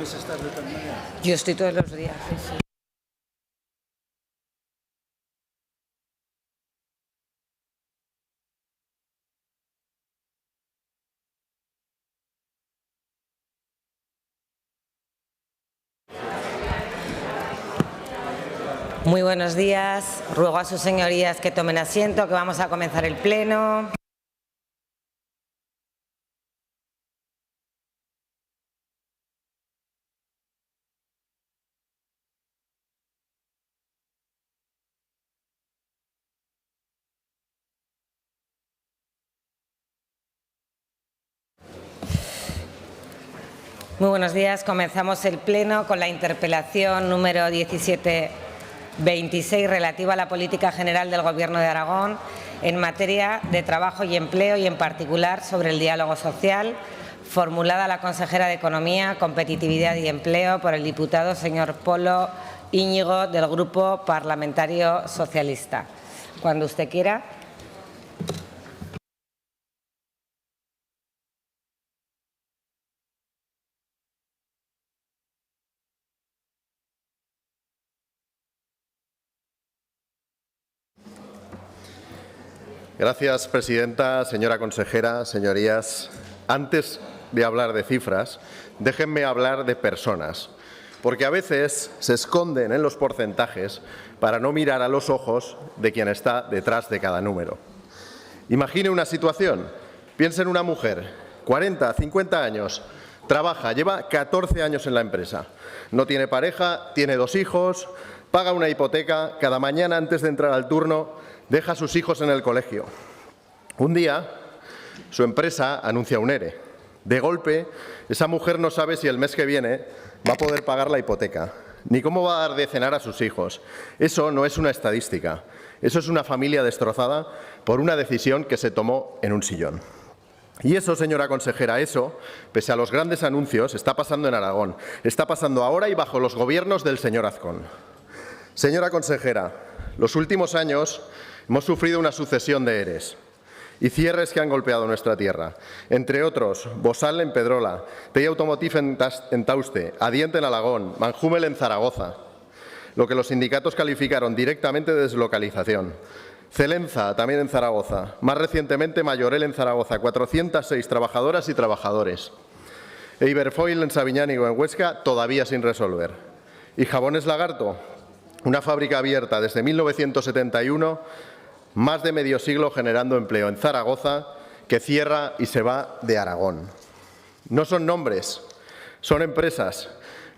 lunes estás de tal manera? Yo estoy todos los días, sí, sí. Muy buenos días. Ruego a sus señorías que tomen asiento, que vamos a comenzar el pleno. Muy buenos días. Comenzamos el pleno con la interpelación número 1726 relativa a la política general del Gobierno de Aragón en materia de trabajo y empleo y en particular sobre el diálogo social, formulada a la consejera de Economía, Competitividad y Empleo por el diputado señor Polo Íñigo del Grupo Parlamentario Socialista. Cuando usted quiera. Gracias, presidenta, señora consejera, señorías. Antes de hablar de cifras, déjenme hablar de personas, porque a veces se esconden en los porcentajes para no mirar a los ojos de quien está detrás de cada número. Imagine una situación. Piense en una mujer, 40, 50 años, trabaja, lleva 14 años en la empresa, no tiene pareja, tiene 2 hijos, paga una hipoteca, cada mañana antes de entrar al turno deja a sus hijos en el colegio. Un día, su empresa anuncia un ERE. De golpe, esa mujer no sabe si el mes que viene va a poder pagar la hipoteca, ni cómo va a dar de cenar a sus hijos. Eso no es una estadística. Eso es una familia destrozada por una decisión que se tomó en un sillón. Y eso, señora consejera, eso, pese a los grandes anuncios, está pasando en Aragón. Está pasando ahora y bajo los gobiernos del señor Azcón. Señora consejera, los últimos años hemos sufrido una sucesión de EREs y cierres que han golpeado nuestra tierra. Entre otros, Bosal en Pedrola, TEI Automotive en Tauste, Adiente en Alagón, Manjúmel en Zaragoza, lo que los sindicatos calificaron directamente de deslocalización. Celenza, también en Zaragoza. Más recientemente, Mayorel en Zaragoza, 406 trabajadoras y trabajadores. E Iberfoil en Sabiñánigo, en Huesca, todavía sin resolver. Y Jabones Lagarto, una fábrica abierta desde 1971, más de medio siglo generando empleo en Zaragoza, que cierra y se va de Aragón. No son nombres, son empresas,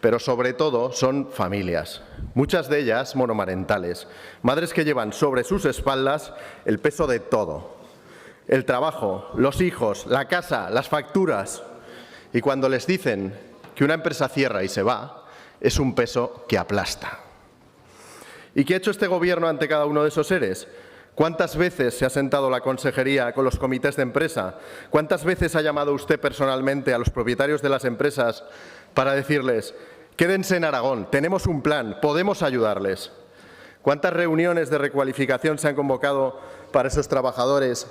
pero sobre todo son familias, muchas de ellas monomarentales, madres que llevan sobre sus espaldas el peso de todo, el trabajo, los hijos, la casa, las facturas. Y cuando les dicen que una empresa cierra y se va, es un peso que aplasta. ¿Y qué ha hecho este Gobierno ante cada uno de esos seres? ¿Cuántas veces se ha sentado la consejería con los comités de empresa? ¿Cuántas veces ha llamado usted personalmente a los propietarios de las empresas para decirles: quédense en Aragón, tenemos un plan, podemos ayudarles? ¿Cuántas reuniones de recualificación se han convocado para esos trabajadores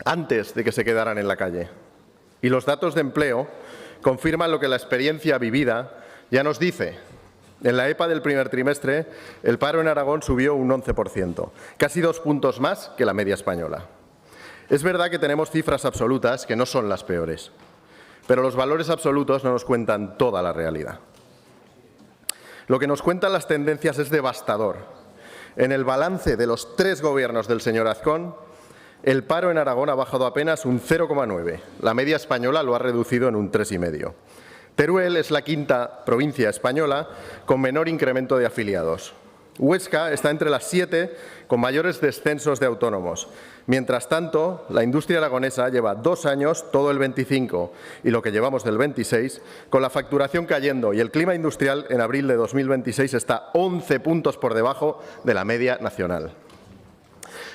antes de que se quedaran en la calle? Y los datos de empleo confirman lo que la experiencia vivida ya nos dice. En la EPA del primer trimestre, el paro en Aragón subió un 11%, casi 2 puntos más que la media española. Es verdad que tenemos cifras absolutas que no son las peores, pero los valores absolutos no nos cuentan toda la realidad. Lo que nos cuentan las tendencias es devastador. En el balance de los 3 gobiernos del señor Azcón, el paro en Aragón ha bajado apenas un 0,9. La media española lo ha reducido en un 3,5. Teruel es la 5ª provincia española con menor incremento de afiliados. Huesca está entre las 7 con mayores descensos de autónomos. Mientras tanto, la industria aragonesa lleva 2 años, todo el 25 y lo que llevamos del 26, con la facturación cayendo, y el clima industrial en abril de 2026 está 11 puntos por debajo de la media nacional.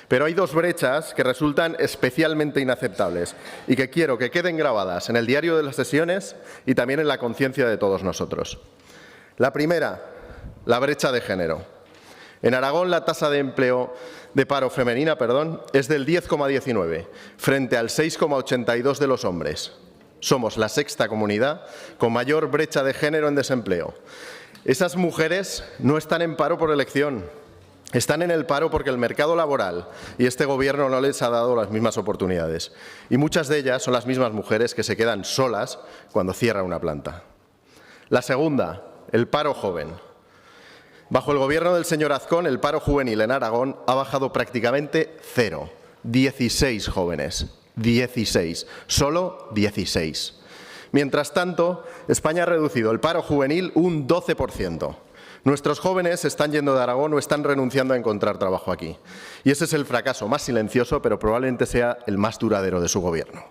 Pero hay 2 brechas que resultan especialmente inaceptables y que quiero que queden grabadas en el diario de las sesiones y también en la conciencia de todos nosotros. La primera, la brecha de género. En Aragón la tasa de paro femenina es del 10,19 frente al 6,82 de los hombres. Somos la sexta comunidad con mayor brecha de género en desempleo. Esas mujeres no están en paro por elección, están en el paro porque el mercado laboral y este Gobierno no les ha dado las mismas oportunidades. Y muchas de ellas son las mismas mujeres que se quedan solas cuando cierra una planta. La segunda, el paro joven. Bajo el Gobierno del señor Azcón, el paro juvenil en Aragón ha bajado prácticamente cero. 16 jóvenes. 16. Solo 16. Mientras tanto, España ha reducido el paro juvenil un 12%. Nuestros jóvenes se están yendo de Aragón o están renunciando a encontrar trabajo aquí. Y ese es el fracaso más silencioso, pero probablemente sea el más duradero de su Gobierno.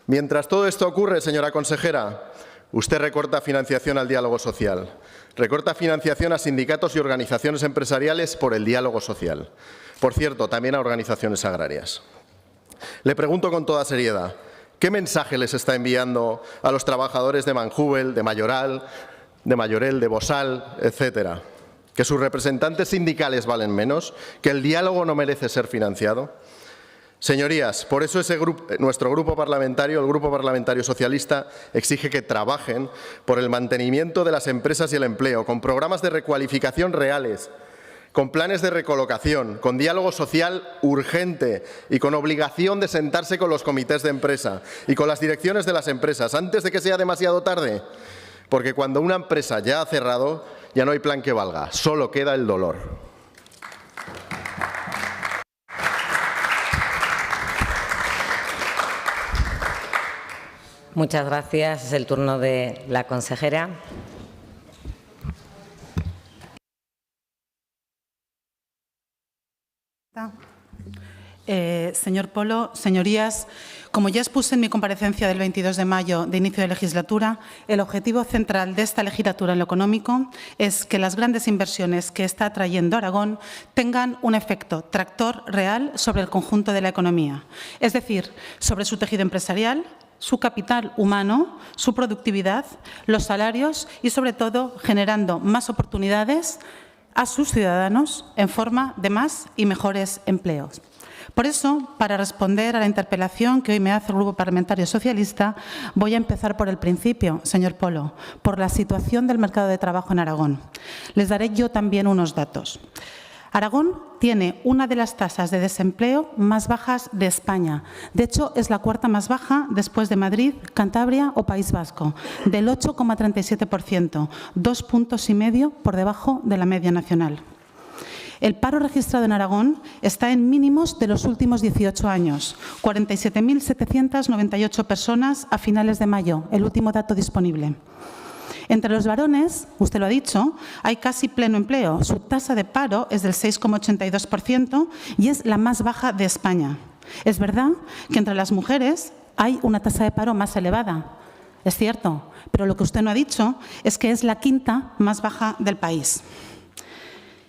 Mientras todo esto ocurre, señora consejera, usted recorta financiación al diálogo social, recorta financiación a sindicatos y organizaciones empresariales por el diálogo social. Por cierto, también a organizaciones agrarias. Le pregunto con toda seriedad, ¿qué mensaje les está enviando a los trabajadores de Manjubel, de Mayoral, de Mayorel, de Bosal, etcétera? ¿Que sus representantes sindicales valen menos? ¿Que el diálogo no merece ser financiado? Señorías, por eso nuestro grupo parlamentario, el Grupo Parlamentario Socialista, exige que trabajen por el mantenimiento de las empresas y el empleo, con programas de recualificación reales, con planes de recolocación, con diálogo social urgente y con obligación de sentarse con los comités de empresa y con las direcciones de las empresas antes de que sea demasiado tarde. Porque cuando una empresa ya ha cerrado, ya no hay plan que valga, solo queda el dolor. Muchas gracias. Es el turno de la consejera. Señor Polo, señorías, como ya expuse en mi comparecencia del 22 de mayo de inicio de legislatura, el objetivo central de esta legislatura en lo económico es que las grandes inversiones que está trayendo Aragón tengan un efecto tractor real sobre el conjunto de la economía, es decir, sobre su tejido empresarial, su capital humano, su productividad, los salarios y, sobre todo, generando más oportunidades a sus ciudadanos en forma de más y mejores empleos. Por eso, para responder a la interpelación que hoy me hace el Grupo Parlamentario Socialista, voy a empezar por el principio, señor Polo, por la situación del mercado de trabajo en Aragón. Les daré yo también unos datos. Aragón tiene una de las tasas de desempleo más bajas de España. De hecho, es la cuarta más baja después de Madrid, Cantabria o País Vasco, del 8,37%, 2,5 puntos por debajo de la media nacional. El paro registrado en Aragón está en mínimos de los últimos 18 años, 47.798 personas a finales de mayo, el último dato disponible. Entre los varones, usted lo ha dicho, hay casi pleno empleo. Su tasa de paro es del 6,82% y es la más baja de España. Es verdad que entre las mujeres hay una tasa de paro más elevada. Es cierto, pero lo que usted no ha dicho es que es la quinta más baja del país.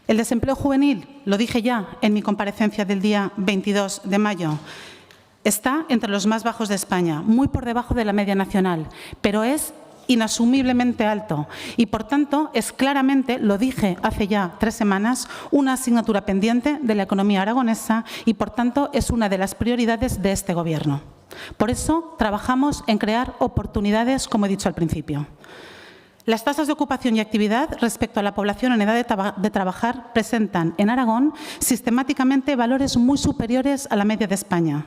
El desempleo juvenil, lo dije ya en mi comparecencia del día 22 de mayo, está entre los más bajos de España, muy por debajo de la media nacional, pero es inasumiblemente alto y, por tanto, es claramente, lo dije hace ya 3 semanas, una asignatura pendiente de la economía aragonesa y, por tanto, es una de las prioridades de este Gobierno. Por eso, trabajamos en crear oportunidades, como he dicho al principio. Las tasas de ocupación y actividad respecto a la población en edad de trabajar presentan en Aragón sistemáticamente valores muy superiores a la media de España.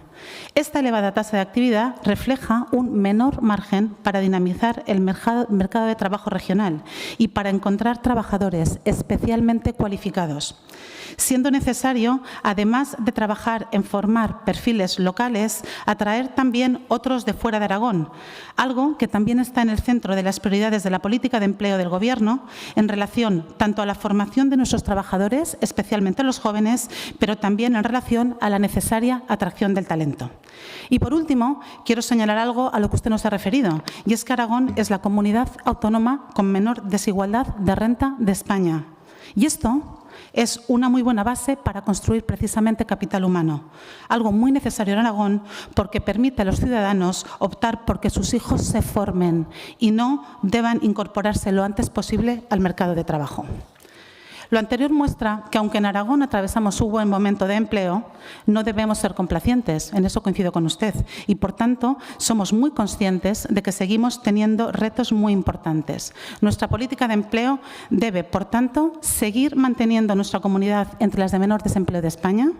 Esta elevada tasa de actividad refleja un menor margen para dinamizar el mercado de trabajo regional y para encontrar trabajadores especialmente cualificados, siendo necesario, además de trabajar en formar perfiles locales, atraer también otros de fuera de Aragón, algo que también está en el centro de las prioridades de la política de empleo del Gobierno en relación tanto a la formación de nuestros trabajadores, especialmente los jóvenes, pero también en relación a la necesaria atracción del talento. Y, por último, quiero señalar algo a lo que usted nos ha referido, y es que Aragón es la comunidad autónoma con menor desigualdad de renta de España. Y esto es una muy buena base para construir precisamente capital humano, algo muy necesario en Aragón porque permite a los ciudadanos optar por que sus hijos se formen y no deban incorporarse lo antes posible al mercado de trabajo. Lo anterior muestra que, aunque en Aragón atravesamos un buen momento de empleo, no debemos ser complacientes, en eso coincido con usted, y por tanto somos muy conscientes de que seguimos teniendo retos muy importantes. Nuestra política de empleo debe, por tanto, seguir manteniendo nuestra comunidad entre las de menor desempleo de España,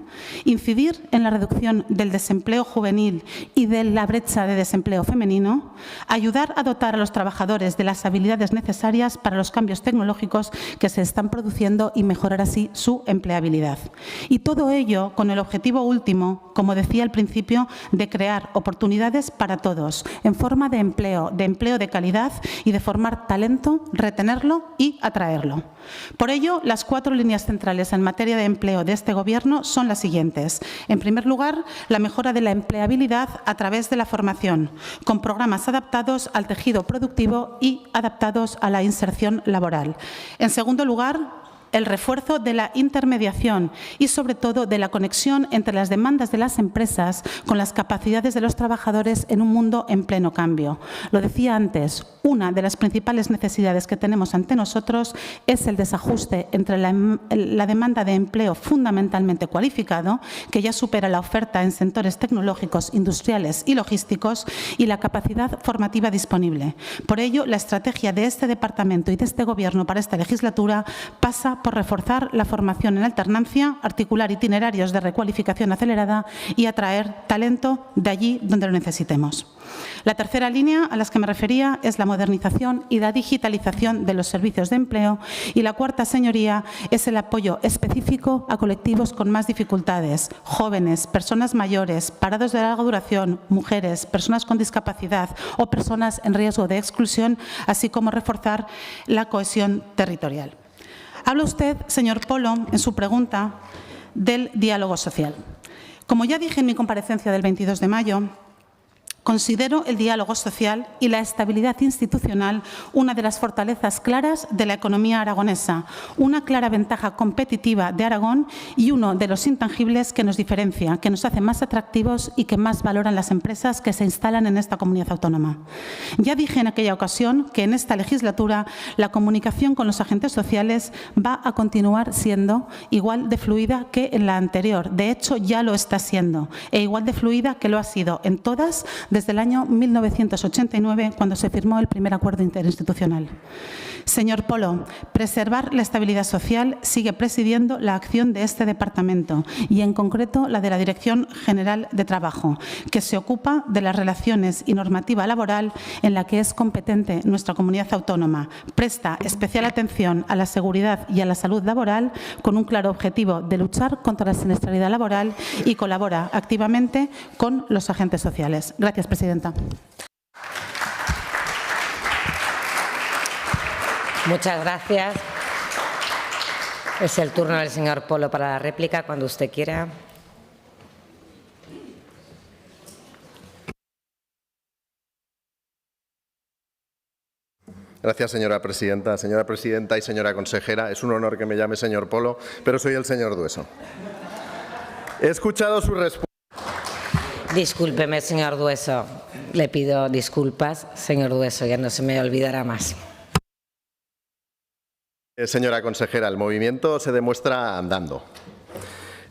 incidir en la reducción del desempleo juvenil y de la brecha de desempleo femenino, ayudar a dotar a los trabajadores de las habilidades necesarias para los cambios tecnológicos que se están produciendo y mejorar así su empleabilidad. Y todo ello con el objetivo último, como decía al principio, de crear oportunidades para todos, en forma de empleo de calidad y de formar talento, retenerlo y atraerlo. Por ello, las 4 líneas centrales en materia de empleo de este Gobierno son las siguientes. En primer lugar, la mejora de la empleabilidad a través de la formación, con programas adaptados al tejido productivo y adaptados a la inserción laboral. En segundo lugar, el refuerzo de la intermediación y, sobre todo, de la conexión entre las demandas de las empresas con las capacidades de los trabajadores en un mundo en pleno cambio. Lo decía antes, una de las principales necesidades que tenemos ante nosotros es el desajuste entre la demanda de empleo fundamentalmente cualificado, que ya supera la oferta en sectores tecnológicos, industriales y logísticos, y la capacidad formativa disponible. Por ello, la estrategia de este Departamento y de este Gobierno para esta legislatura pasa por reforzar la formación en alternancia, articular itinerarios de recualificación acelerada y atraer talento de allí donde lo necesitemos. La tercera línea a la que me refería es la modernización y la digitalización de los servicios de empleo, y la cuarta, señoría, es el apoyo específico a colectivos con más dificultades, jóvenes, personas mayores, parados de larga duración, mujeres, personas con discapacidad o personas en riesgo de exclusión, así como reforzar la cohesión territorial. Habla usted, señor Polo, en su pregunta, del diálogo social. Como ya dije en mi comparecencia del 22 de mayo, considero el diálogo social y la estabilidad institucional una de las fortalezas claras de la economía aragonesa, una clara ventaja competitiva de Aragón y uno de los intangibles que nos diferencia, que nos hace más atractivos y que más valoran las empresas que se instalan en esta comunidad autónoma. Ya dije en aquella ocasión que en esta legislatura la comunicación con los agentes sociales va a continuar siendo igual de fluida que en la anterior. De hecho, ya lo está siendo, e igual de fluida que lo ha sido en todas desde el año 1989, cuando se firmó el primer acuerdo interinstitucional. Señor Polo, preservar la estabilidad social sigue presidiendo la acción de este Departamento y, en concreto, la de la Dirección General de Trabajo, que se ocupa de las relaciones y normativa laboral en la que es competente nuestra comunidad autónoma. Presta especial atención a la seguridad y a la salud laboral con un claro objetivo de luchar contra la siniestralidad laboral y colabora activamente con los agentes sociales. Gracias, presidenta. Muchas gracias. Es el turno del señor Polo para la réplica, cuando usted quiera. Gracias, señora presidenta. Señora presidenta y señora consejera, es un honor que me llame señor Polo, pero soy el señor Dueso. He escuchado su respuesta. Discúlpeme, señor Dueso. Le pido disculpas, señor Dueso, ya no se me olvidará más. Señora consejera, el movimiento se demuestra andando.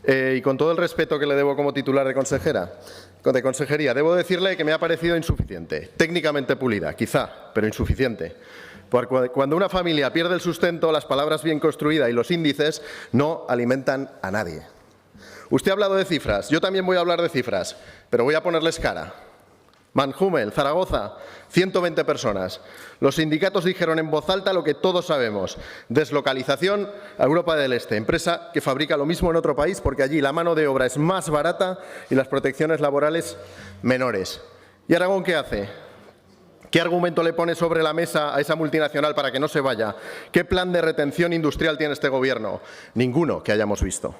Y con todo el respeto que le debo como titular de consejería, debo decirle que me ha parecido insuficiente, técnicamente pulida, quizá, pero insuficiente. Porque cuando una familia pierde el sustento, las palabras bien construidas y los índices no alimentan a nadie. Usted ha hablado de cifras, yo también voy a hablar de cifras, pero voy a ponerles cara. Manjumel, Zaragoza, 120 personas. Los sindicatos dijeron en voz alta lo que todos sabemos. Deslocalización a Europa del Este, empresa que fabrica lo mismo en otro país porque allí la mano de obra es más barata y las protecciones laborales menores. ¿Y Aragón qué hace? ¿Qué argumento le pone sobre la mesa a esa multinacional para que no se vaya? ¿Qué plan de retención industrial tiene este Gobierno? Ninguno que hayamos visto.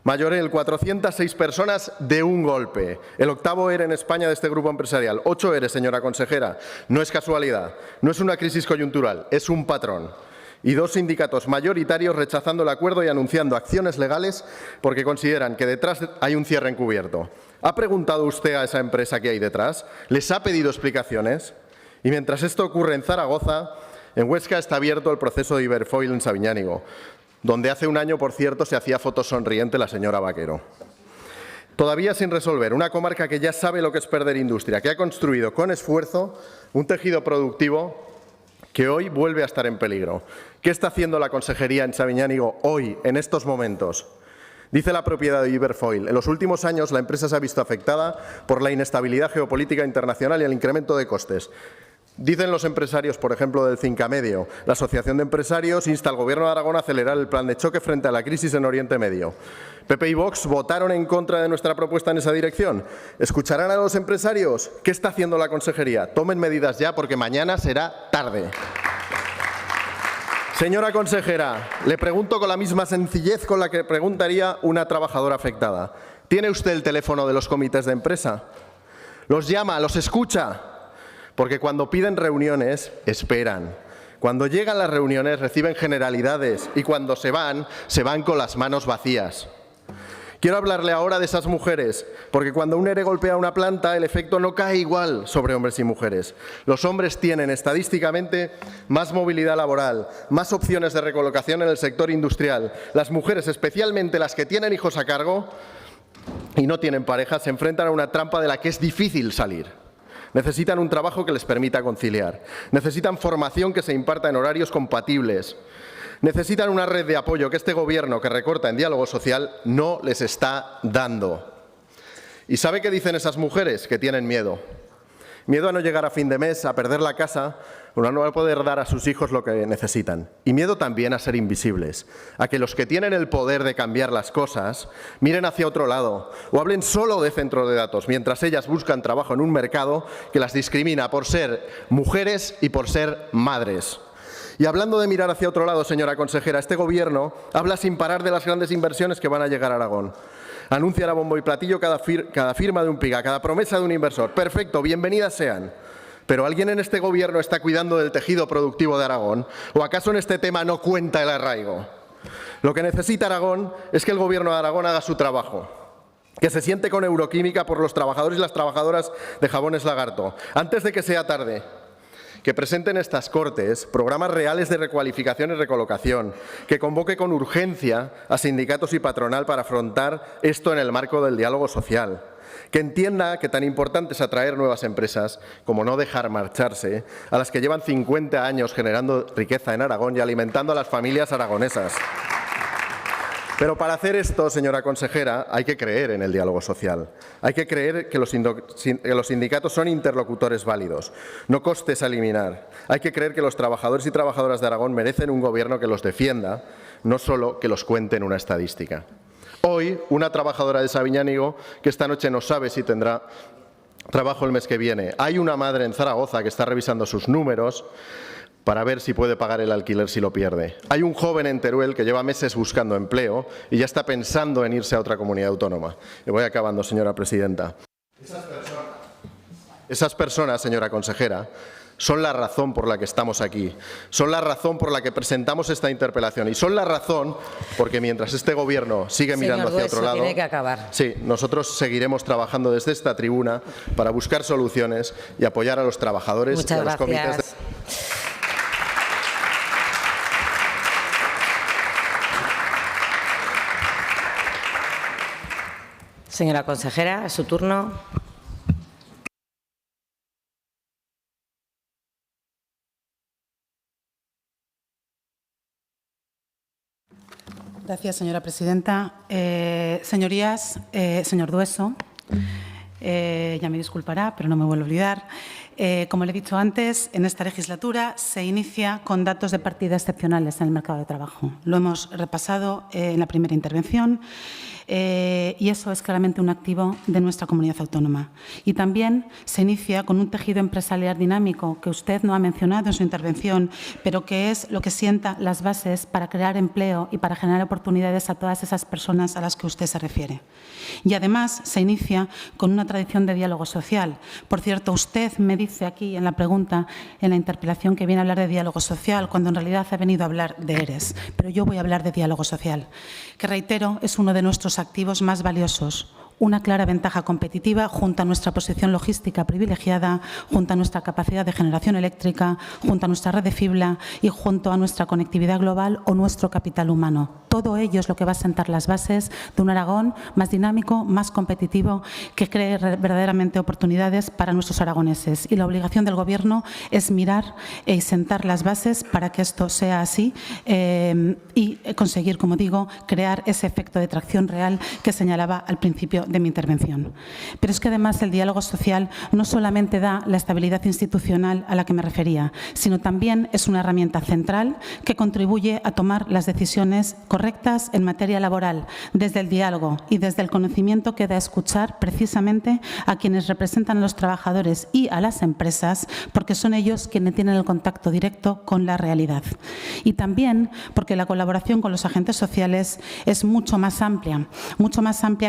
Mayorel, 406 personas de un golpe. El octavo ERE en España de este grupo empresarial. 8 ERE, señora consejera. No es casualidad, no es una crisis coyuntural, es un patrón. Y 2 sindicatos mayoritarios rechazando el acuerdo y anunciando acciones legales porque consideran que detrás hay un cierre encubierto. ¿Ha preguntado usted a esa empresa qué hay detrás? ¿Les ha pedido explicaciones? Y mientras esto ocurre en Zaragoza, en Huesca está abierto el proceso de Iberfoil en Sabiñánigo. donde hace un año, por cierto, se hacía fotos sonriente la señora Vaquero. Todavía sin resolver, una comarca que ya sabe lo que es perder industria, que ha construido con esfuerzo un tejido productivo que hoy vuelve a estar en peligro. ¿Qué está haciendo la Consejería en Sabiñánigo hoy, en estos momentos? Dice la propiedad de Iberfoil, en los últimos años la empresa se ha visto afectada por la inestabilidad geopolítica internacional y el incremento de costes. Dicen los empresarios, por ejemplo, del Cincamedio, la Asociación de Empresarios insta al Gobierno de Aragón a acelerar el plan de choque frente a la crisis en Oriente Medio. PP y Vox votaron en contra de nuestra propuesta en esa dirección. ¿Escucharán a los empresarios? ¿Qué está haciendo la Consejería? Tomen medidas ya, porque mañana será tarde. Señora consejera, le pregunto con la misma sencillez con la que preguntaría una trabajadora afectada. ¿Tiene usted el teléfono de los comités de empresa? ¿Los llama, los escucha? Porque cuando piden reuniones, esperan. Cuando llegan las reuniones, reciben generalidades y cuando se van con las manos vacías. Quiero hablarle ahora de esas mujeres, porque cuando un ERE golpea una planta, el efecto no cae igual sobre hombres y mujeres. Los hombres tienen estadísticamente más movilidad laboral, más opciones de recolocación en el sector industrial. Las mujeres, especialmente las que tienen hijos a cargo y no tienen pareja, se enfrentan a una trampa de la que es difícil salir. Necesitan un trabajo que les permita conciliar. Necesitan formación que se imparta en horarios compatibles. Necesitan una red de apoyo que este Gobierno, que recorta en diálogo social, no les está dando. ¿Y sabe qué dicen esas mujeres? Que tienen miedo. Miedo a no llegar a fin de mes, a perder la casa, o a no poder dar a sus hijos lo que necesitan. Y miedo también a ser invisibles, a que los que tienen el poder de cambiar las cosas miren hacia otro lado o hablen solo de centros de datos, mientras ellas buscan trabajo en un mercado que las discrimina por ser mujeres y por ser madres. Y hablando de mirar hacia otro lado, señora consejera, este Gobierno habla sin parar de las grandes inversiones que van a llegar a Aragón. Anuncia a bombo y platillo cada firma de un PIGA, cada promesa de un inversor. Perfecto, bienvenidas sean. ¿Pero alguien en este Gobierno está cuidando del tejido productivo de Aragón? ¿O acaso en este tema no cuenta el arraigo? Lo que necesita Aragón es que el Gobierno de Aragón haga su trabajo, que se siente con Euroquímica por los trabajadores y las trabajadoras de Jabones Lagarto, antes de que sea tarde. Que presenten estas Cortes programas reales de recualificación y recolocación, que convoque con urgencia a sindicatos y patronal para afrontar esto en el marco del diálogo social, que entienda que tan importante es atraer nuevas empresas como no dejar marcharse a las que llevan 50 años generando riqueza en Aragón y alimentando a las familias aragonesas. Pero para hacer esto, señora consejera, hay que creer en el diálogo social. Hay que creer que los sindicatos son interlocutores válidos, no costes a eliminar. Hay que creer que los trabajadores y trabajadoras de Aragón merecen un Gobierno que los defienda, no solo que los cuente en una estadística. Hoy, una trabajadora de Sabiñánigo que esta noche no sabe si tendrá trabajo el mes que viene. Hay una madre en Zaragoza que está revisando sus números para ver si puede pagar el alquiler si lo pierde. Hay un joven en Teruel que lleva meses buscando empleo y ya está pensando en irse a otra comunidad autónoma. Y voy acabando, señora presidenta. Esas personas, señora consejera, son la razón por la que estamos aquí, son la razón por la que presentamos esta interpelación y son la razón porque mientras este Gobierno sigue mirando hacia otro lado, tiene que acabar. Sí, nosotros seguiremos trabajando desde esta tribuna para buscar soluciones y apoyar a los trabajadores y a los comités de... Señora consejera, es su turno. Gracias, señora presidenta. Señorías, señor Dueso, ya me disculpará, pero no me vuelvo a olvidar. Como le he dicho antes, en esta legislatura se inicia con datos de partida excepcionales en el mercado de trabajo. Lo hemos repasado en la primera intervención. Y eso es claramente un activo de nuestra comunidad autónoma. Y también se inicia con un tejido empresarial dinámico que usted no ha mencionado en su intervención, pero que es lo que sienta las bases para crear empleo y para generar oportunidades a todas esas personas a las que usted se refiere. Y además se inicia con una tradición de diálogo social. Por cierto, usted me dice aquí en la pregunta, en la interpelación, que viene a hablar de diálogo social, cuando en realidad ha venido a hablar de ERES. Pero yo voy a hablar de diálogo social, que reitero es uno de nuestros activos más valiosos, una clara ventaja competitiva junto a nuestra posición logística privilegiada, junto a nuestra capacidad de generación eléctrica, junto a nuestra red de fibra y junto a nuestra conectividad global o nuestro capital humano. Todo ello es lo que va a sentar las bases de un Aragón más dinámico, más competitivo, que cree verdaderamente oportunidades para nuestros aragoneses. Y la obligación del Gobierno es mirar y sentar las bases para que esto sea así y conseguir, como digo, crear ese efecto de tracción real que señalaba al principio de mi intervención. Pero es que además el diálogo social no solamente da la estabilidad institucional a la que me refería, sino también es una herramienta central que contribuye a tomar las decisiones correctas en materia laboral desde el diálogo y desde el conocimiento que da a escuchar precisamente a quienes representan a los trabajadores y a las empresas, porque son ellos quienes tienen el contacto directo con la realidad. Y también porque la colaboración con los agentes sociales es mucho más amplia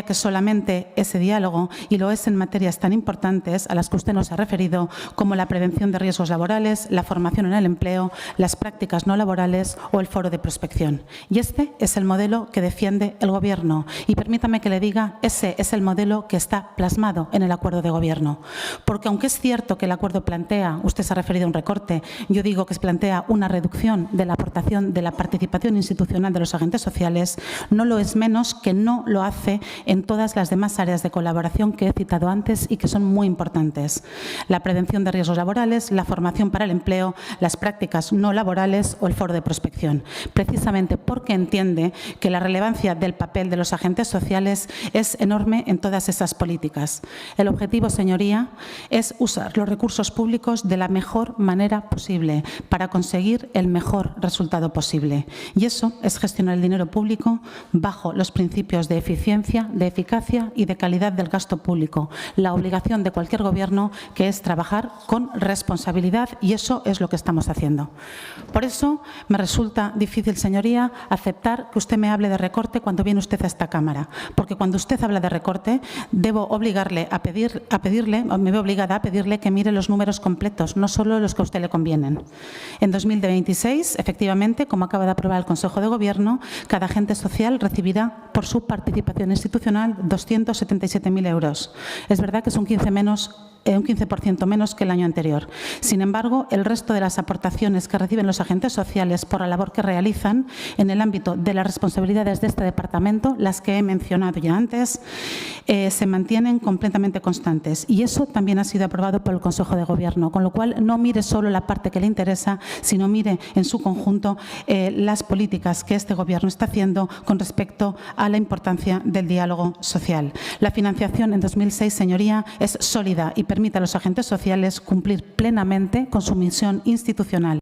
que solamente ese diálogo, y lo es en materias tan importantes a las que usted nos ha referido, como la prevención de riesgos laborales, la formación en el empleo, las prácticas no laborales o el foro de prospección. Y este es el modelo que defiende el Gobierno. Y permítame que le diga, ese es el modelo que está plasmado en el acuerdo de Gobierno. Porque aunque es cierto que el acuerdo plantea, usted se ha referido a un recorte, yo digo que plantea una reducción de la aportación de la participación institucional de los agentes sociales, no lo es menos que no lo hace en todas las demás áreas de colaboración que he citado antes y que son muy importantes. La prevención de riesgos laborales, la formación para el empleo, las prácticas no laborales o el foro de prospección. Precisamente porque entiende que la relevancia del papel de los agentes sociales es enorme en todas esas políticas. El objetivo, señoría, es usar los recursos públicos de la mejor manera posible para conseguir el mejor resultado posible. Y eso es gestionar el dinero público bajo los principios de eficiencia, de eficacia y de calidad del gasto público. La obligación de cualquier Gobierno, que es trabajar con responsabilidad, y eso es lo que estamos haciendo. Por eso me resulta difícil, señoría, aceptar que usted me hable de recorte cuando viene usted a esta Cámara, porque cuando usted habla de recorte, debo obligarle a pedirle, o me veo obligada a pedirle que mire los números completos, no solo los que a usted le convienen. En 2026, efectivamente, como acaba de aprobar el Consejo de Gobierno, cada agente social recibirá por su participación institucional 277.000 euros. Es verdad que es un 15% menos que el año anterior. Sin embargo, el resto de las aportaciones que reciben los agentes sociales por la labor que realizan en el ámbito de las responsabilidades de este departamento, las que he mencionado ya antes, se mantienen completamente constantes. Y eso también ha sido aprobado por el Consejo de Gobierno, con lo cual no mire solo la parte que le interesa, sino mire en su conjunto las políticas que este Gobierno está haciendo con respecto a la importancia del diálogo social. La financiación en 2006, señoría, es sólida y permite a los agentes sociales cumplir plenamente con su misión institucional.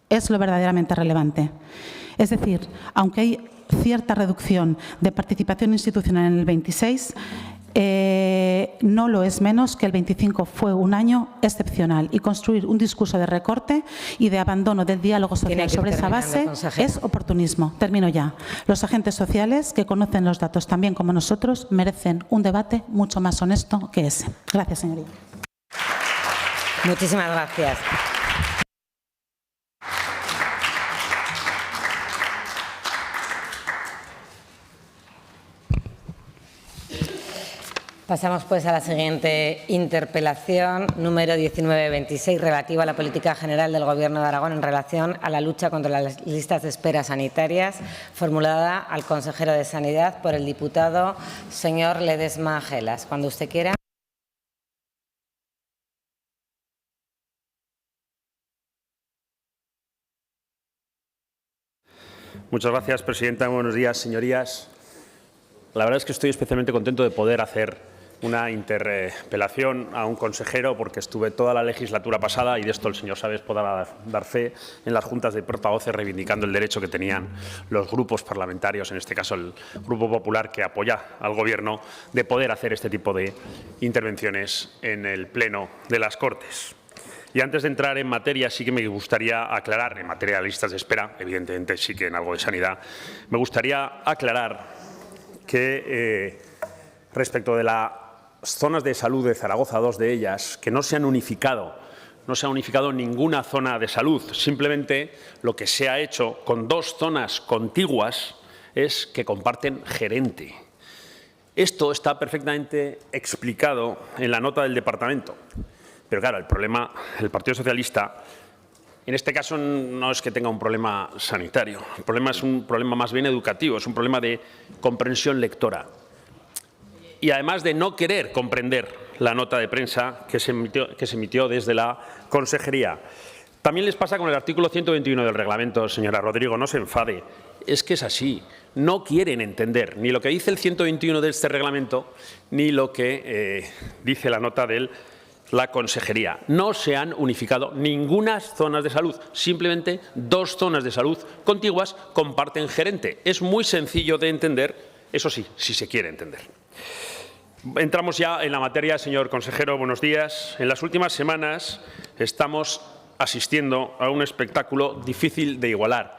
Es lo verdaderamente relevante. Es decir, aunque hay cierta reducción de participación institucional en el 26, no lo es menos que el 25 fue un año excepcional, y construir un discurso de recorte y de abandono del diálogo social sobre esa base es oportunismo. Termino ya. Los agentes sociales, que conocen los datos también como nosotros, merecen un debate mucho más honesto que ese. Gracias, señoría. Muchísimas gracias. Pasamos pues a la siguiente interpelación, número 1926, relativa a la política general del Gobierno de Aragón en relación a la lucha contra las listas de espera sanitarias, formulada al consejero de Sanidad por el diputado señor Ledesma Gelas. Cuando usted quiera. Muchas gracias, presidenta. Buenos días, señorías. La verdad es que estoy especialmente contento de poder hacer una interpelación a un consejero, porque estuve toda la legislatura pasada, y de esto el señor Sabes podrá dar fe, en las juntas de portavoces reivindicando el derecho que tenían los grupos parlamentarios, en este caso el Grupo Popular, que apoya al Gobierno, de poder hacer este tipo de intervenciones en el Pleno de las Cortes. Y antes de entrar en materia, sí que me gustaría aclarar, en materia de listas de espera, evidentemente sí que en algo de sanidad, me gustaría aclarar que respecto de las zonas de salud de Zaragoza, dos de ellas, que no se han unificado ninguna zona de salud, simplemente lo que se ha hecho con dos zonas contiguas es que comparten gerente. Esto está perfectamente explicado en la nota del departamento. Pero claro, el problema, el Partido Socialista, en este caso no es que tenga un problema sanitario. El problema es un problema más bien educativo, es un problema de comprensión lectora. Y además de no querer comprender la nota de prensa que se emitió desde la Consejería. También les pasa con el artículo 121 del reglamento, señora Rodrigo, no se enfade. Es que es así. No quieren entender ni lo que dice el 121 de este reglamento ni lo que dice la nota de la Consejería. No se han unificado ninguna zonas de salud. Simplemente 2 zonas de salud contiguas comparten gerente. Es muy sencillo de entender, eso sí, si se quiere entender. Entramos ya en la materia, señor consejero. Buenos días. En las últimas semanas estamos asistiendo a un espectáculo difícil de igualar.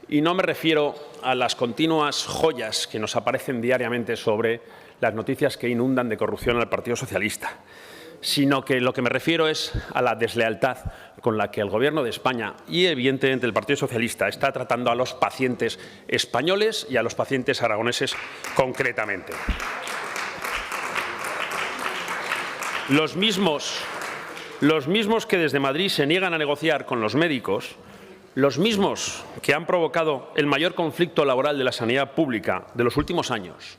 Y no me refiero a las continuas joyas que nos aparecen diariamente sobre las noticias que inundan de corrupción al Partido Socialista, sino que lo que me refiero es a la deslealtad con la que el Gobierno de España y, evidentemente, el Partido Socialista está tratando a los pacientes españoles y a los pacientes aragoneses concretamente. Los mismos que desde Madrid se niegan a negociar con los médicos, los mismos que han provocado el mayor conflicto laboral de la sanidad pública de los últimos años,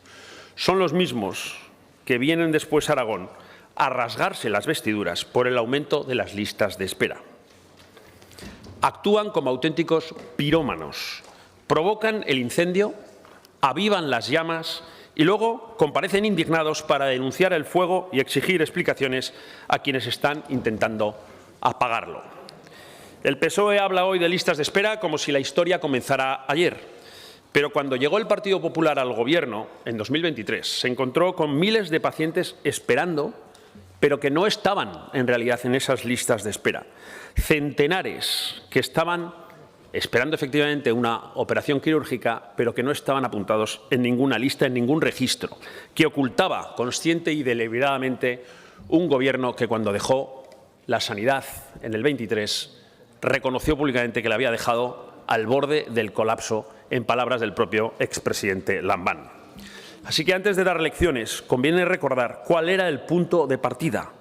son los mismos que vienen después a Aragón a rasgarse las vestiduras por el aumento de las listas de espera. Actúan como auténticos pirómanos, provocan el incendio, avivan las llamas y luego comparecen indignados para denunciar el fuego y exigir explicaciones a quienes están intentando apagarlo. El PSOE habla hoy de listas de espera como si la historia comenzara ayer. Pero cuando llegó el Partido Popular al Gobierno, en 2023, se encontró con miles de pacientes esperando, pero que no estaban en realidad en esas listas de espera. Centenares que estaban esperando efectivamente una operación quirúrgica, pero que no estaban apuntados en ninguna lista, en ningún registro, que ocultaba consciente y deliberadamente un Gobierno que, cuando dejó la sanidad en el 23, reconoció públicamente que la había dejado al borde del colapso, en palabras del propio expresidente Lambán. Así que antes de dar lecciones, conviene recordar cuál era el punto de partida.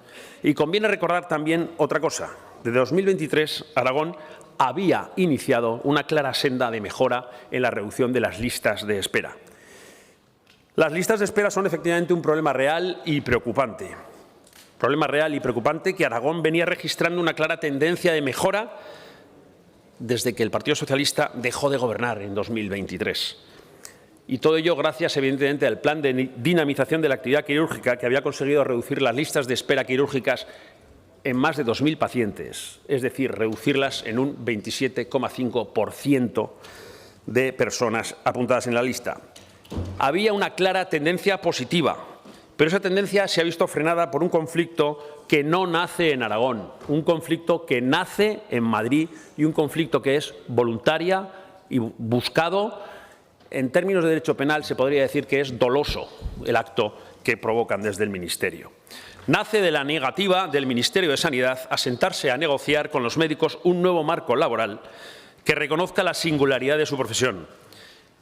Y conviene recordar también otra cosa. Desde 2023, Aragón había iniciado una clara senda de mejora en la reducción de las listas de espera. Las listas de espera son efectivamente un problema real y preocupante. Problema real y preocupante que Aragón venía registrando una clara tendencia de mejora desde que el Partido Socialista dejó de gobernar en 2023. Y todo ello gracias, evidentemente, al plan de dinamización de la actividad quirúrgica, que había conseguido reducir las listas de espera quirúrgicas en más de 2.000 pacientes, es decir, reducirlas en un 27,5% de personas apuntadas en la lista. Había una clara tendencia positiva, pero esa tendencia se ha visto frenada por un conflicto que no nace en Aragón, un conflicto que nace en Madrid y un conflicto que es voluntaria y buscado. En términos de derecho penal se podría decir que es doloso el acto que provocan desde el Ministerio. Nace de la negativa del Ministerio de Sanidad a sentarse a negociar con los médicos un nuevo marco laboral que reconozca la singularidad de su profesión.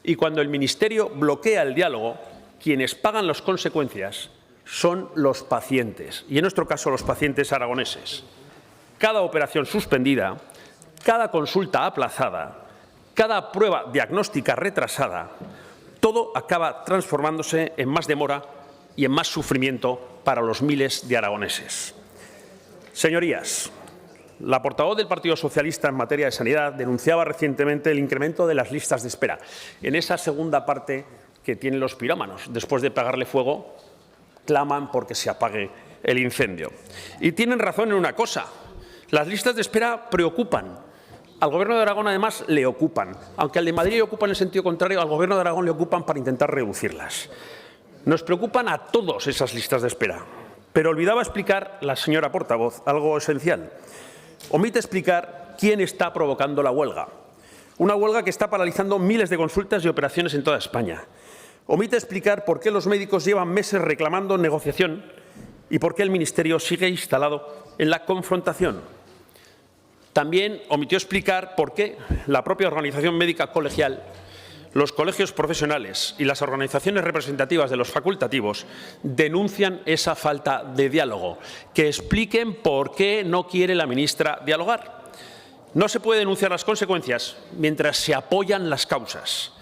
Y cuando el Ministerio bloquea el diálogo, quienes pagan las consecuencias son los pacientes, y en nuestro caso los pacientes aragoneses. Cada operación suspendida, cada consulta aplazada, cada prueba diagnóstica retrasada, todo acaba transformándose en más demora y en más sufrimiento para los miles de aragoneses. Señorías, la portavoz del Partido Socialista en materia de sanidad denunciaba recientemente el incremento de las listas de espera. En esa segunda parte que tienen los pirómanos, después de pegarle fuego, claman porque se apague el incendio. Y tienen razón en una cosa: las listas de espera preocupan. Al Gobierno de Aragón, además, le ocupan. Aunque al de Madrid le ocupan en el sentido contrario, al Gobierno de Aragón le ocupan para intentar reducirlas. Nos preocupan a todos esas listas de espera. Pero olvidaba explicar la señora portavoz algo esencial. Omite explicar quién está provocando la huelga. Una huelga que está paralizando miles de consultas y operaciones en toda España. Omite explicar por qué los médicos llevan meses reclamando negociación y por qué el Ministerio sigue instalado en la confrontación. También omitió explicar por qué la propia organización médica colegial los colegios profesionales y las organizaciones representativas de los facultativos denuncian esa falta de diálogo. Que expliquen por qué no quiere la ministra dialogar. No se puede denunciar las consecuencias mientras se apoyan las causas.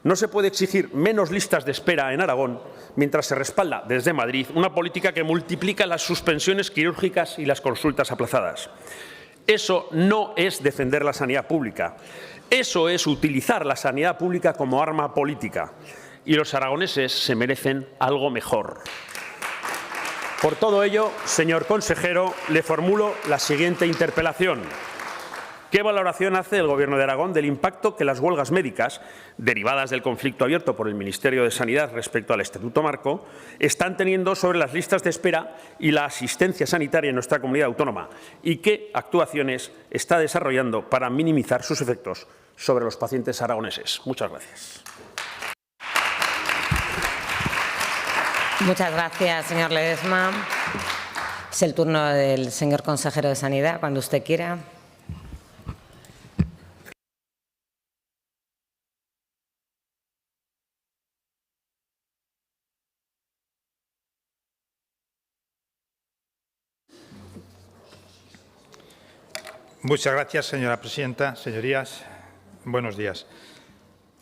No se puede exigir menos listas de espera en Aragón mientras se respalda desde Madrid una política que multiplica las suspensiones quirúrgicas y las consultas aplazadas. Eso no es defender la sanidad pública. Eso es utilizar la sanidad pública como arma política. Y los aragoneses se merecen algo mejor. Por todo ello, señor consejero, le formulo la siguiente interpelación. ¿Qué valoración hace el Gobierno de Aragón del impacto que las huelgas médicas, derivadas del conflicto abierto por el Ministerio de Sanidad respecto al Estatuto Marco, están teniendo sobre las listas de espera y la asistencia sanitaria en nuestra comunidad autónoma? ¿Y qué actuaciones está desarrollando para minimizar sus efectos sobre los pacientes aragoneses? Muchas gracias. Muchas gracias, señor Ledesma. Es el turno del señor consejero de Sanidad, cuando usted quiera. Muchas gracias, señora presidenta. Señorías, buenos días.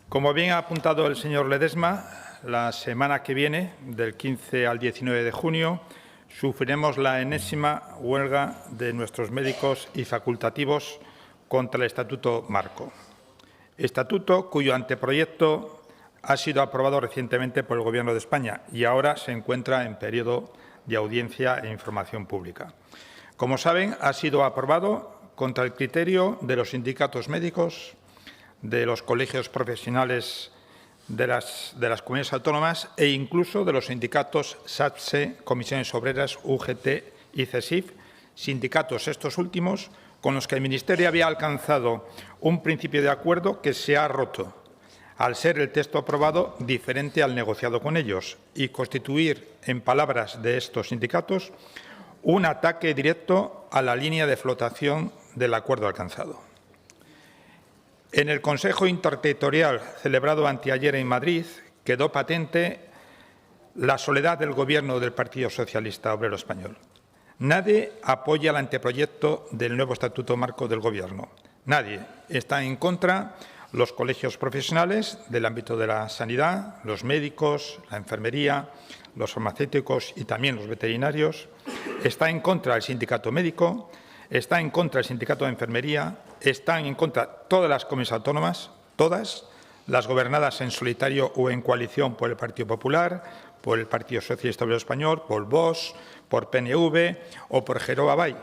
Como bien ha apuntado el señor Ledesma, la semana que viene, del 15 al 19 de junio, sufriremos la enésima huelga de nuestros médicos y facultativos contra el Estatuto Marco. Estatuto cuyo anteproyecto ha sido aprobado recientemente por el Gobierno de España y ahora se encuentra en periodo de audiencia e información pública. Como saben, ha sido aprobado contra el criterio de los sindicatos médicos, de los colegios profesionales de las comunidades autónomas e incluso de los sindicatos SATSE, Comisiones Obreras, UGT y CESIF, sindicatos estos últimos con los que el Ministerio había alcanzado un principio de acuerdo que se ha roto, al ser el texto aprobado diferente al negociado con ellos y constituir, en palabras de estos sindicatos, un ataque directo a la línea de flotación del acuerdo alcanzado. En el Consejo Interterritorial celebrado anteayer en Madrid quedó patente la soledad del Gobierno del Partido Socialista Obrero Español. Nadie apoya el anteproyecto del nuevo Estatuto Marco del Gobierno. Nadie. Está en contra los colegios profesionales del ámbito de la sanidad, los médicos, la enfermería, los farmacéuticos y también los veterinarios. Está en contra el sindicato médico, está en contra el sindicato de enfermería, están en contra todas las comunidades autónomas, todas, las gobernadas en solitario o en coalición por el Partido Popular, por el Partido Socialista Obrero Español, por Vox, por PNV o por Geroa Bay.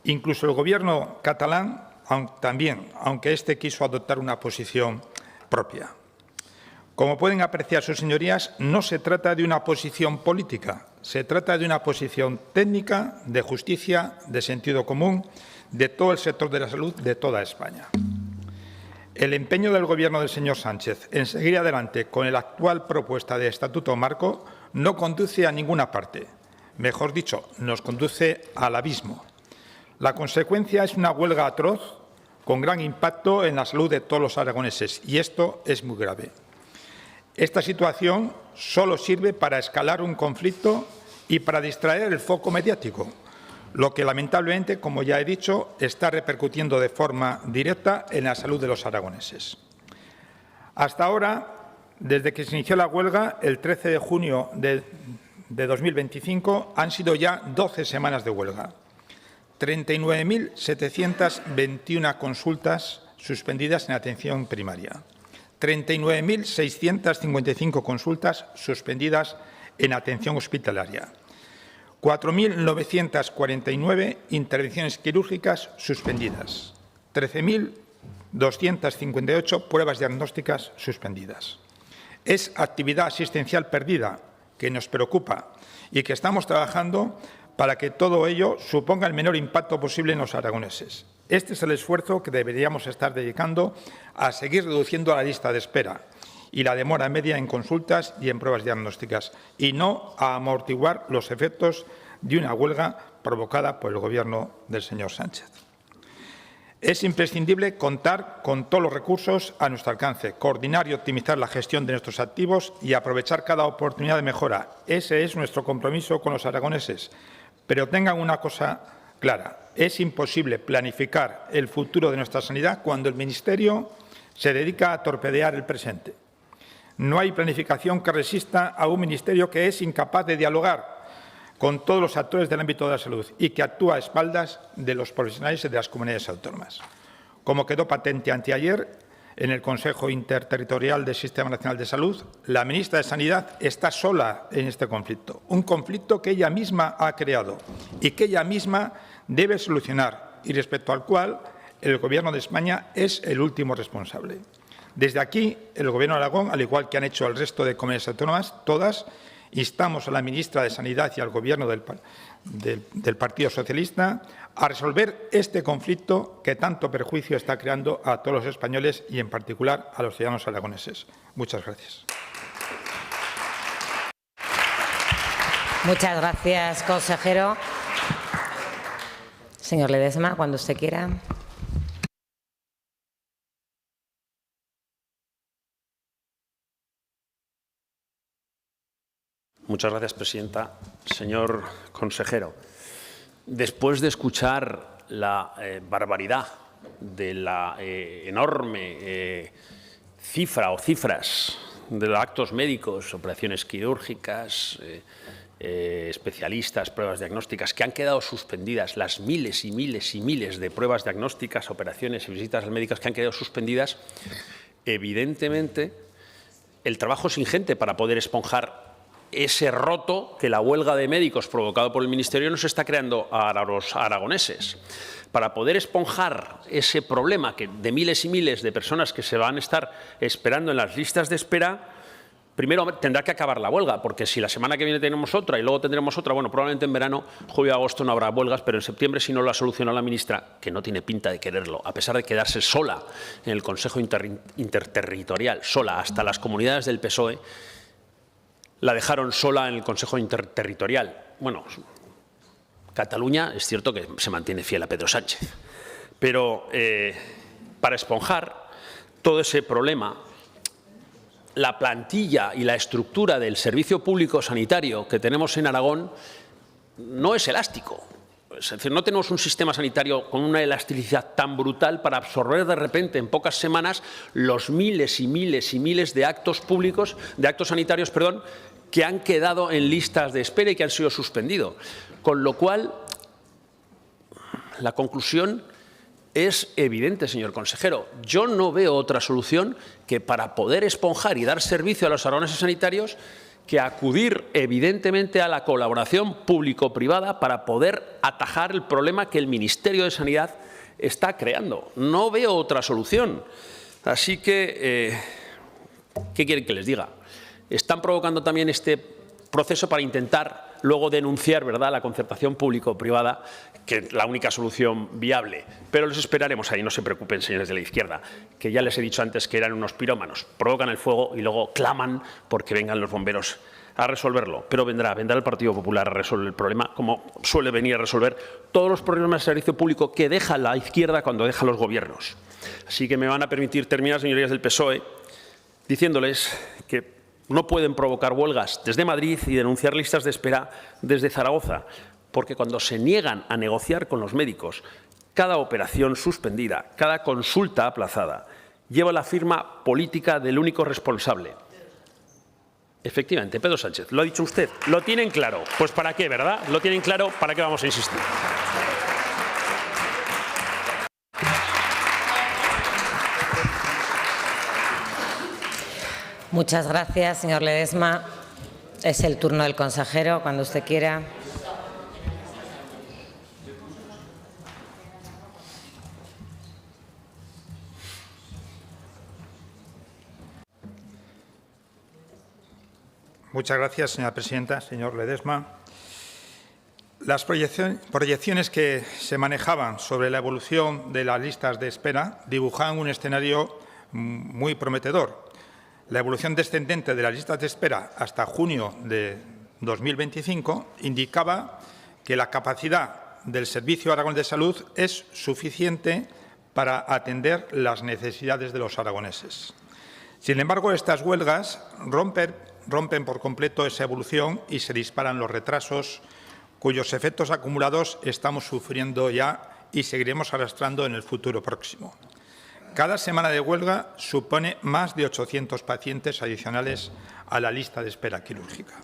Incluso el Gobierno catalán también, aunque éste quiso adoptar una posición propia. Como pueden apreciar sus señorías, no se trata de una posición política, se trata de una posición técnica, de justicia, de sentido común, de todo el sector de la salud de toda España. El empeño del Gobierno del señor Sánchez en seguir adelante con la actual propuesta de Estatuto Marco no conduce a ninguna parte. Mejor dicho, nos conduce al abismo. La consecuencia es una huelga atroz con gran impacto en la salud de todos los aragoneses y esto es muy grave. Esta situación solo sirve para escalar un conflicto y para distraer el foco mediático, lo que lamentablemente, como ya he dicho, está repercutiendo de forma directa en la salud de los aragoneses. Hasta ahora, desde que se inició la huelga, el 13 de junio de 2025, han sido ya 12 semanas de huelga. 39.721 consultas suspendidas en atención primaria. 39.655 consultas suspendidas en atención hospitalaria. 4.949 intervenciones quirúrgicas suspendidas. 13.258 pruebas diagnósticas suspendidas. Es actividad asistencial perdida que nos preocupa y que estamos trabajando para que todo ello suponga el menor impacto posible en los aragoneses. Este es el esfuerzo que deberíamos estar dedicando a seguir reduciendo la lista de espera y la demora media en consultas y en pruebas diagnósticas, y no a amortiguar los efectos de una huelga provocada por el Gobierno del señor Sánchez. Es imprescindible contar con todos los recursos a nuestro alcance, coordinar y optimizar la gestión de nuestros activos y aprovechar cada oportunidad de mejora. Ese es nuestro compromiso con los aragoneses. Pero tengan una cosa clara, es imposible planificar el futuro de nuestra sanidad cuando el Ministerio se dedica a torpedear el presente. No hay planificación que resista a un Ministerio que es incapaz de dialogar con todos los actores del ámbito de la salud y que actúa a espaldas de los profesionales de las comunidades autónomas. Como quedó patente anteayer en el Consejo Interterritorial del Sistema Nacional de Salud, la ministra de Sanidad está sola en este conflicto, un conflicto que ella misma ha creado y que ella misma debe solucionar y respecto al cual el Gobierno de España es el último responsable. Desde aquí, el Gobierno de Aragón, al igual que han hecho el resto de comunidades autónomas, todas, instamos a la ministra de Sanidad y al Gobierno del Partido Socialista a resolver este conflicto que tanto perjuicio está creando a todos los españoles y, en particular, a los ciudadanos aragoneses. Muchas gracias. Muchas gracias, consejero. Señor Ledesma, cuando usted quiera. Muchas gracias, presidenta. Señor consejero, después de escuchar la barbaridad de la enorme cifra o cifras de los actos médicos, operaciones quirúrgicas, especialistas, pruebas diagnósticas que han quedado suspendidas, las miles y miles y miles de pruebas diagnósticas, operaciones y visitas al médico que han quedado suspendidas, evidentemente el trabajo es ingente para poder esponjar ese roto que la huelga de médicos provocado por el Ministerio nos está creando a los aragoneses. Para poder esponjar ese problema de miles y miles de personas que se van a estar esperando en las listas de espera, primero tendrá que acabar la huelga, porque si la semana que viene tenemos otra y luego tendremos otra, bueno, probablemente en verano, julio y agosto no habrá huelgas, pero en septiembre, si no lo ha solucionado la ministra, que no tiene pinta de quererlo, a pesar de quedarse sola en el Consejo Interterritorial, sola, hasta las comunidades del PSOE, la dejaron sola en el Consejo Interterritorial. Bueno, Cataluña es cierto que se mantiene fiel a Pedro Sánchez, pero para esponjar todo ese problema, la plantilla y la estructura del servicio público sanitario que tenemos en Aragón no es elástico. Es decir, no tenemos un sistema sanitario con una elasticidad tan brutal para absorber de repente en pocas semanas los miles y miles y miles de actos públicos, de actos sanitarios, perdón, que han quedado en listas de espera y que han sido suspendidos. Con lo cual, la conclusión es evidente, señor consejero. Yo no veo otra solución que para poder esponjar y dar servicio a los aragoneses sanitarios que acudir evidentemente a la colaboración público-privada para poder atajar el problema que el Ministerio de Sanidad está creando. No veo otra solución. Así que, ¿qué quieren que les diga? Están provocando también este proceso para intentar luego denunciar, ¿verdad?, la concertación público-privada, que es la única solución viable. Pero les esperaremos ahí, no se preocupen, señores de la izquierda, que ya les he dicho antes que eran unos pirómanos. Provocan el fuego y luego claman porque vengan los bomberos a resolverlo. Pero vendrá el Partido Popular a resolver el problema, como suele venir a resolver todos los problemas de servicio público que deja la izquierda cuando deja los gobiernos. Así que me van a permitir terminar, señorías del PSOE, diciéndoles que no pueden provocar huelgas desde Madrid y denunciar listas de espera desde Zaragoza, porque cuando se niegan a negociar con los médicos, cada operación suspendida, cada consulta aplazada, lleva la firma política del único responsable. Efectivamente, Pedro Sánchez, lo ha dicho usted, lo tienen claro. Pues ¿para qué, verdad? Lo tienen claro, ¿para qué vamos a insistir? Muchas gracias, señor Ledesma. Es el turno del consejero, cuando usted quiera. Muchas gracias, señora presidenta. Señor Ledesma, las proyecciones que se manejaban sobre la evolución de las listas de espera dibujaban un escenario muy prometedor. La evolución descendente de las listas de espera hasta junio de 2025 indicaba que la capacidad del Servicio Aragón de Salud es suficiente para atender las necesidades de los aragoneses. Sin embargo, estas huelgas rompen por completo esa evolución y se disparan los retrasos, cuyos efectos acumulados estamos sufriendo ya y seguiremos arrastrando en el futuro próximo. Cada semana de huelga supone más de 800 pacientes adicionales a la lista de espera quirúrgica.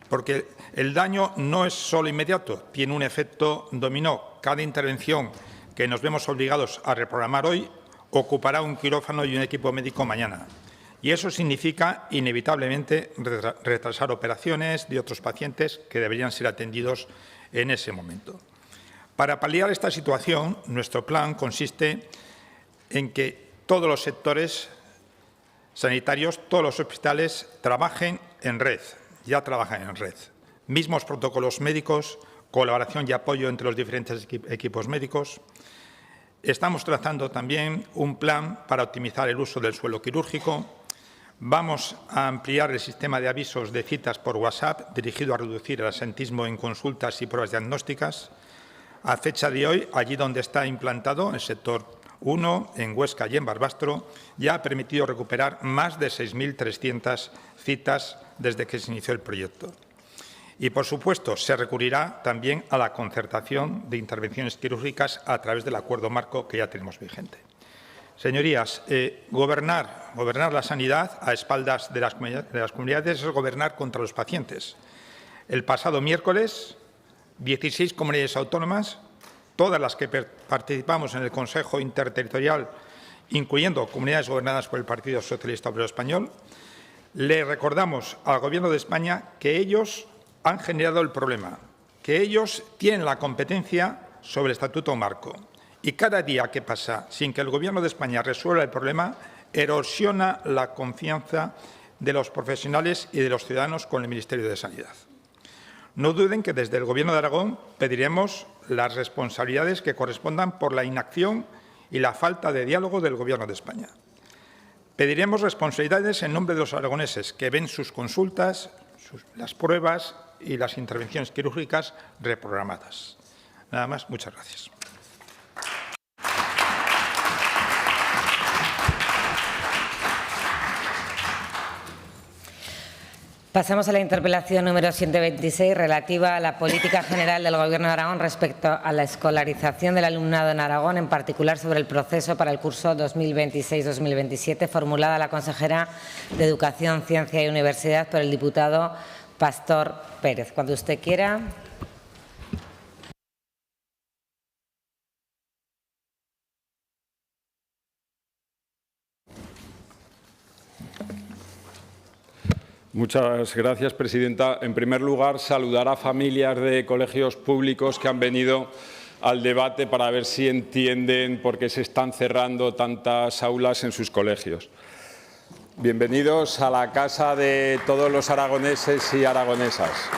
Porque el daño no es solo inmediato, tiene un efecto dominó. Cada intervención que nos vemos obligados a reprogramar hoy ocupará un quirófano y un equipo médico mañana. Y eso significa, inevitablemente, retrasar operaciones de otros pacientes que deberían ser atendidos en ese momento. Para paliar esta situación, nuestro plan consiste en que todos los sectores sanitarios, todos los hospitales trabajen en red, ya trabajan en red. Mismos protocolos médicos, colaboración y apoyo entre los diferentes equipos médicos. Estamos trazando también un plan para optimizar el uso del suelo quirúrgico. Vamos a ampliar el sistema de avisos de citas por WhatsApp dirigido a reducir el absentismo en consultas y pruebas diagnósticas. A fecha de hoy, allí donde está implantado el sector 1, en Huesca y en Barbastro, ya ha permitido recuperar más de 6.300 citas desde que se inició el proyecto. Y, por supuesto, se recurrirá también a la concertación de intervenciones quirúrgicas a través del acuerdo marco que ya tenemos vigente. Señorías, gobernar la sanidad a espaldas de las comunidades es gobernar contra los pacientes. El pasado miércoles, 16 comunidades autónomas, todas las que participamos en el Consejo Interterritorial, incluyendo comunidades gobernadas por el Partido Socialista Obrero Español, le recordamos al Gobierno de España que ellos han generado el problema, que ellos tienen la competencia sobre el Estatuto Marco. Y cada día que pasa sin que el Gobierno de España resuelva el problema, erosiona la confianza de los profesionales y de los ciudadanos con el Ministerio de Sanidad. No duden que desde el Gobierno de Aragón pediremos las responsabilidades que correspondan por la inacción y la falta de diálogo del Gobierno de España. Pediremos responsabilidades en nombre de los aragoneses que ven sus consultas, las pruebas y las intervenciones quirúrgicas reprogramadas. Nada más, muchas gracias. Pasamos a la interpelación número 126, relativa a la política general del Gobierno de Aragón respecto a la escolarización del alumnado en Aragón, en particular sobre el proceso para el curso 2026-2027, formulada a la consejera de Educación, Ciencia y Universidad por el diputado Pastor Pérez. Cuando usted quiera. Muchas gracias, presidenta. En primer lugar, saludar a familias de colegios públicos que han venido al debate para ver si entienden por qué se están cerrando tantas aulas en sus colegios. Bienvenidos a la casa de todos los aragoneses y aragonesas.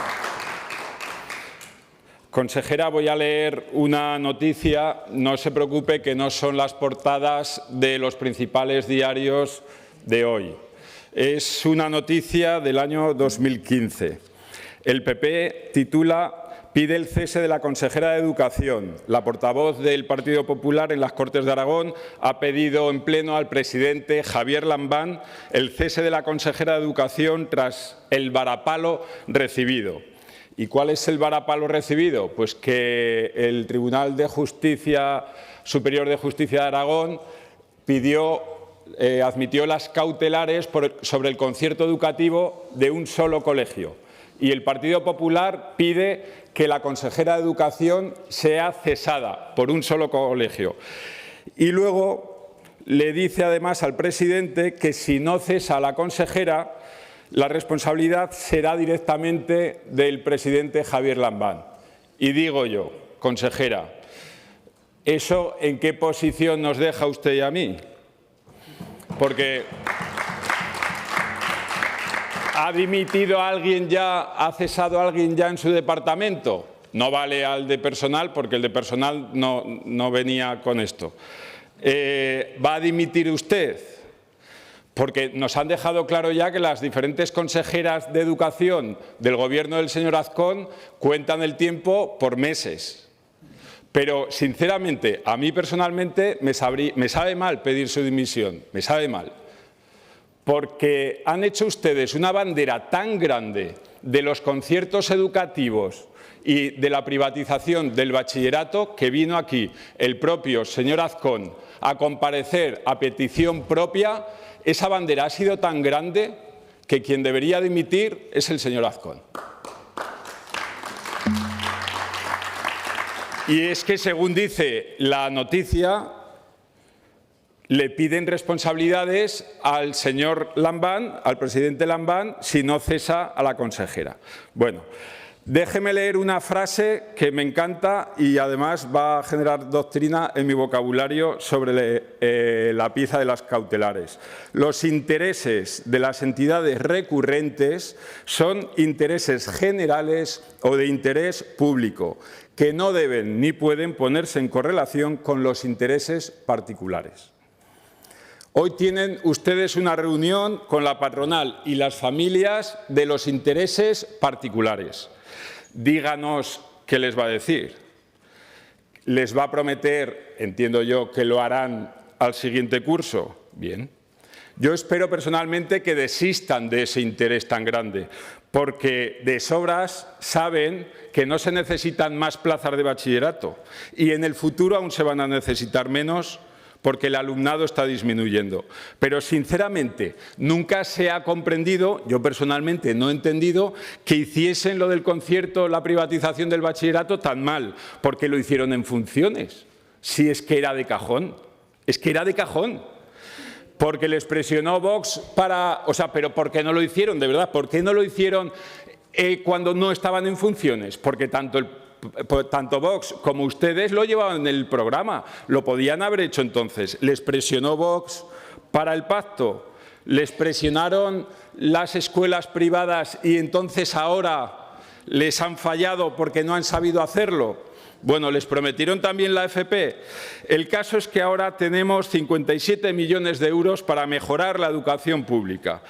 Consejera, voy a leer una noticia. No se preocupe que no son las portadas de los principales diarios de hoy. Es una noticia del año 2015. El PP titula «Pide el cese de la consejera de Educación». La portavoz del Partido Popular en las Cortes de Aragón ha pedido en pleno al presidente Javier Lambán el cese de la consejera de Educación tras el varapalo recibido. ¿Y cuál es el varapalo recibido? Pues que el Tribunal de Justicia Superior de Justicia de Aragón admitió las cautelares sobre el concierto educativo de un solo colegio. Y el Partido Popular pide que la consejera de Educación sea cesada por un solo colegio. Y luego le dice además al presidente que si no cesa a la consejera, la responsabilidad será directamente del presidente Javier Lambán. Y digo yo, consejera, ¿eso en qué posición nos deja usted y a mí? Porque ¿ha dimitido a alguien ya, ha cesado a alguien ya en su departamento? No vale al de personal, porque el de personal no venía con esto. ¿Va a dimitir usted? Porque nos han dejado claro ya que las diferentes consejeras de Educación del Gobierno del señor Azcón cuentan el tiempo por meses. Pero, sinceramente, a mí personalmente me sabe mal pedir su dimisión, me sabe mal. Porque han hecho ustedes una bandera tan grande de los conciertos educativos y de la privatización del bachillerato que vino aquí el propio señor Azcón a comparecer a petición propia. Esa bandera ha sido tan grande que quien debería dimitir es el señor Azcón. Y es que, según dice la noticia, le piden responsabilidades al señor Lambán, al presidente Lambán, si no cesa a la consejera. Bueno, déjeme leer una frase que me encanta y además va a generar doctrina en mi vocabulario sobre la pieza de las cautelares. Los intereses de las entidades recurrentes son intereses generales o de interés público, que no deben ni pueden ponerse en correlación con los intereses particulares. Hoy tienen ustedes una reunión con la patronal y las familias de los intereses particulares. Díganos qué les va a decir. ¿Les va a prometer, entiendo yo, que lo harán al siguiente curso? Bien. Yo espero personalmente que desistan de ese interés tan grande, porque de sobras saben que no se necesitan más plazas de bachillerato y en el futuro aún se van a necesitar menos, porque el alumnado está disminuyendo. Pero, sinceramente, nunca se ha comprendido, yo personalmente no he entendido, que hiciesen lo del concierto, la privatización del bachillerato tan mal, porque lo hicieron en funciones. Si es que era de cajón, es que era de cajón. Porque les presionó Vox para... O sea, pero ¿por qué no lo hicieron, de verdad? ¿Por qué no lo hicieron cuando no estaban en funciones? Porque tanto Vox como ustedes lo llevaban en el programa, lo podían haber hecho entonces. Les presionó Vox para el pacto, les presionaron las escuelas privadas y entonces ahora les han fallado porque no han sabido hacerlo. Bueno, les prometieron también la FP. El caso es que ahora tenemos 57 millones de euros para mejorar la educación pública,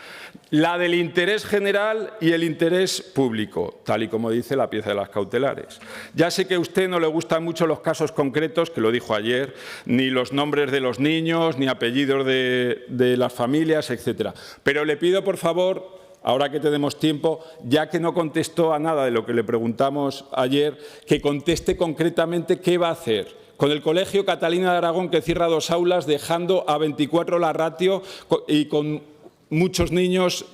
la del interés general y el interés público, tal y como dice la pieza de las cautelares. Ya sé que a usted no le gustan mucho los casos concretos, que lo dijo ayer, ni los nombres de los niños, ni apellidos de las familias, etcétera. Pero le pido, por favor, ahora que tenemos tiempo, ya que no contestó a nada de lo que le preguntamos ayer, que conteste concretamente qué va a hacer con el Colegio Catalina de Aragón, que cierra 2 aulas, dejando a 24 la ratio y con muchos niños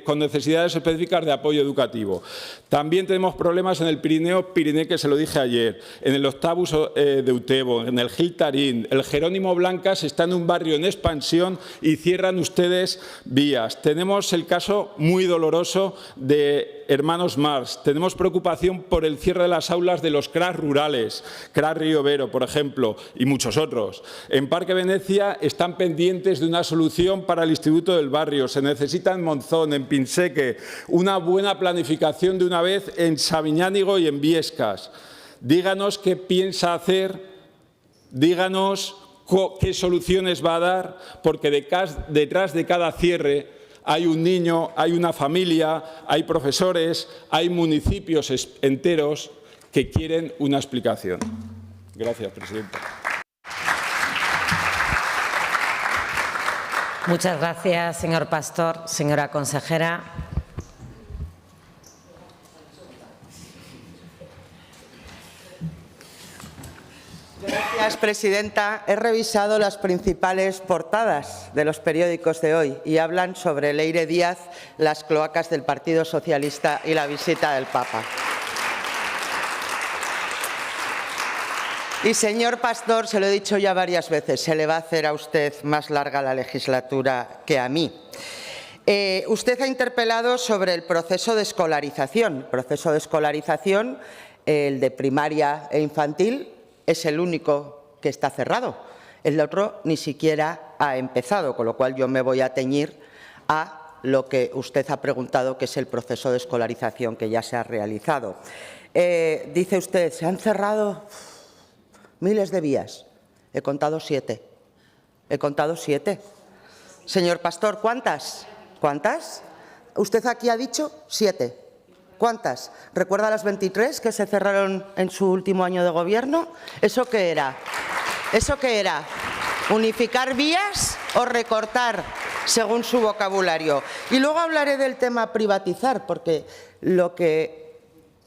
con necesidades específicas de apoyo educativo. También tenemos problemas en el Pirineo, que se lo dije ayer, en el Octabus de Utebo, en el Gil Tarín. El Jerónimo Blancas está en un barrio en expansión y cierran ustedes vías. Tenemos el caso muy doloroso de Hermanos Mars. Tenemos preocupación por el cierre de las aulas de los CRAS rurales, CRAS Río Vero, por ejemplo, y muchos otros. En Parque Venecia están pendientes de una solución para el Instituto del Barrio. Se necesita en Monzón, en Pinseque, una buena planificación de una vez en Sabiñánigo y en Viescas. Díganos qué piensa hacer, díganos qué soluciones va a dar, porque detrás de cada cierre hay un niño, hay una familia, hay profesores, hay municipios enteros que quieren una explicación. Gracias, presidenta. Muchas gracias, señor Pastor. Señora consejera. Gracias, presidenta. He revisado las principales portadas de los periódicos de hoy y hablan sobre Leire Díaz, las cloacas del Partido Socialista y la visita del Papa. Y, señor Pastor, se lo he dicho ya varias veces, se le va a hacer a usted más larga la legislatura que a mí. Usted ha interpelado sobre el proceso de escolarización. El de primaria e infantil, es el único que está cerrado. El otro ni siquiera ha empezado, con lo cual yo me voy a ceñir a lo que usted ha preguntado, que es el proceso de escolarización que ya se ha realizado. Dice usted, se han cerrado miles de vías. He contado 7. Señor Pastor, ¿cuántas? ¿Cuántas? Usted aquí ha dicho 7. ¿Cuántas? ¿Recuerda las 23 que se cerraron en su último año de gobierno? ¿Eso qué era? ¿Eso qué era? ¿Unificar vías o recortar, según su vocabulario? Y luego hablaré del tema privatizar, porque lo que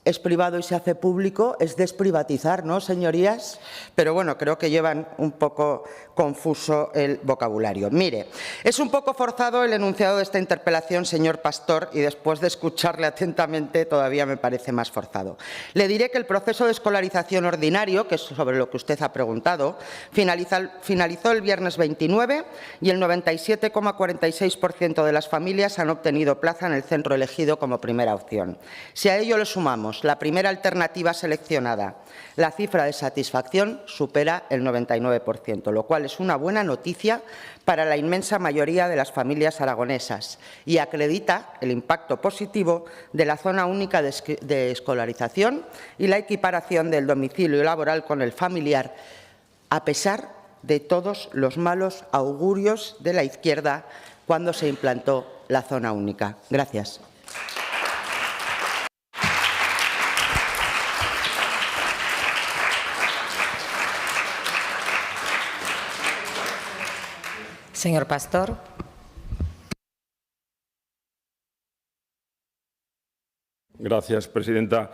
es privado y se hace público es desprivatizar, ¿no, señorías? Pero bueno, creo que llevan un poco confuso el vocabulario. Mire, es un poco forzado el enunciado de esta interpelación, señor Pastor, y después de escucharle atentamente todavía me parece más forzado. Le diré que el proceso de escolarización ordinario, que es sobre lo que usted ha preguntado, finalizó el viernes 29 y el 97,46% de las familias han obtenido plaza en el centro elegido como primera opción. Si a ello le sumamos la primera alternativa seleccionada, la cifra de satisfacción supera el 99%, lo cual es una buena noticia para la inmensa mayoría de las familias aragonesas y acredita el impacto positivo de la zona única de escolarización y la equiparación del domicilio laboral con el familiar, a pesar de todos los malos augurios de la izquierda cuando se implantó la zona única. Gracias. Señor Pastor. Gracias, presidenta.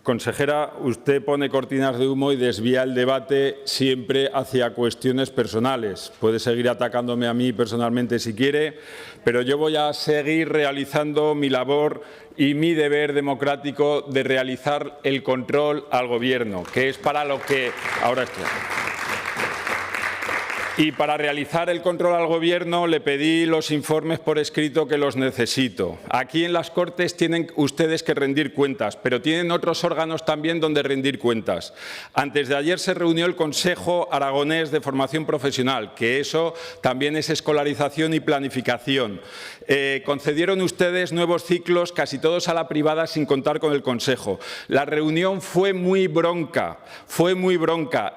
Consejera, usted pone cortinas de humo y desvía el debate siempre hacia cuestiones personales. Puede seguir atacándome a mí personalmente si quiere, pero yo voy a seguir realizando mi labor y mi deber democrático de realizar el control al Gobierno, que es para lo que ahora estoy. Y para realizar el control al Gobierno le pedí los informes por escrito que los necesito. Aquí en las Cortes tienen ustedes que rendir cuentas, pero tienen otros órganos también donde rendir cuentas. Antes de ayer se reunió el Consejo Aragonés de Formación Profesional, que eso también es escolarización y planificación. Concedieron ustedes nuevos ciclos, casi todos a la privada, sin contar con el Consejo. La reunión fue muy bronca,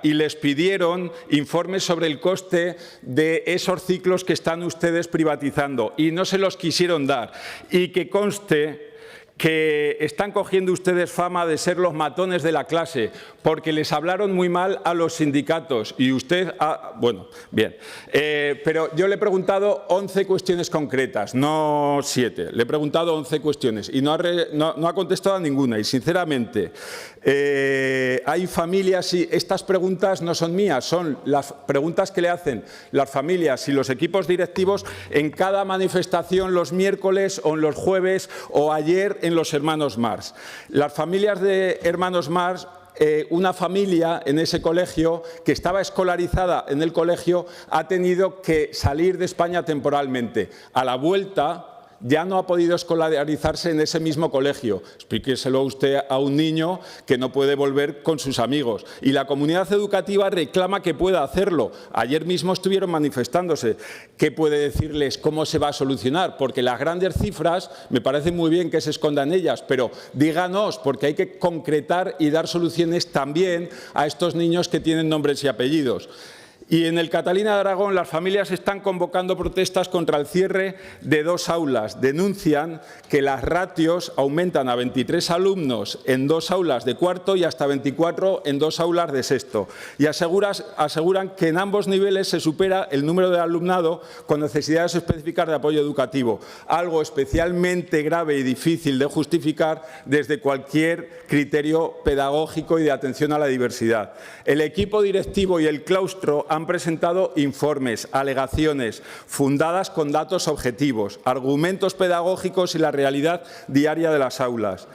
y les pidieron informes sobre el coste de esos ciclos que están ustedes privatizando y no se los quisieron dar. Y que conste que están cogiendo ustedes fama de ser los matones de la clase, porque les hablaron muy mal a los sindicatos y usted bueno, bien. Pero yo le he preguntado 11 cuestiones concretas, no 7. Le he preguntado 11 cuestiones y no ha contestado a ninguna. Y, sinceramente, hay familias y estas preguntas no son mías, son las preguntas que le hacen las familias y los equipos directivos en cada manifestación los miércoles o los jueves o ayer en los Hermanos Marx. Las familias de Hermanos Marx, una familia en ese colegio que estaba escolarizada en el colegio ha tenido que salir de España temporalmente. A la vuelta ya no ha podido escolarizarse en ese mismo colegio. Explíqueselo usted a un niño que no puede volver con sus amigos. Y la comunidad educativa reclama que pueda hacerlo. Ayer mismo estuvieron manifestándose. ¿Qué puede decirles cómo se va a solucionar? Porque las grandes cifras, me parece muy bien que se escondan ellas, pero díganos, porque hay que concretar y dar soluciones también a estos niños que tienen nombres y apellidos. Y en el Catalina de Aragón las familias están convocando protestas contra el cierre de 2 aulas. Denuncian que las ratios aumentan a 23 alumnos en 2 aulas de cuarto y hasta 24 en 2 aulas de sexto. Y aseguran que en ambos niveles se supera el número de alumnado con necesidades específicas de apoyo educativo. Algo especialmente grave y difícil de justificar desde cualquier criterio pedagógico y de atención a la diversidad. El equipo directivo y el claustro han presentado informes, alegaciones, fundadas con datos objetivos, argumentos pedagógicos y la realidad diaria de las aulas.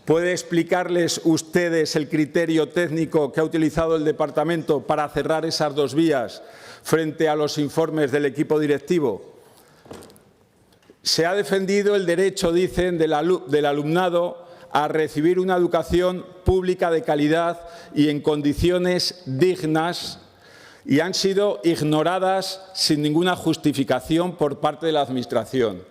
¿Puede explicarles ustedes el criterio técnico que ha utilizado el departamento para cerrar esas 2 vías frente a los informes del equipo directivo? Se ha defendido el derecho, dicen, del alumnado a recibir una educación pública de calidad y en condiciones dignas, y han sido ignoradas sin ninguna justificación por parte de la Administración.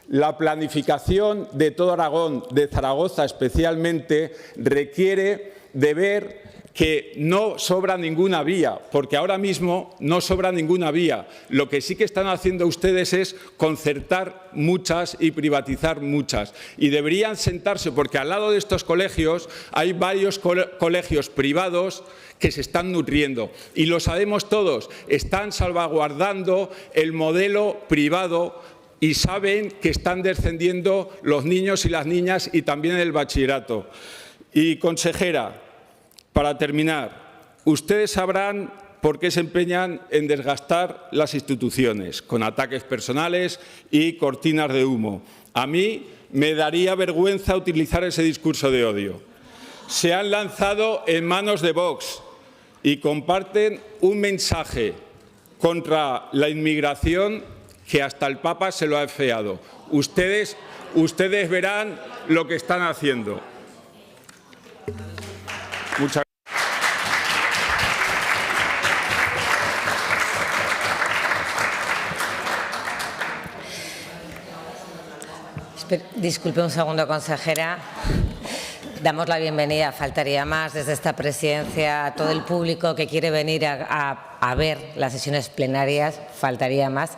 La planificación de todo Aragón, de Zaragoza especialmente, requiere de ver que no sobra ninguna vía, porque ahora mismo no sobra ninguna vía. Lo que sí que están haciendo ustedes es concertar muchas y privatizar muchas. Y deberían sentarse, porque al lado de estos colegios hay varios colegios privados que se están nutriendo. Y lo sabemos todos, están salvaguardando el modelo privado y saben que están descendiendo los niños y las niñas y también el bachillerato. Y, consejera, para terminar, ustedes sabrán por qué se empeñan en desgastar las instituciones, con ataques personales y cortinas de humo. A mí me daría vergüenza utilizar ese discurso de odio. Se han lanzado en manos de Vox y comparten un mensaje contra la inmigración que hasta el Papa se lo ha afeado. Ustedes verán lo que están haciendo. Muchas gracias. Disculpe un segundo, consejera. Damos la bienvenida, faltaría más, desde esta presidencia a todo el público que quiere venir a ver las sesiones plenarias, faltaría más.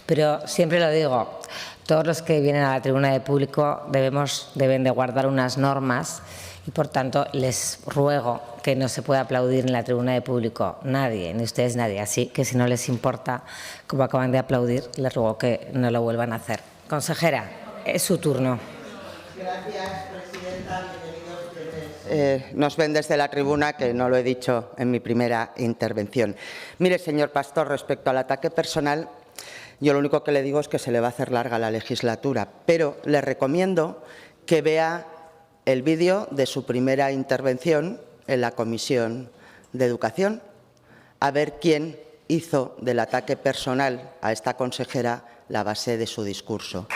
Pero siempre lo digo, todos los que vienen a la tribuna de público deben de guardar unas normas y, por tanto, les ruego que no se pueda aplaudir en la tribuna de público nadie, ni ustedes nadie. Así que, si no les importa, como acaban de aplaudir, les ruego que no lo vuelvan a hacer. Consejera, es su turno. Gracias, presidenta. Nos ven desde la tribuna, que no lo he dicho en mi primera intervención. Mire, señor Pastor, respecto al ataque personal, yo lo único que le digo es que se le va a hacer larga la legislatura, pero le recomiendo que vea el vídeo de su primera intervención en la Comisión de Educación, a ver quién hizo del ataque personal a esta consejera la base de su discurso.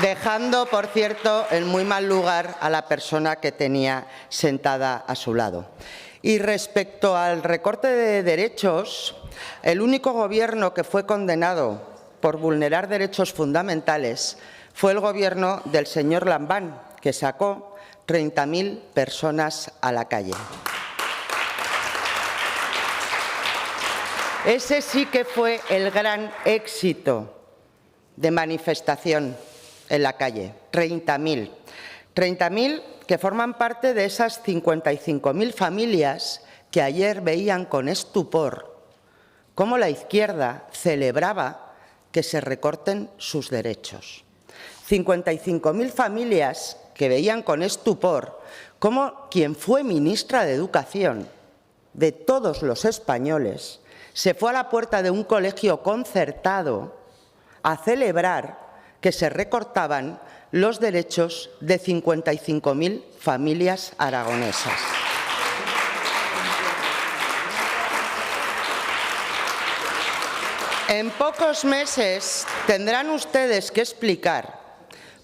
Dejando, por cierto, en muy mal lugar a la persona que tenía sentada a su lado. Y respecto al recorte de derechos, el único gobierno que fue condenado por vulnerar derechos fundamentales fue el gobierno del señor Lambán, que sacó 30.000 personas a la calle. Ese sí que fue el gran éxito de manifestación en la calle, 30.000. 30.000 que forman parte de esas 55.000 familias que ayer veían con estupor cómo la izquierda celebraba que se recorten sus derechos. 55.000 familias que veían con estupor cómo quien fue ministra de Educación de todos los españoles se fue a la puerta de un colegio concertado a celebrar que se recortaban los derechos de 55.000 familias aragonesas. En pocos meses tendrán ustedes que explicar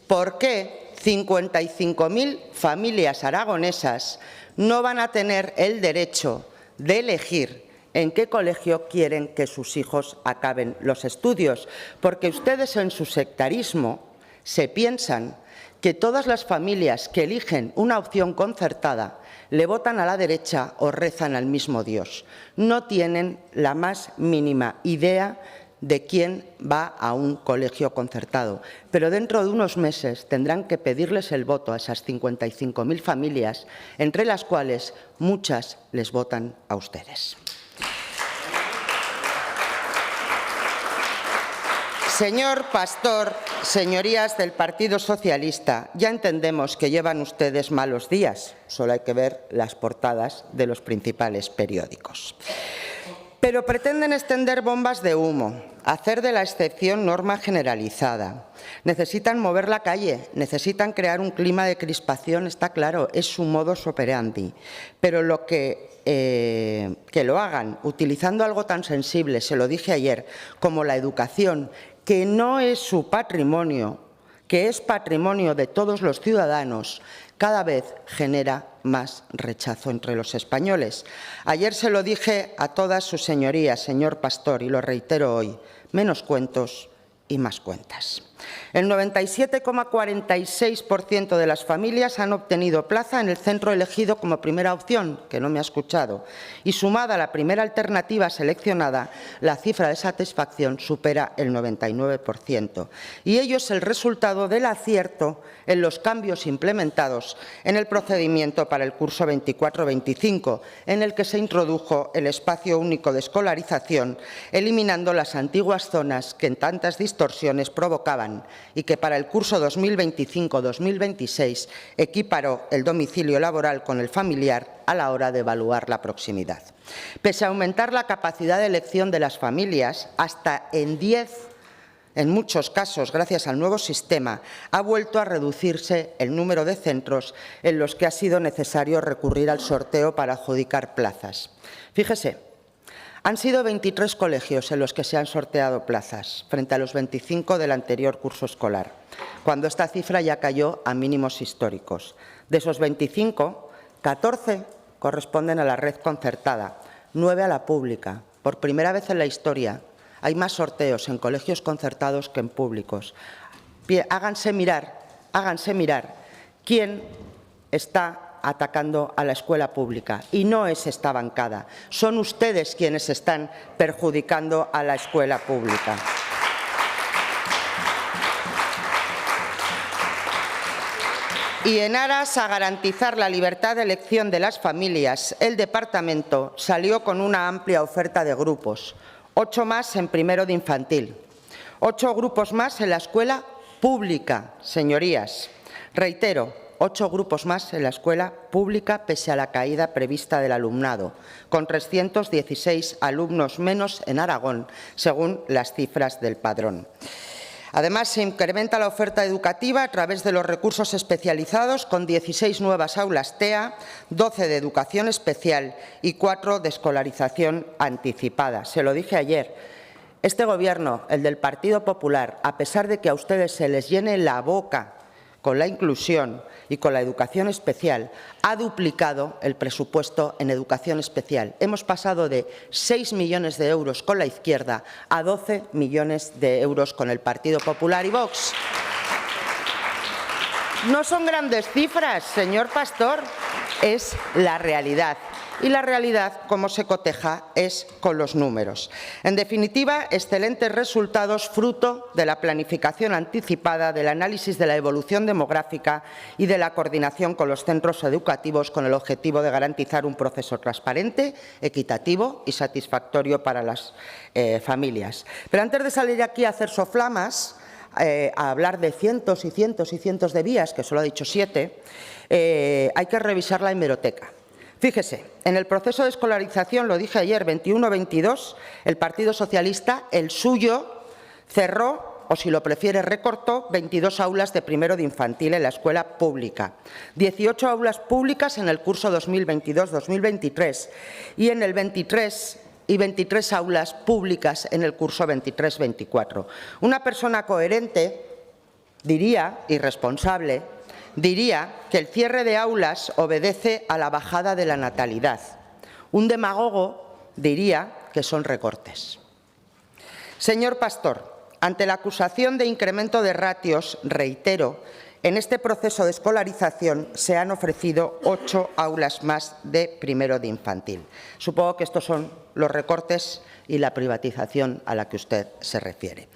por qué 55.000 familias aragonesas no van a tener el derecho de elegir en qué colegio quieren que sus hijos acaben los estudios, porque ustedes en su sectarismo se piensan que todas las familias que eligen una opción concertada le votan a la derecha o rezan al mismo Dios. No tienen la más mínima idea de quién va a un colegio concertado. Pero dentro de unos meses tendrán que pedirles el voto a esas 55.000 familias, entre las cuales muchas les votan a ustedes. Señor Pastor, señorías del Partido Socialista, ya entendemos que llevan ustedes malos días, solo hay que ver las portadas de los principales periódicos. Pero pretenden extender bombas de humo, hacer de la excepción norma generalizada. Necesitan mover la calle, necesitan crear un clima de crispación, está claro, es su modus operandi. Pero que lo hagan utilizando algo tan sensible, se lo dije ayer, como la educación, que no es su patrimonio, que es patrimonio de todos los ciudadanos, cada vez genera más rechazo entre los españoles. Ayer se lo dije a todas sus señorías, señor Pastor, y lo reitero hoy, menos cuentos y más cuentas. El 97,46% de las familias han obtenido plaza en el centro elegido como primera opción, que no me ha escuchado, y sumada a la primera alternativa seleccionada, la cifra de satisfacción supera el 99%. Y ello es el resultado del acierto en los cambios implementados en el procedimiento para el curso 24-25, en el que se introdujo el espacio único de escolarización, eliminando las antiguas zonas que en tantas distorsiones provocaban y que para el curso 2025-2026 equiparó el domicilio laboral con el familiar a la hora de evaluar la proximidad. Pese a aumentar la capacidad de elección de las familias, hasta en 10, en muchos casos, gracias al nuevo sistema, ha vuelto a reducirse el número de centros en los que ha sido necesario recurrir al sorteo para adjudicar plazas. Fíjese, han sido 23 colegios en los que se han sorteado plazas, frente a los 25 del anterior curso escolar, cuando esta cifra ya cayó a mínimos históricos. De esos 25, 14 corresponden a la red concertada, 9 a la pública. Por primera vez en la historia hay más sorteos en colegios concertados que en públicos. Háganse mirar quién está atacando a la escuela pública. Y no es esta bancada. Son ustedes quienes están perjudicando a la escuela pública. Y en aras a garantizar la libertad de elección de las familias, el Departamento salió con una amplia oferta de grupos, 8 más en primero de infantil, 8 grupos más en la escuela pública, señorías. Reitero, 8 grupos más en la escuela pública pese a la caída prevista del alumnado, con 316 alumnos menos en Aragón, según las cifras del Padrón. Además, se incrementa la oferta educativa a través de los recursos especializados, con 16 nuevas aulas TEA, 12 de educación especial y 4 de escolarización anticipada. Se lo dije ayer. Este Gobierno, el del Partido Popular, a pesar de que a ustedes se les llene la boca con la inclusión y con la educación especial, ha duplicado el presupuesto en educación especial. Hemos pasado de 6 millones de euros con la izquierda a 12 millones de euros con el Partido Popular y Vox. No son grandes cifras, señor Pastor, es la realidad. Y la realidad, como se coteja, es con los números. En definitiva, excelentes resultados fruto de la planificación anticipada, del análisis de la evolución demográfica y de la coordinación con los centros educativos con el objetivo de garantizar un proceso transparente, equitativo y satisfactorio para las familias. Pero antes de salir aquí a hacer soflamas, a hablar de cientos y cientos y cientos de vías, que solo ha dicho 7, hay que revisar la hemeroteca. Fíjese, en el proceso de escolarización, lo dije ayer, 21-22, el Partido Socialista, el suyo, cerró, o si lo prefiere, recortó 22 aulas de primero de infantil en la escuela pública, 18 aulas públicas en el curso 2022-2023 y en el 23 aulas públicas en el curso 23-24. Una persona coherente diría, y responsable, diría que el cierre de aulas obedece a la bajada de la natalidad. Un demagogo diría que son recortes. Señor Pastor, ante la acusación de incremento de ratios, reitero, en este proceso de escolarización se han ofrecido 8 aulas más de primero de infantil. Supongo que estos son los recortes y la privatización a la que usted se refiere.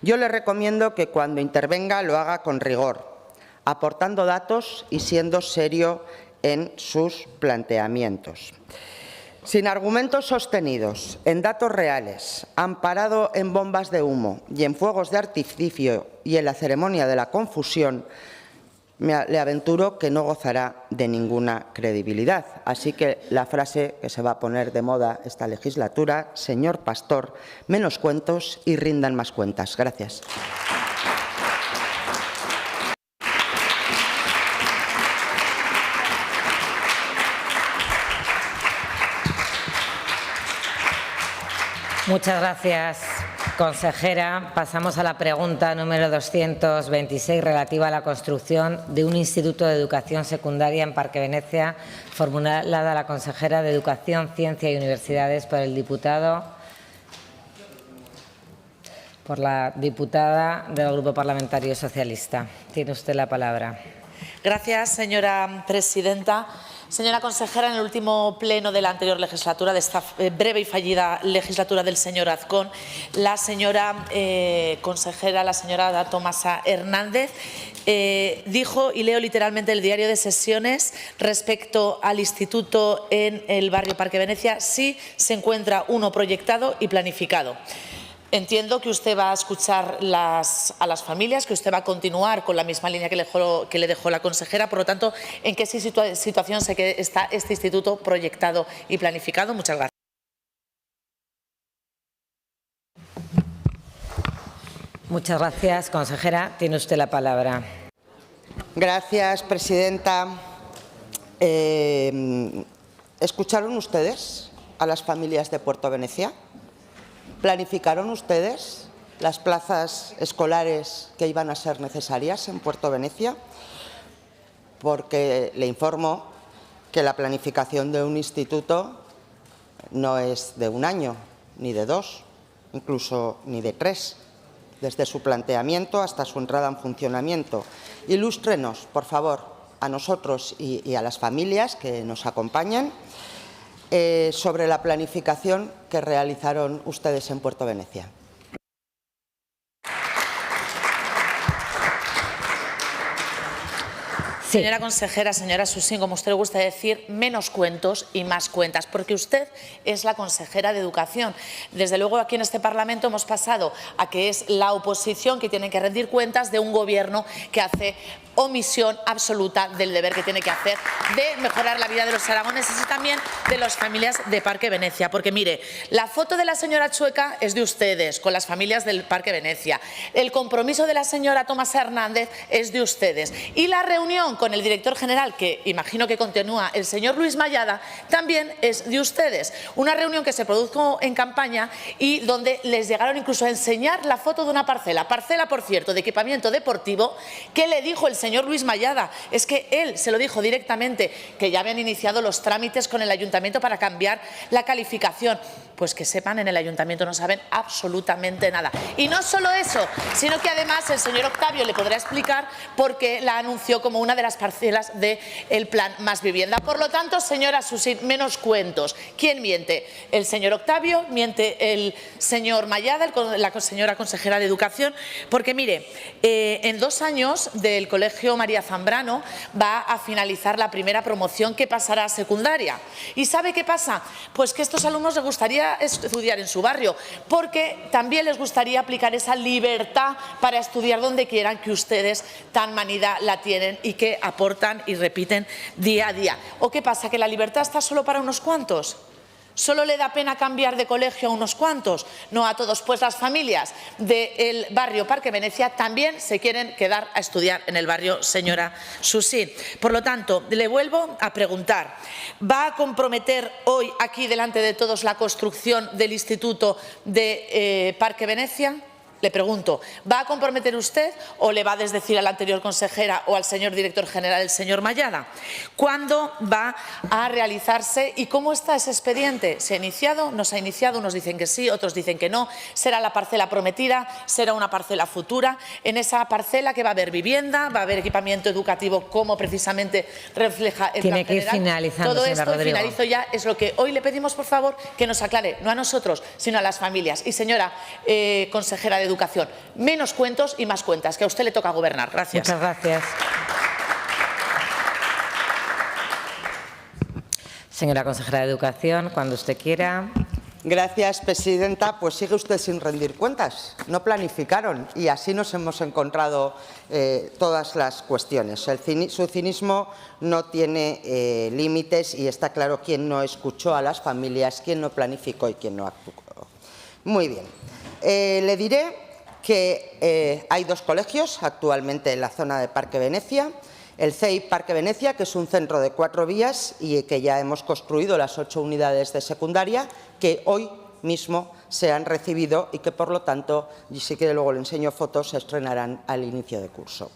Yo le recomiendo que cuando intervenga lo haga con rigor, aportando datos y siendo serio en sus planteamientos. Sin argumentos sostenidos, en datos reales, amparado en bombas de humo y en fuegos de artificio y en la ceremonia de la confusión, le aventuro que no gozará de ninguna credibilidad. Así que la frase que se va a poner de moda esta legislatura, señor Pastor, menos cuentos y rindan más cuentas. Gracias. Muchas gracias, consejera. Pasamos a la pregunta número 226, relativa a la construcción de un instituto de educación secundaria en Parque Venecia, formulada a la consejera de Educación, Ciencia y Universidades por el diputado Por la diputada del Grupo Parlamentario Socialista. Tiene usted la palabra. Gracias, señora presidenta. Señora consejera, en el último pleno de la anterior legislatura, de esta breve y fallida legislatura del señor Azcón, la señora consejera, la señora Tomasa Hernández, dijo, y leo literalmente el diario de sesiones, respecto al instituto en el barrio Parque Venecia, sí se encuentra uno proyectado y planificado. Entiendo que usted va a escuchar a las familias, que usted va a continuar con la misma línea que le dejó la consejera. Por lo tanto, ¿en qué situación está este instituto proyectado y planificado? Muchas gracias. Muchas gracias, consejera. Tiene usted la palabra. Gracias, presidenta. ¿Escucharon ustedes a las familias de Puerto Venecia? ¿Planificaron ustedes las plazas escolares que iban a ser necesarias en Puerto Venecia? Porque le informo que la planificación de un instituto no es de un año, ni de dos, incluso ni de tres, desde su planteamiento hasta su entrada en funcionamiento. Ilústrenos, por favor, a nosotros y a las familias que nos acompañan, sobre la planificación que realizaron ustedes en Puerto Venecia. Sí. Señora consejera, señora Susín, como a usted le gusta decir, menos cuentos y más cuentas, porque usted es la consejera de Educación. Desde luego, aquí en este Parlamento hemos pasado a que es la oposición que tiene que rendir cuentas de un Gobierno que hace omisión absoluta del deber que tiene que hacer de mejorar la vida de los aragoneses y también de las familias de Parque Venecia. Porque, mire, la foto de la señora Chueca es de ustedes, con las familias del Parque Venecia. El compromiso de la señora Tomasa Hernández es de ustedes. Y la reunión con el director general, que imagino que continúa el señor Luis Mayada, también es de ustedes. Una reunión que se produjo en campaña y donde les llegaron incluso a enseñar la foto de una parcela, por cierto, de equipamiento deportivo, que le dijo el señor Luis Mayada, es que él se lo dijo directamente, que ya habían iniciado los trámites con el ayuntamiento para cambiar la calificación. Pues que sepan, en el ayuntamiento no saben absolutamente nada. Y no solo eso, sino que además el señor Octavio le podrá explicar por qué la anunció como una de las parcelas del plan Más Vivienda. Por lo tanto, señora Susín, menos cuentos. ¿Quién miente? ¿El señor Octavio? ¿Miente el señor Mayada, la señora consejera de Educación? Porque, mire, en 2 años del Colegio María Zambrano va a finalizar la primera promoción que pasará a secundaria. ¿Y sabe qué pasa? Pues que a estos alumnos les gustaría estudiar en su barrio, porque también les gustaría aplicar esa libertad para estudiar donde quieran, que ustedes tan manida la tienen y que aportan y repiten día a día. ¿O qué pasa? ¿Que la libertad está solo para unos cuantos? ¿Solo le da pena cambiar de colegio a unos cuantos? No a todos. Pues las familias del barrio Parque Venecia también se quieren quedar a estudiar en el barrio, señora Susín. Por lo tanto, le vuelvo a preguntar, ¿va a comprometer hoy aquí delante de todos la construcción del Instituto de Parque Venecia? Le pregunto, ¿va a comprometer usted o le va a desdecir a la anterior consejera o al señor director general, el señor Mayada? ¿Cuándo va a realizarse y cómo está ese expediente? ¿Se ha iniciado? ¿No se ha iniciado? Unos dicen que sí, otros dicen que no. ¿Será la parcela prometida? ¿Será una parcela futura? En esa parcela que va a haber vivienda, va a haber equipamiento educativo, como precisamente refleja el plan general. Tiene que ir finalizando, todo esto, Rodrigo. Y finalizo ya, es lo que hoy le pedimos, por favor, que nos aclare, no a nosotros, sino a las familias. Y señora consejera de Educación, menos cuentos y más cuentas, que a usted le toca gobernar. Gracias. Muchas gracias. Señora consejera de Educación, cuando usted quiera. Gracias, presidenta. Pues sigue usted sin rendir cuentas. No planificaron y así nos hemos encontrado todas las cuestiones. Su cinismo no tiene límites y está claro quién no escuchó a las familias, quién no planificó y quién no actuó. Muy bien. Le diré que hay 2 colegios actualmente en la zona de Parque Venecia. El CEI Parque Venecia, que es un centro de 4 vías y que ya hemos construido las 8 unidades de secundaria, que hoy mismo se han recibido y que, por lo tanto, y si quiere luego le enseño fotos, se estrenarán al inicio de curso.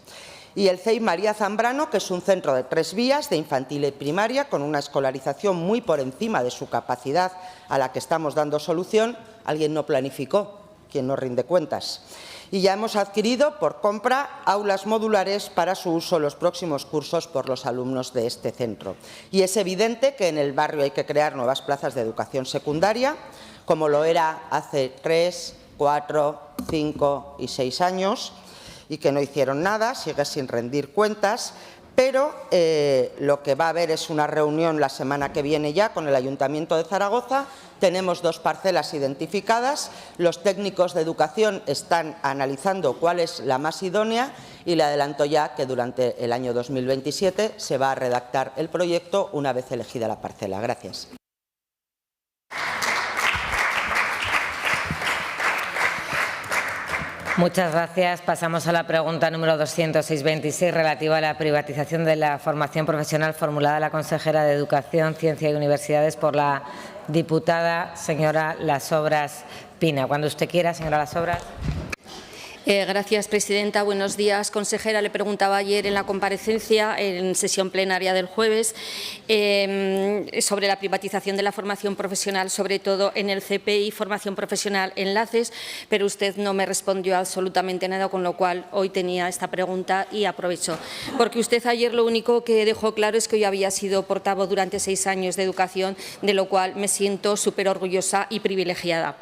Y el CEI María Zambrano, que es un centro de 3 vías de infantil y primaria, con una escolarización muy por encima de su capacidad a la que estamos dando solución. Alguien no planificó. quien no rinde cuentas. Y ya hemos adquirido por compra aulas modulares para su uso en los próximos cursos por los alumnos de este centro. Y es evidente que en el barrio hay que crear nuevas plazas de educación secundaria, como lo era hace 3, 4, 5 y 6 años, y que no hicieron nada, sigue sin rendir cuentas. Pero lo que va a haber es una reunión la semana que viene ya con el Ayuntamiento de Zaragoza. Tenemos 2 parcelas identificadas, los técnicos de educación están analizando cuál es la más idónea y le adelanto ya que durante el año 2027 se va a redactar el proyecto una vez elegida la parcela. Gracias. Muchas gracias. Pasamos a la pregunta número 206-26, relativa a la privatización de la formación profesional, formulada a la consejera de Educación, Ciencia y Universidades por la diputada señora Lasobras Pina. Cuando usted quiera, señora Lasobras. Gracias, presidenta. Buenos días, consejera. Le preguntaba ayer en la comparecencia, en sesión plenaria del jueves, sobre la privatización de la formación profesional, sobre todo en el CPI, formación profesional enlaces, pero usted no me respondió absolutamente nada, con lo cual hoy tenía esta pregunta y aprovecho. Porque usted ayer lo único que dejó claro es que hoy había sido portavoz durante 6 años de educación, de lo cual me siento súper orgullosa y privilegiada.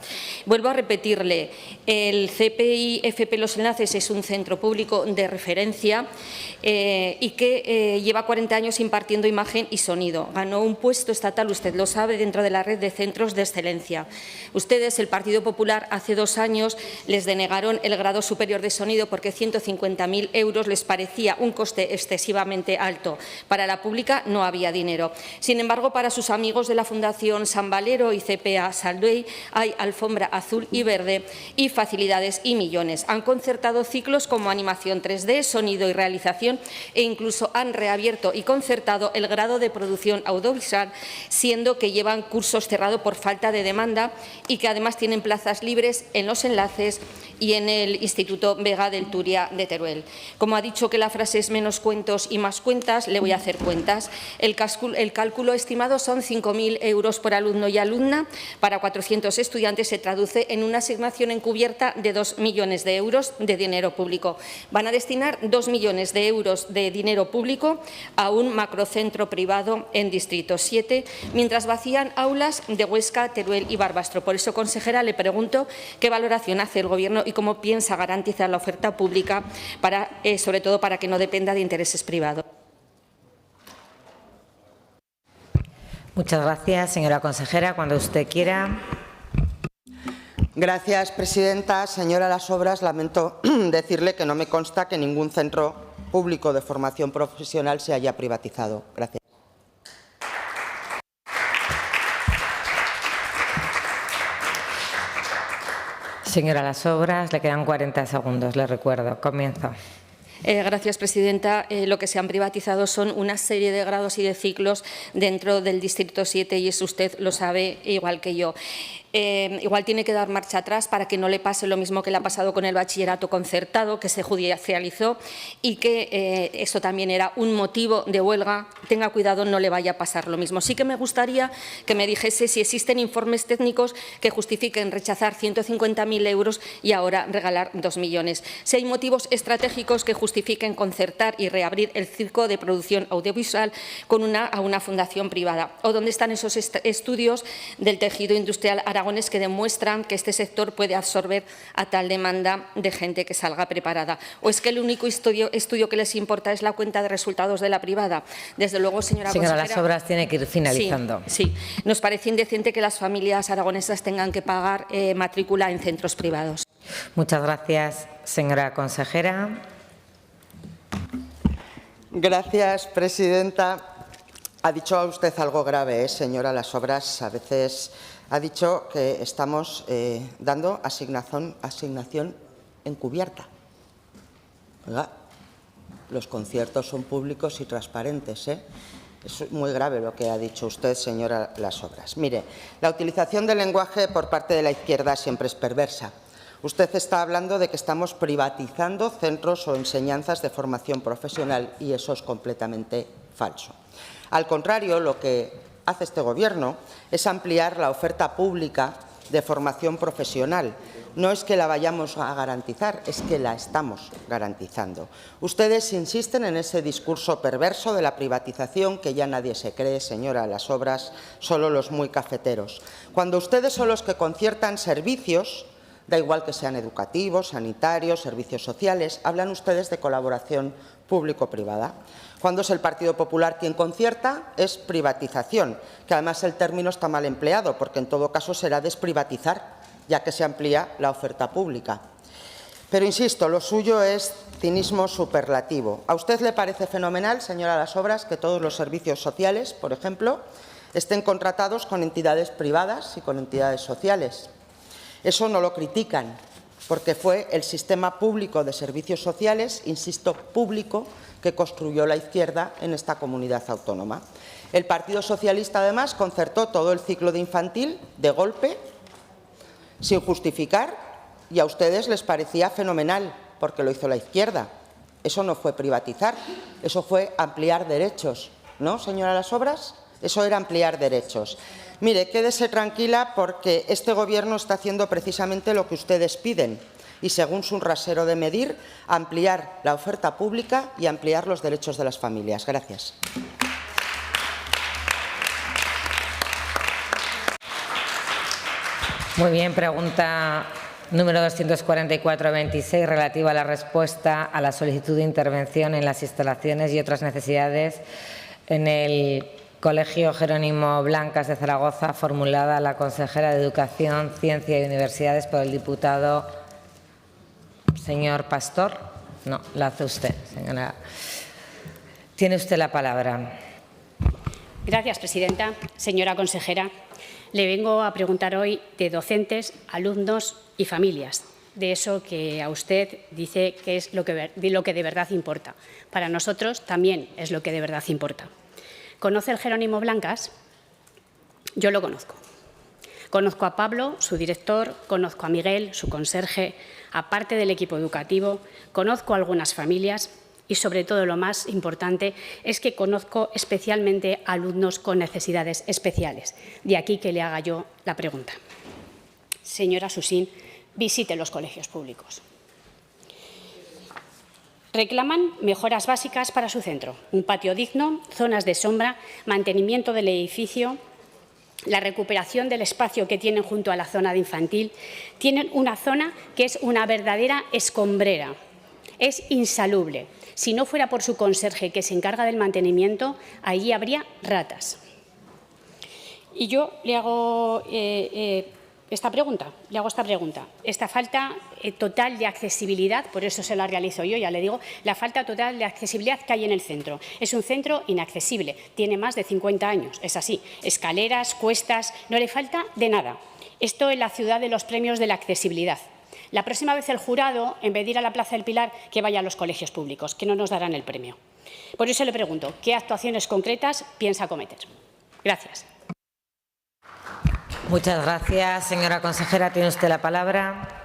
Vuelvo a repetirle, el CPI FP Los Enlaces es un centro público de referencia y que lleva 40 años impartiendo imagen y sonido. Ganó un puesto estatal, usted lo sabe, dentro de la red de centros de excelencia. Ustedes, el Partido Popular, hace 2 años les denegaron el grado superior de sonido porque 150.000 euros les parecía un coste excesivamente alto. Para la pública no había dinero. Sin embargo, para sus amigos de la Fundación San Valero y CPA Salduey hay alfombra azul y verde y facilidades y millones. Han concertado ciclos como animación 3D, sonido y realización e incluso han reabierto y concertado el grado de producción audiovisual, siendo que llevan cursos cerrados por falta de demanda y que además tienen plazas libres en Los Enlaces y en el Instituto Vega del Turia de Teruel. Como ha dicho que la frase es menos cuentos y más cuentas, le voy a hacer cuentas. El cálculo estimado son 5.000 euros por alumno y alumna. Para 400 estudiantes se traduce en una asignación encubierta de 2 millones de euros de dinero público. Van a destinar 2 millones de euros de dinero público a un macrocentro privado en Distrito 7, mientras vacían aulas de Huesca, Teruel y Barbastro. Por eso, consejera, le pregunto qué valoración hace el Gobierno y cómo piensa garantizar la oferta pública, sobre todo para que no dependa de intereses privados. Muchas gracias, señora consejera. Cuando usted quiera. Gracias, presidenta. Señora Lasobras, lamento decirle que no me consta que ningún centro público de formación profesional se haya privatizado. Gracias. Señora Lasobras, le quedan 40 segundos, le recuerdo. Comienzo. Gracias, presidenta. Lo que se han privatizado son una serie de grados y de ciclos dentro del Distrito 7 y eso usted lo sabe igual que yo. Igual tiene que dar marcha atrás para que no le pase lo mismo que le ha pasado con el bachillerato concertado, que se judicializó y que eso también era un motivo de huelga. Tenga cuidado, no le vaya a pasar lo mismo. Sí que me gustaría que me dijese si existen informes técnicos que justifiquen rechazar 150.000 euros y ahora regalar 2 millones. Si hay motivos estratégicos que justifiquen concertar y reabrir el circo de producción audiovisual a una fundación privada. O dónde están esos estudios del tejido industrial aragonés que demuestran que este sector puede absorber a tal demanda de gente que salga preparada. ¿O es que el único estudio que les importa es la cuenta de resultados de la privada? Desde luego, señora consejera, Lasobras tiene que ir finalizando. Sí, nos parece indecente que las familias aragonesas tengan que pagar matrícula en centros privados. Muchas gracias, señora consejera. Gracias, presidenta. Ha dicho usted algo grave, señora Lasobras. A veces ha dicho que estamos dando asignación encubierta. Oiga, los conciertos son públicos y transparentes, Es muy grave lo que ha dicho usted, señora Lasobras. Mire, la utilización del lenguaje por parte de la izquierda siempre es perversa. Usted está hablando de que estamos privatizando centros o enseñanzas de formación profesional y eso es completamente falso. Al contrario, lo que hace este Gobierno es ampliar la oferta pública de formación profesional. No es que la vayamos a garantizar, es que la estamos garantizando. Ustedes insisten en ese discurso perverso de la privatización que ya nadie se cree, señora Las Obras, solo los muy cafeteros. Cuando ustedes son los que conciertan servicios, da igual que sean educativos, sanitarios, servicios sociales, hablan ustedes de colaboración público-privada. Cuando es el Partido Popular quien concierta, es privatización, que además el término está mal empleado, porque en todo caso será desprivatizar, ya que se amplía la oferta pública. Pero, insisto, lo suyo es cinismo superlativo. ¿A usted le parece fenomenal, señora Las Obras, que todos los servicios sociales, por ejemplo, estén contratados con entidades privadas y con entidades sociales? Eso no lo critican, porque fue el sistema público de servicios sociales, insisto, público, que construyó la izquierda en esta comunidad autónoma. El Partido Socialista, además, concertó todo el ciclo de infantil de golpe, sin justificar, y a ustedes les parecía fenomenal, porque lo hizo la izquierda. Eso no fue privatizar, eso fue ampliar derechos, ¿no, señora Las Obras? Eso era ampliar derechos. Mire, quédese tranquila porque este Gobierno está haciendo precisamente lo que ustedes piden y, según su rasero de medir, ampliar la oferta pública y ampliar los derechos de las familias. Gracias. Muy bien, pregunta número 244-26, relativa a la respuesta a la solicitud de intervención en las instalaciones y otras necesidades en el Colegio Jerónimo Blancas de Zaragoza, formulada a la consejera de Educación, Ciencia y Universidades por el diputado señor Pastor. No, la hace usted, señora. Tiene usted la palabra. Gracias, presidenta. Señora consejera, le vengo a preguntar hoy de docentes, alumnos y familias, de eso que a usted dice que es lo que de verdad importa. Para nosotros también es lo que de verdad importa. ¿Conoce el Jerónimo Blancas? Yo lo conozco. Conozco a Pablo, su director, conozco a Miguel, su conserje, aparte del equipo educativo, conozco a algunas familias y, sobre todo, lo más importante es que conozco especialmente a alumnos con necesidades especiales. De aquí que le haga yo la pregunta. Señora Susín, visite los colegios públicos. Reclaman mejoras básicas para su centro, un patio digno, zonas de sombra, mantenimiento del edificio, la recuperación del espacio que tienen junto a la zona de infantil. Tienen una zona que es una verdadera escombrera, es insalubre. Si no fuera por su conserje que se encarga del mantenimiento, allí habría ratas. Y yo le hago esta pregunta. Esta falta total de accesibilidad, por eso se la realizo yo, ya le digo, la falta total de accesibilidad que hay en el centro. Es un centro inaccesible, tiene más de 50 años, es así. Escaleras, cuestas, no le falta de nada. Esto en la ciudad de los premios de la accesibilidad. La próxima vez el jurado, en vez de ir a la Plaza del Pilar, que vaya a los colegios públicos, que no nos darán el premio. Por eso le pregunto, ¿qué actuaciones concretas piensa acometer? Gracias. Muchas gracias, señora consejera. Tiene usted la palabra.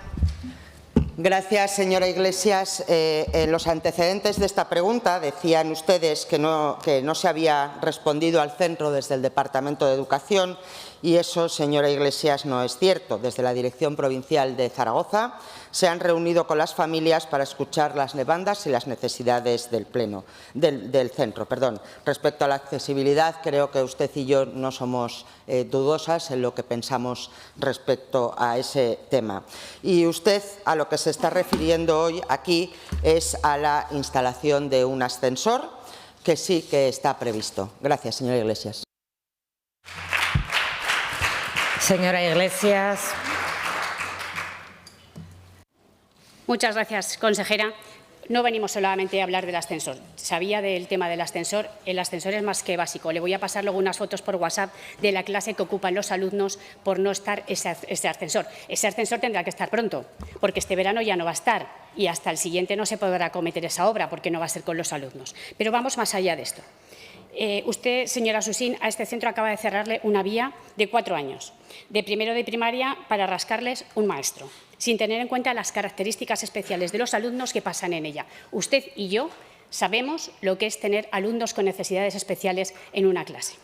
Gracias, señora Iglesias. En los antecedentes de esta pregunta decían ustedes que no se había respondido al centro desde el Departamento de Educación y eso, señora Iglesias, no es cierto. Desde la Dirección Provincial de Zaragoza se han reunido con las familias para escuchar las demandas y las necesidades del centro. Respecto a la accesibilidad, creo que usted y yo no somos dudosas en lo que pensamos respecto a ese tema. Y usted a lo que se está refiriendo hoy aquí es a la instalación de un ascensor que sí que está previsto. Gracias, señora Iglesias. Señora Iglesias. Muchas gracias, consejera. No venimos solamente a hablar del ascensor. Sabía del tema del ascensor. El ascensor es más que básico. Le voy a pasar luego unas fotos por WhatsApp de la clase que ocupan los alumnos por no estar ese ascensor. Ese ascensor tendrá que estar pronto, porque este verano ya no va a estar y hasta el siguiente no se podrá acometer esa obra porque no va a ser con los alumnos. Pero vamos más allá de esto. Usted, señora Susín, a este centro acaba de cerrarle una vía de 4 años, de primero de primaria, para rascarles un maestro, sin tener en cuenta las características especiales de los alumnos que pasan en ella. Usted y yo sabemos lo que es tener alumnos con necesidades especiales en una clase.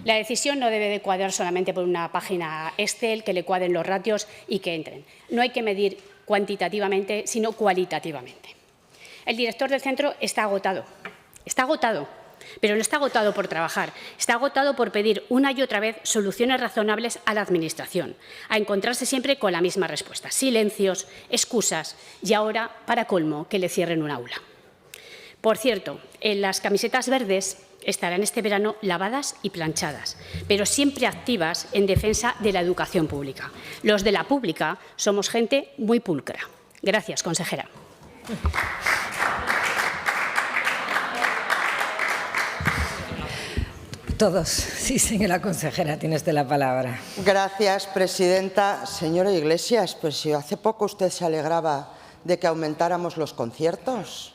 La decisión no debe de cuadrar solamente por una página Excel, que le cuadren los ratios y que entren. No hay que medir cuantitativamente, sino cualitativamente. El director del centro está agotado, pero no está agotado por trabajar, está agotado por pedir una y otra vez soluciones razonables a la Administración, a encontrarse siempre con la misma respuesta: silencios, excusas y ahora, para colmo, que le cierren un aula. Por cierto, en las camisetas verdes estarán este verano lavadas y planchadas, pero siempre activas en defensa de la educación pública. Los de la pública somos gente muy pulcra. Gracias, consejera. Todos. Sí, señora consejera, tiene usted la palabra. Gracias, presidenta. Señora Iglesias, pues si hace poco usted se alegraba de que aumentáramos los conciertos.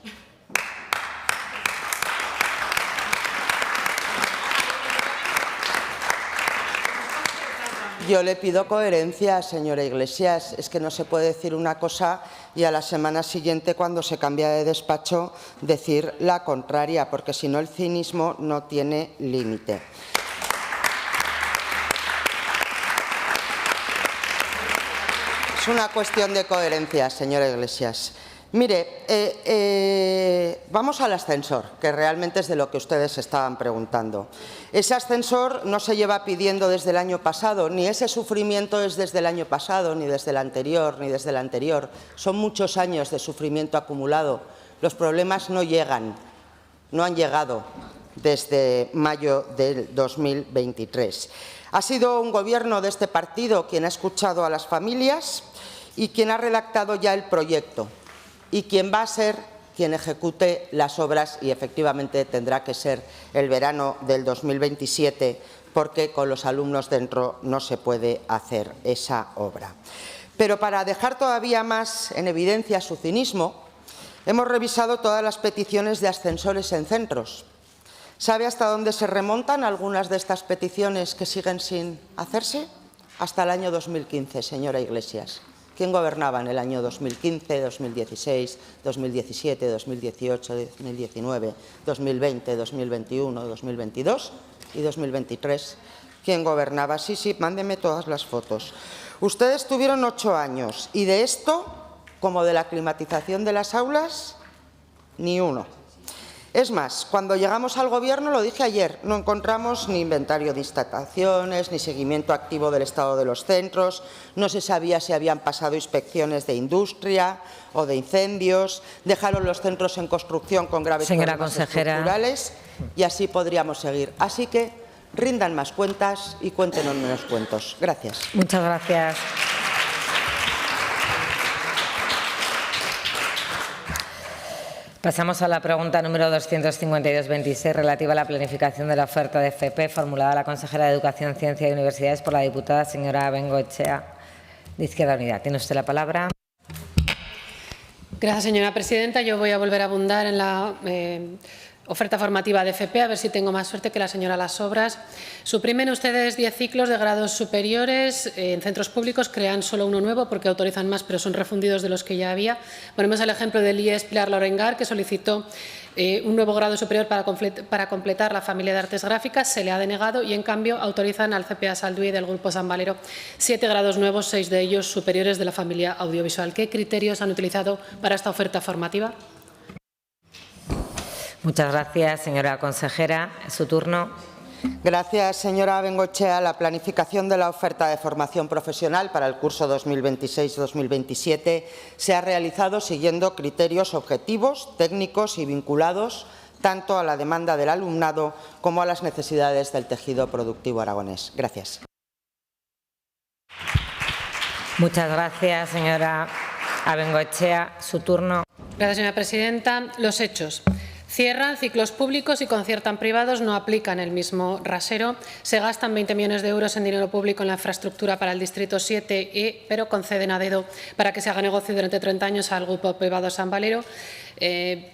Yo le pido coherencia, señora Iglesias. Es que no se puede decir una cosa y a la semana siguiente, cuando se cambia de despacho, decir la contraria, porque si no el cinismo no tiene límite. Es una cuestión de coherencia, señora Iglesias. Mire, vamos al ascensor, que realmente es de lo que ustedes estaban preguntando. Ese ascensor no se lleva pidiendo desde el año pasado, ni ese sufrimiento es desde el año pasado, ni desde el anterior, ni desde el anterior. Son muchos años de sufrimiento acumulado. Los problemas no llegan, no han llegado desde mayo del 2023. Ha sido un gobierno de este partido quien ha escuchado a las familias y quien ha redactado ya el proyecto, y quien va a ser quien ejecute las obras, y efectivamente tendrá que ser el verano del 2027, porque con los alumnos dentro no se puede hacer esa obra. Pero para dejar todavía más en evidencia su cinismo, hemos revisado todas las peticiones de ascensores en centros. ¿Sabe hasta dónde se remontan algunas de estas peticiones que siguen sin hacerse? Hasta el año 2015, señora Iglesias. ¿Quién gobernaba en el año 2015, 2016, 2017, 2018, 2019, 2020, 2021, 2022 y 2023? ¿Quién gobernaba? Sí, sí, mándeme todas las fotos. Ustedes tuvieron 8 años y de esto, como de la climatización de las aulas, ni uno. Es más, cuando llegamos al Gobierno, lo dije ayer, no encontramos ni inventario de instalaciones, ni seguimiento activo del estado de los centros, no se sabía si habían pasado inspecciones de industria o de incendios, dejaron los centros en construcción con graves problemas estructurales y así podríamos seguir. Así que rindan más cuentas y cuéntenos menos cuentos. Gracias. Muchas gracias. Pasamos a la pregunta número 252-26, relativa a la planificación de la oferta de FP, formulada a la consejera de Educación, Ciencia y Universidades por la diputada señora Bengoechea, de Izquierda Unida. Tiene usted la palabra. Gracias, señora presidenta. Yo voy a volver a abundar en la oferta formativa de FP, a ver si tengo más suerte que la señora Las Obras. Suprimen ustedes 10 ciclos de grados superiores en centros públicos, crean solo uno nuevo porque autorizan más, pero son refundidos de los que ya había. Ponemos el ejemplo del IES Pilar Lorengar, que solicitó un nuevo grado superior para completar la familia de artes gráficas, se le ha denegado y, en cambio, autorizan al CPA Salduí del Grupo San Valero 7 grados nuevos, 6 de ellos superiores de la familia audiovisual. ¿Qué criterios han utilizado para esta oferta formativa? Muchas gracias, señora consejera. Su turno. Gracias, señora Bengoechea. La planificación de la oferta de formación profesional para el curso 2026-2027 se ha realizado siguiendo criterios objetivos, técnicos y vinculados tanto a la demanda del alumnado como a las necesidades del tejido productivo aragonés. Gracias. Muchas gracias, señora Bengoechea. Su turno. Gracias, señora presidenta. Los hechos. Cierran ciclos públicos y conciertan privados, no aplican el mismo rasero. Se gastan 20 millones de euros en dinero público en la infraestructura para el Distrito 7, pero conceden a dedo para que se haga negocio durante 30 años al Grupo Privado San Valero.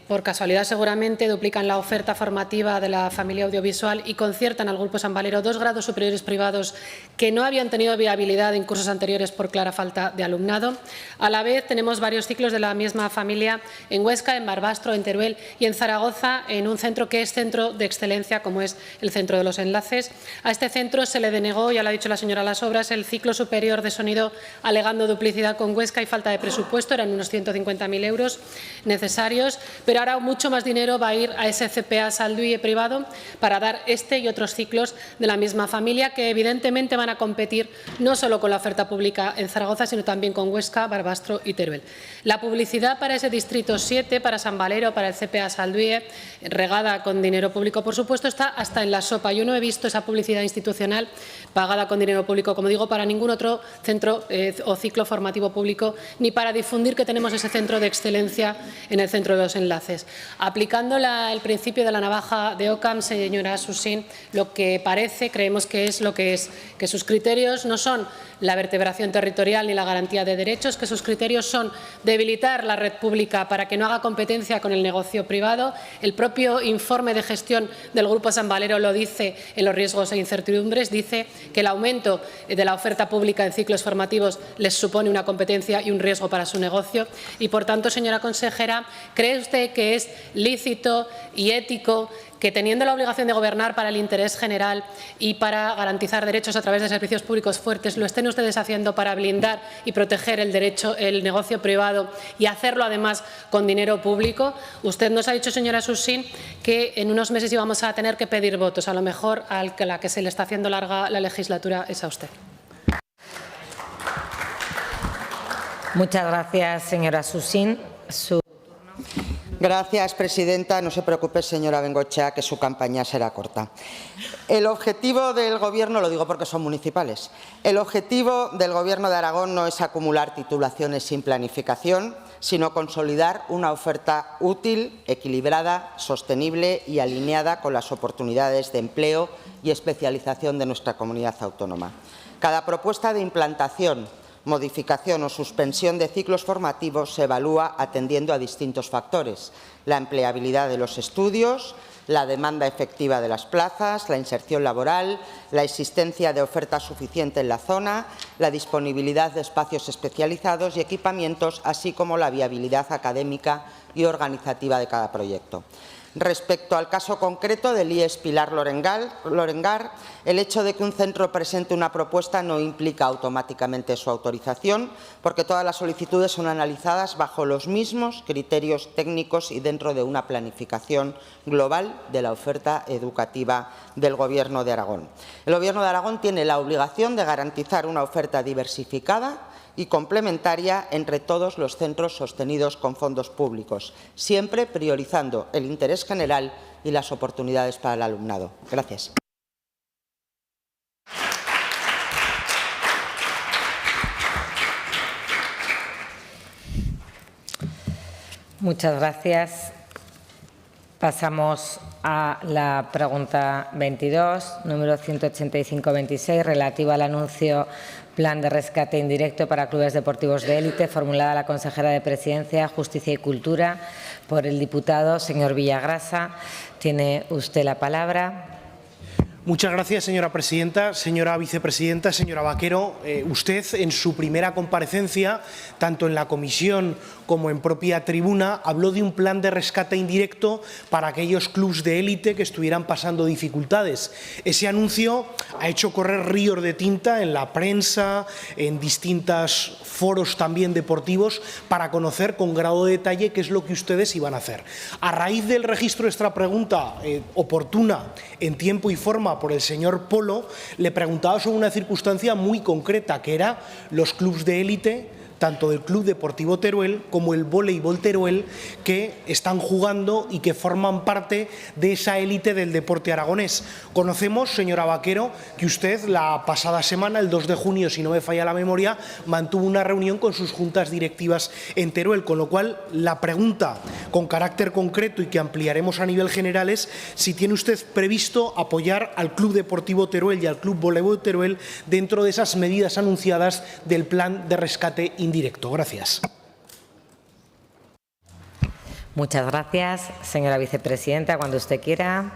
Por casualidad, seguramente, duplican la oferta formativa de la familia audiovisual y conciertan al Grupo San Valero 2 grados superiores privados que no habían tenido viabilidad en cursos anteriores por clara falta de alumnado. A la vez, tenemos varios ciclos de la misma familia en Huesca, en Barbastro, en Teruel y en Zaragoza, Zaragoza en un centro que es centro de excelencia, como es el Centro de los Enlaces. A este centro se le denegó, ya lo ha dicho la señora Las Obras, el ciclo superior de sonido alegando duplicidad con Huesca y falta de presupuesto. Eran unos 150.000 euros necesarios, pero ahora mucho más dinero va a ir a ese CPA Salduie privado para dar este y otros ciclos de la misma familia, que evidentemente van a competir no solo con la oferta pública en Zaragoza, sino también con Huesca, Barbastro y Teruel. La publicidad para ese distrito 7, para San Valero, para el CPA Salduie, regada con dinero público, por supuesto, está hasta en la sopa. Yo no he visto esa publicidad institucional pagada con dinero público, como digo, para ningún otro centro o ciclo formativo público, ni para difundir que tenemos ese centro de excelencia en el Centro de los Enlaces. Aplicando el principio de la navaja de Occam, señora Susín, lo que parece, creemos que es lo que es, que sus criterios no son la vertebración territorial ni la garantía de derechos, que sus criterios son debilitar la red pública para que no haga competencia con el negocio privado. El propio informe de gestión del Grupo San Valero lo dice en los riesgos e incertidumbres, dice que el aumento de la oferta pública en ciclos formativos les supone una competencia y un riesgo para su negocio. Y, por tanto, señora consejera, ¿cree usted que es lícito y ético que, teniendo la obligación de gobernar para el interés general y para garantizar derechos a través de servicios públicos fuertes, lo estén ustedes haciendo para blindar y proteger el negocio privado y hacerlo además con dinero público? Usted nos ha dicho, señora Susín, que en unos meses íbamos a tener que pedir votos. A lo mejor a la que se le está haciendo larga la legislatura es a usted. Muchas gracias, señora Susín. Gracias, presidenta. No se preocupe, señora Bengoechea, que su campaña será corta. El objetivo del Gobierno, lo digo porque son municipales, el objetivo del Gobierno de Aragón no es acumular titulaciones sin planificación, sino consolidar una oferta útil, equilibrada, sostenible y alineada con las oportunidades de empleo y especialización de nuestra comunidad autónoma. Cada propuesta de implantación, modificación o suspensión de ciclos formativos se evalúa atendiendo a distintos factores: la empleabilidad de los estudios, la demanda efectiva de las plazas, la inserción laboral, la existencia de oferta suficiente en la zona, la disponibilidad de espacios especializados y equipamientos, así como la viabilidad académica y organizativa de cada proyecto. Respecto al caso concreto del IES Pilar Lorengar, el hecho de que un centro presente una propuesta no implica automáticamente su autorización, porque todas las solicitudes son analizadas bajo los mismos criterios técnicos y dentro de una planificación global de la oferta educativa del Gobierno de Aragón. El Gobierno de Aragón tiene la obligación de garantizar una oferta diversificada y complementaria entre todos los centros sostenidos con fondos públicos, siempre priorizando el interés general y las oportunidades para el alumnado. Gracias. Muchas gracias. Pasamos a la pregunta 22, número 185-26, relativa al anuncio Plan de rescate indirecto para clubes deportivos de élite, formulada a la consejera de Presidencia, Justicia y Cultura por el diputado señor Villagrasa. Tiene usted la palabra. Muchas gracias, señora presidenta. Señora vicepresidenta, señora Vaquero, usted en su primera comparecencia, tanto en la comisión como en propia tribuna, habló de un plan de rescate indirecto para aquellos clubes de élite que estuvieran pasando dificultades. Ese anuncio ha hecho correr ríos de tinta en la prensa, en distintos foros también deportivos, para conocer con grado de detalle qué es lo que ustedes iban a hacer. A raíz del registro de esta pregunta oportuna, en tiempo y forma, por el señor Polo, le preguntaba sobre una circunstancia muy concreta, que era los clubes de élite, tanto del Club Deportivo Teruel como el Voleibol Teruel, que están jugando y que forman parte de esa élite del deporte aragonés. Conocemos, señora Vaquero, que usted la pasada semana, el 2 de junio, si no me falla la memoria, mantuvo una reunión con sus juntas directivas en Teruel, con lo cual la pregunta con carácter concreto y que ampliaremos a nivel general es si tiene usted previsto apoyar al Club Deportivo Teruel y al Club Voleibol Teruel dentro de esas medidas anunciadas del plan de rescate indirecto. Gracias. Muchas gracias. Señora vicepresidenta, cuando usted quiera.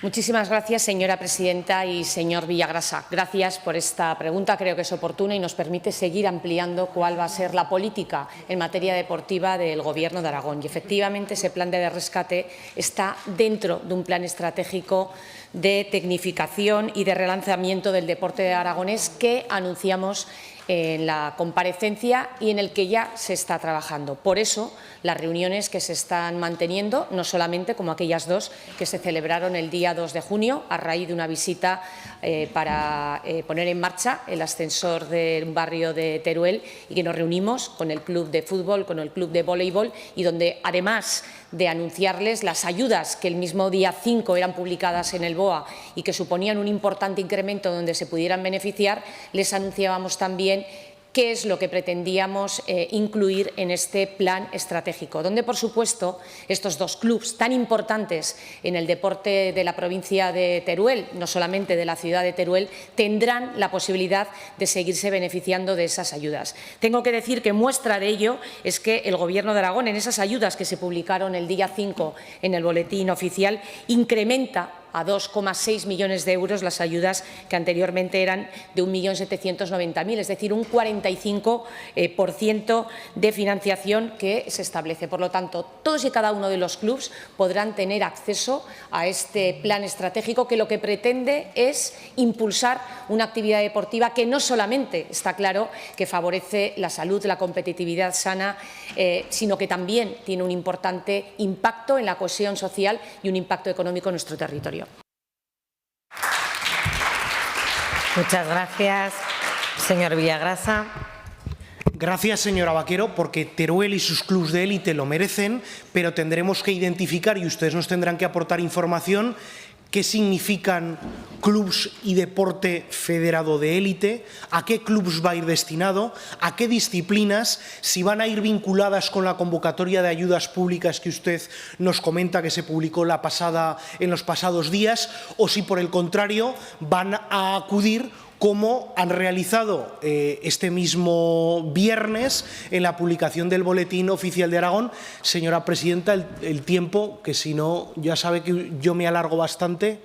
Muchísimas gracias, señora presidenta y señor Villagrasa. Gracias por esta pregunta. Creo que es oportuna y nos permite seguir ampliando cuál va a ser la política en materia deportiva del Gobierno de Aragón. Y, efectivamente, ese plan de rescate está dentro de un plan estratégico de tecnificación y de relanzamiento del deporte aragonés que anunciamos en la comparecencia y en el que ya se está trabajando. Por eso, las reuniones que se están manteniendo, no solamente como aquellas dos que se celebraron el día 2 de junio, a raíz de una visita para poner en marcha el ascensor de un barrio de Teruel, y que nos reunimos con el club de fútbol, con el club de voleibol, y donde, además de anunciarles las ayudas que el mismo día 5 eran publicadas en el BOA y que suponían un importante incremento donde se pudieran beneficiar, les anunciábamos también qué es lo que pretendíamos incluir en este plan estratégico, donde, por supuesto, estos dos clubes tan importantes en el deporte de la provincia de Teruel, no solamente de la ciudad de Teruel, tendrán la posibilidad de seguirse beneficiando de esas ayudas. Tengo que decir que muestra de ello es que el Gobierno de Aragón, en esas ayudas que se publicaron el día 5 en el boletín oficial, incrementa a 2,6 millones de euros las ayudas que anteriormente eran de 1.790.000, es decir, un 45% de financiación que se establece. Por lo tanto, todos y cada uno de los clubes podrán tener acceso a este plan estratégico que lo que pretende es impulsar una actividad deportiva que no solamente, está claro, que favorece la salud, la competitividad sana, sino que también tiene un importante impacto en la cohesión social y un impacto económico en nuestro territorio. Muchas gracias. Señor Villagrasa. Gracias, señora Vaquero, porque Teruel y sus clubes de élite lo merecen, pero tendremos que identificar, y ustedes nos tendrán que aportar información, qué significan clubes y deporte federado de élite, a qué clubes va a ir destinado, a qué disciplinas, si van a ir vinculadas con la convocatoria de ayudas públicas que usted nos comenta que se publicó en los pasados días, o si, por el contrario, van a acudir como han realizado este mismo viernes en la publicación del Boletín Oficial de Aragón. Señora presidenta, el tiempo, que si no, ya sabe que yo me alargo bastante.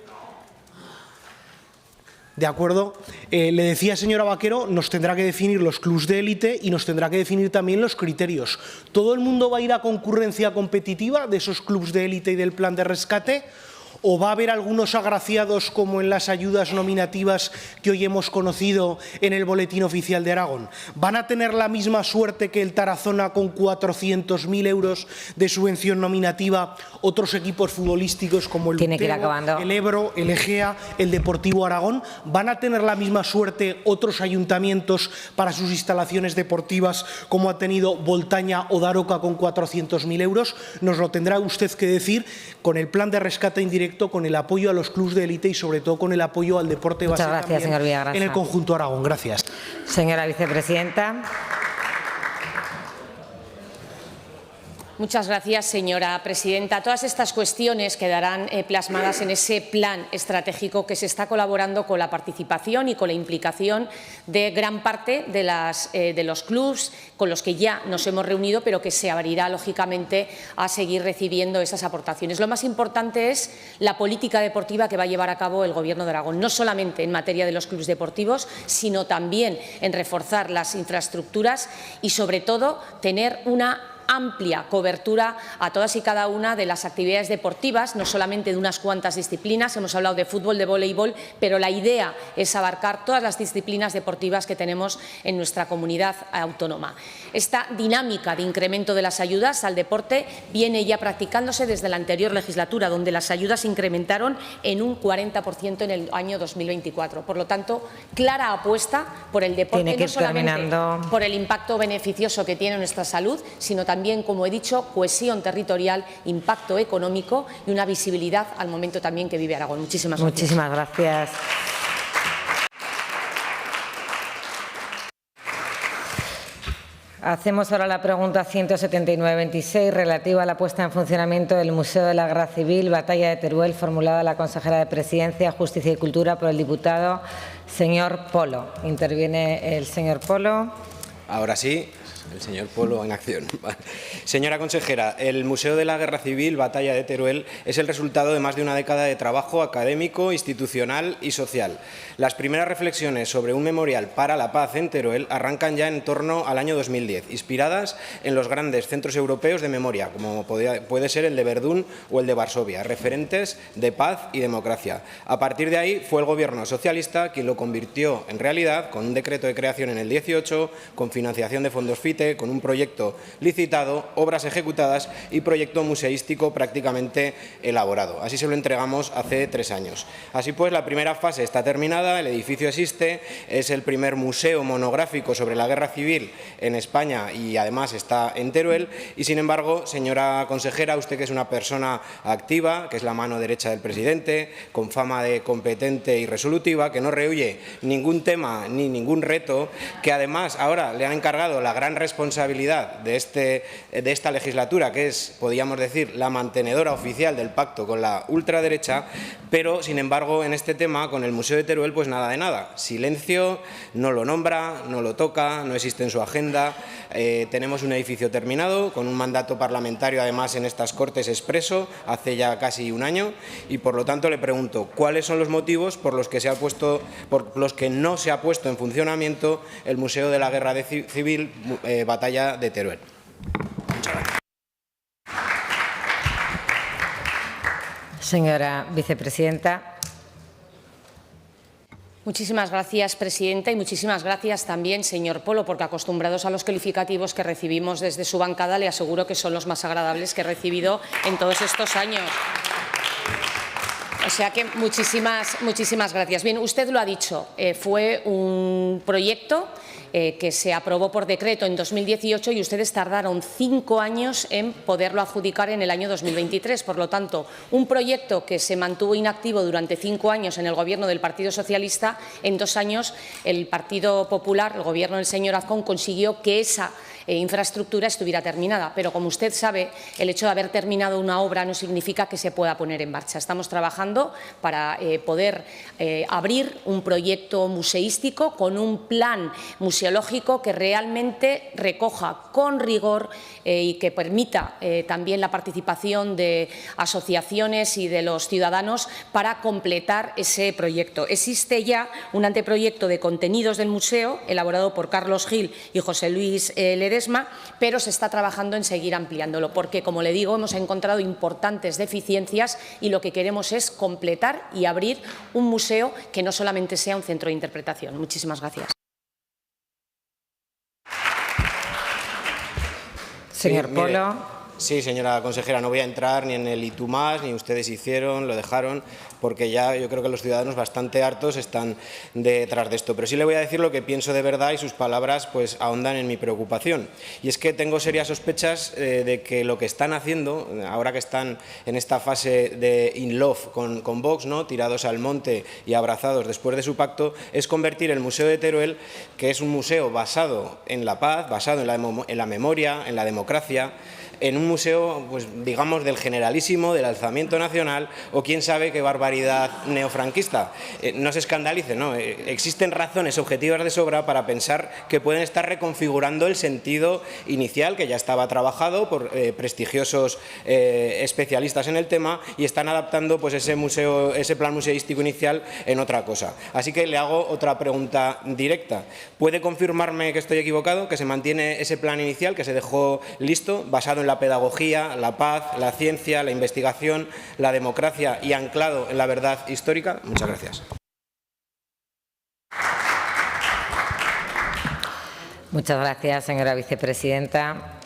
¿De acuerdo? Le decía, señora Vaquero, nos tendrá que definir los clubes de élite y nos tendrá que definir también los criterios. ¿Todo el mundo va a ir a concurrencia competitiva de esos clubes de élite y del plan de rescate? ¿O va a haber algunos agraciados, como en las ayudas nominativas que hoy hemos conocido en el Boletín Oficial de Aragón? ¿Van a tener la misma suerte que el Tarazona con 400.000 euros de subvención nominativa otros equipos futbolísticos como el Buteo, el Ebro, el Egea, el Deportivo Aragón? ¿Van a tener la misma suerte otros ayuntamientos para sus instalaciones deportivas como ha tenido Voltaña o Daroca con 400.000 euros? Nos lo tendrá usted que decir con el plan de rescate indirecto, con el apoyo a los clubes de élite y, sobre todo, con el apoyo al deporte base también en el conjunto Aragón. Gracias. Señora vicepresidenta. Muchas gracias, señora presidenta. Todas estas cuestiones quedarán plasmadas en ese plan estratégico que se está colaborando con la participación y con la implicación de gran parte de los clubes con los que ya nos hemos reunido, pero que se abrirá, lógicamente, a seguir recibiendo esas aportaciones. Lo más importante es la política deportiva que va a llevar a cabo el Gobierno de Aragón, no solamente en materia de los clubes deportivos, sino también en reforzar las infraestructuras y, sobre todo, tener una amplia cobertura a todas y cada una de las actividades deportivas, no solamente de unas cuantas disciplinas. Hemos hablado de fútbol, de voleibol, pero la idea es abarcar todas las disciplinas deportivas que tenemos en nuestra comunidad autónoma. Esta dinámica de incremento de las ayudas al deporte viene ya practicándose desde la anterior legislatura, donde las ayudas se incrementaron en un 40% en el año 2024. Por lo tanto, clara apuesta por el deporte, no solamente por el impacto beneficioso que tiene en nuestra salud, sino también, como he dicho, cohesión territorial, impacto económico y una visibilidad al momento también que vive Aragón. Muchísimas gracias. Muchísimas gracias. Hacemos ahora la pregunta 179-26 relativa a la puesta en funcionamiento del Museo de la Guerra Civil, Batalla de Teruel, formulada a la consejera de Presidencia, Justicia y Cultura por el diputado señor Polo. Interviene el señor Polo. Ahora sí. El señor Polo en acción. Señora consejera, el Museo de la Guerra Civil, Batalla de Teruel, es el resultado de más de una década de trabajo académico, institucional y social. Las primeras reflexiones sobre un memorial para la paz en Teruel arrancan ya en torno al año 2010, inspiradas en los grandes centros europeos de memoria, como puede ser el de Verdún o el de Varsovia, referentes de paz y democracia. A partir de ahí fue el Gobierno socialista quien lo convirtió en realidad con un decreto de creación en el 18, con financiación de fondos FITE, con un proyecto licitado, obras ejecutadas y proyecto museístico prácticamente elaborado. Así se lo entregamos hace 3 años. Así pues, la primera fase está terminada, el edificio existe, es el primer museo monográfico sobre la guerra civil en España y además está en Teruel y, sin embargo, señora consejera, usted que es una persona activa, que es la mano derecha del presidente, con fama de competente y resolutiva, que no rehuye ningún tema ni ningún reto, que además ahora le han encargado la gran responsabilidad de esta legislatura, que es, podríamos decir, la mantenedora oficial del pacto con la ultraderecha, pero, sin embargo, en este tema, con el Museo de Teruel, pues nada de nada. Silencio, no lo nombra, no lo toca, no existe en su agenda. Tenemos un edificio terminado, con un mandato parlamentario, además, en estas Cortes expreso, hace ya casi un año, y, por lo tanto, le pregunto, ¿cuáles son los motivos por los que no se ha puesto en funcionamiento el Museo de la Guerra Civil Batalla de Teruel? Muchas gracias. Señora vicepresidenta. Muchísimas gracias, presidenta, y muchísimas gracias también, señor Polo, porque acostumbrados a los calificativos que recibimos desde su bancada, le aseguro que son los más agradables que he recibido en todos estos años. O sea que muchísimas gracias. Bien, usted lo ha dicho, fue un proyecto que se aprobó por decreto en 2018 y ustedes tardaron 5 años en poderlo adjudicar en el año 2023. Por lo tanto, un proyecto que se mantuvo inactivo durante 5 años en el Gobierno del Partido Socialista, en 2 años el Partido Popular, el Gobierno del señor Azcón, consiguió que esa infraestructura estuviera terminada. Pero, como usted sabe, el hecho de haber terminado una obra no significa que se pueda poner en marcha. Estamos trabajando para poder abrir un proyecto museístico con un plan museológico que realmente recoja con rigor y que permita también la participación de asociaciones y de los ciudadanos para completar ese proyecto. Existe ya un anteproyecto de contenidos del museo elaborado por Carlos Gil y José Luis Ledesma, pero se está trabajando en seguir ampliándolo porque, como le digo, hemos encontrado importantes deficiencias y lo que queremos es completar y abrir un museo que no solamente sea un centro de interpretación. Muchísimas gracias. Señor Polo. Sí, señora consejera, no voy a entrar ni en el y tú más, ni ustedes hicieron, lo dejaron, porque ya yo creo que los ciudadanos bastante hartos están detrás de esto. Pero sí le voy a decir lo que pienso de verdad y sus palabras pues ahondan en mi preocupación. Y es que tengo serias sospechas de que lo que están haciendo, ahora que están en esta fase de in love con Vox, ¿no?, tirados al monte y abrazados después de su pacto, es convertir el Museo de Teruel, que es un museo basado en la paz, basado en la memoria, en la democracia, en un museo, pues digamos, del generalísimo, del alzamiento nacional o quién sabe qué barbaridad neofranquista. No se escandalicen, ¿no? Existen razones objetivas de sobra para pensar que pueden estar reconfigurando el sentido inicial, que ya estaba trabajado por prestigiosos especialistas en el tema, y están adaptando pues ese plan museístico inicial en otra cosa. Así que le hago otra pregunta directa. ¿Puede confirmarme que estoy equivocado, que se mantiene ese plan inicial que se dejó listo, basado en la pedagogía, la paz, la ciencia, la investigación, la democracia y anclado en la verdad histórica? Muchas gracias. Muchas gracias, señora vicepresidenta.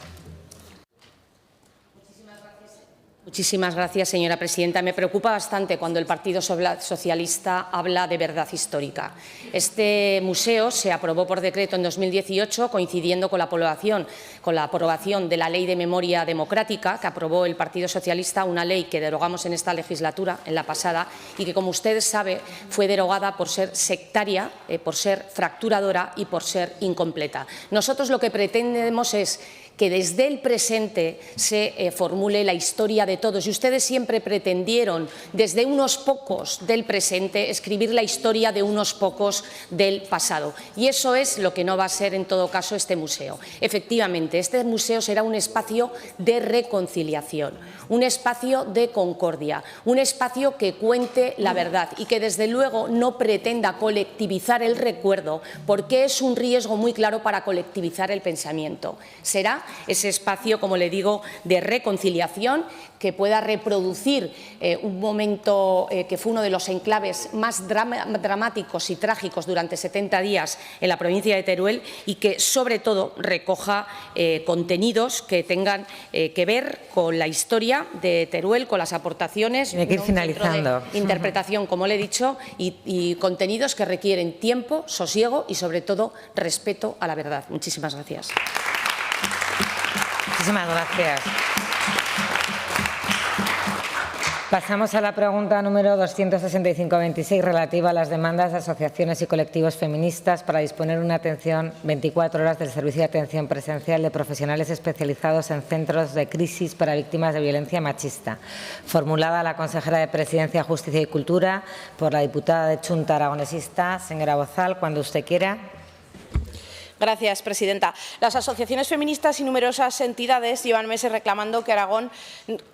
Muchísimas gracias, señora presidenta. Me preocupa bastante cuando el Partido Socialista habla de verdad histórica. Este museo se aprobó por decreto en 2018, coincidiendo con la aprobación de la Ley de Memoria Democrática, que aprobó el Partido Socialista, una ley que derogamos en esta legislatura, en la pasada, y que, como ustedes saben, fue derogada por ser sectaria, por ser fracturadora y por ser incompleta. Nosotros lo que pretendemos es que desde el presente se formule la historia de todos. Y ustedes siempre pretendieron, desde unos pocos del presente, escribir la historia de unos pocos del pasado. Y eso es lo que no va a ser, en todo caso, este museo. Efectivamente, este museo será un espacio de reconciliación, un espacio de concordia, un espacio que cuente la verdad y que, desde luego, no pretenda colectivizar el recuerdo, porque es un riesgo muy claro para colectivizar el pensamiento. Será ese espacio, como le digo, de reconciliación, que pueda reproducir un momento que fue uno de los enclaves más dramáticos y trágicos durante 70 días en la provincia de Teruel, y que, sobre todo, recoja contenidos que tengan que ver con la historia de Teruel, con las aportaciones, Tiene que ir finalizando. De interpretación, como le he dicho, y contenidos que requieren tiempo, sosiego y, sobre todo, respeto a la verdad. Muchísimas gracias. Muchísimas gracias. Pasamos a la pregunta número 265-26, relativa a las demandas de asociaciones y colectivos feministas para disponer una atención 24 horas del servicio de atención presencial de profesionales especializados en centros de crisis para víctimas de violencia machista. Formulada a la consejera de Presidencia, Justicia y Cultura por la diputada de Chunta aragonesista, señora Bozal, cuando usted quiera. Gracias, presidenta. Las asociaciones feministas y numerosas entidades llevan meses reclamando que Aragón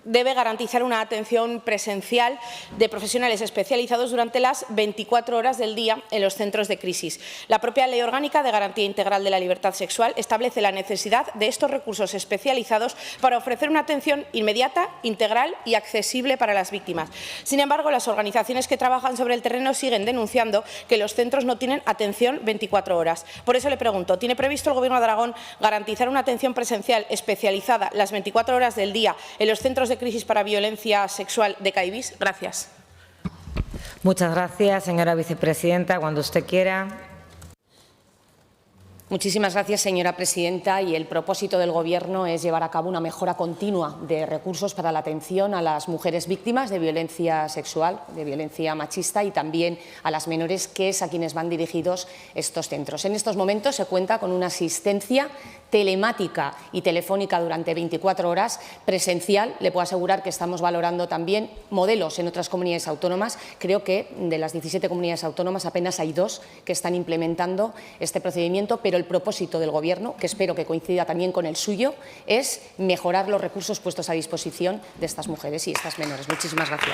debe garantizar una atención presencial de profesionales especializados durante las 24 horas del día en los centros de crisis. La propia Ley Orgánica de Garantía Integral de la Libertad Sexual establece la necesidad de estos recursos especializados para ofrecer una atención inmediata, integral y accesible para las víctimas. Sin embargo, las organizaciones que trabajan sobre el terreno siguen denunciando que los centros no tienen atención 24 horas. Por eso le pregunto, ¿tiene previsto el Gobierno de Aragón garantizar una atención presencial especializada las 24 horas del día en los centros de crisis para violencia sexual de CAIVIS? Gracias. Muchas gracias, señora vicepresidenta. Cuando usted quiera. Muchísimas gracias, señora presidenta. Y el propósito del Gobierno es llevar a cabo una mejora continua de recursos para la atención a las mujeres víctimas de violencia sexual, de violencia machista, y también a las menores, que es a quienes van dirigidos estos centros. En estos momentos se cuenta con una asistencia telemática y telefónica durante 24 horas presencial. Le puedo asegurar que estamos valorando también modelos en otras comunidades autónomas. Creo que de las 17 comunidades autónomas apenas hay 2 que están implementando este procedimiento, pero el propósito del Gobierno, que espero que coincida también con el suyo, es mejorar los recursos puestos a disposición de estas mujeres y estas menores. Muchísimas gracias.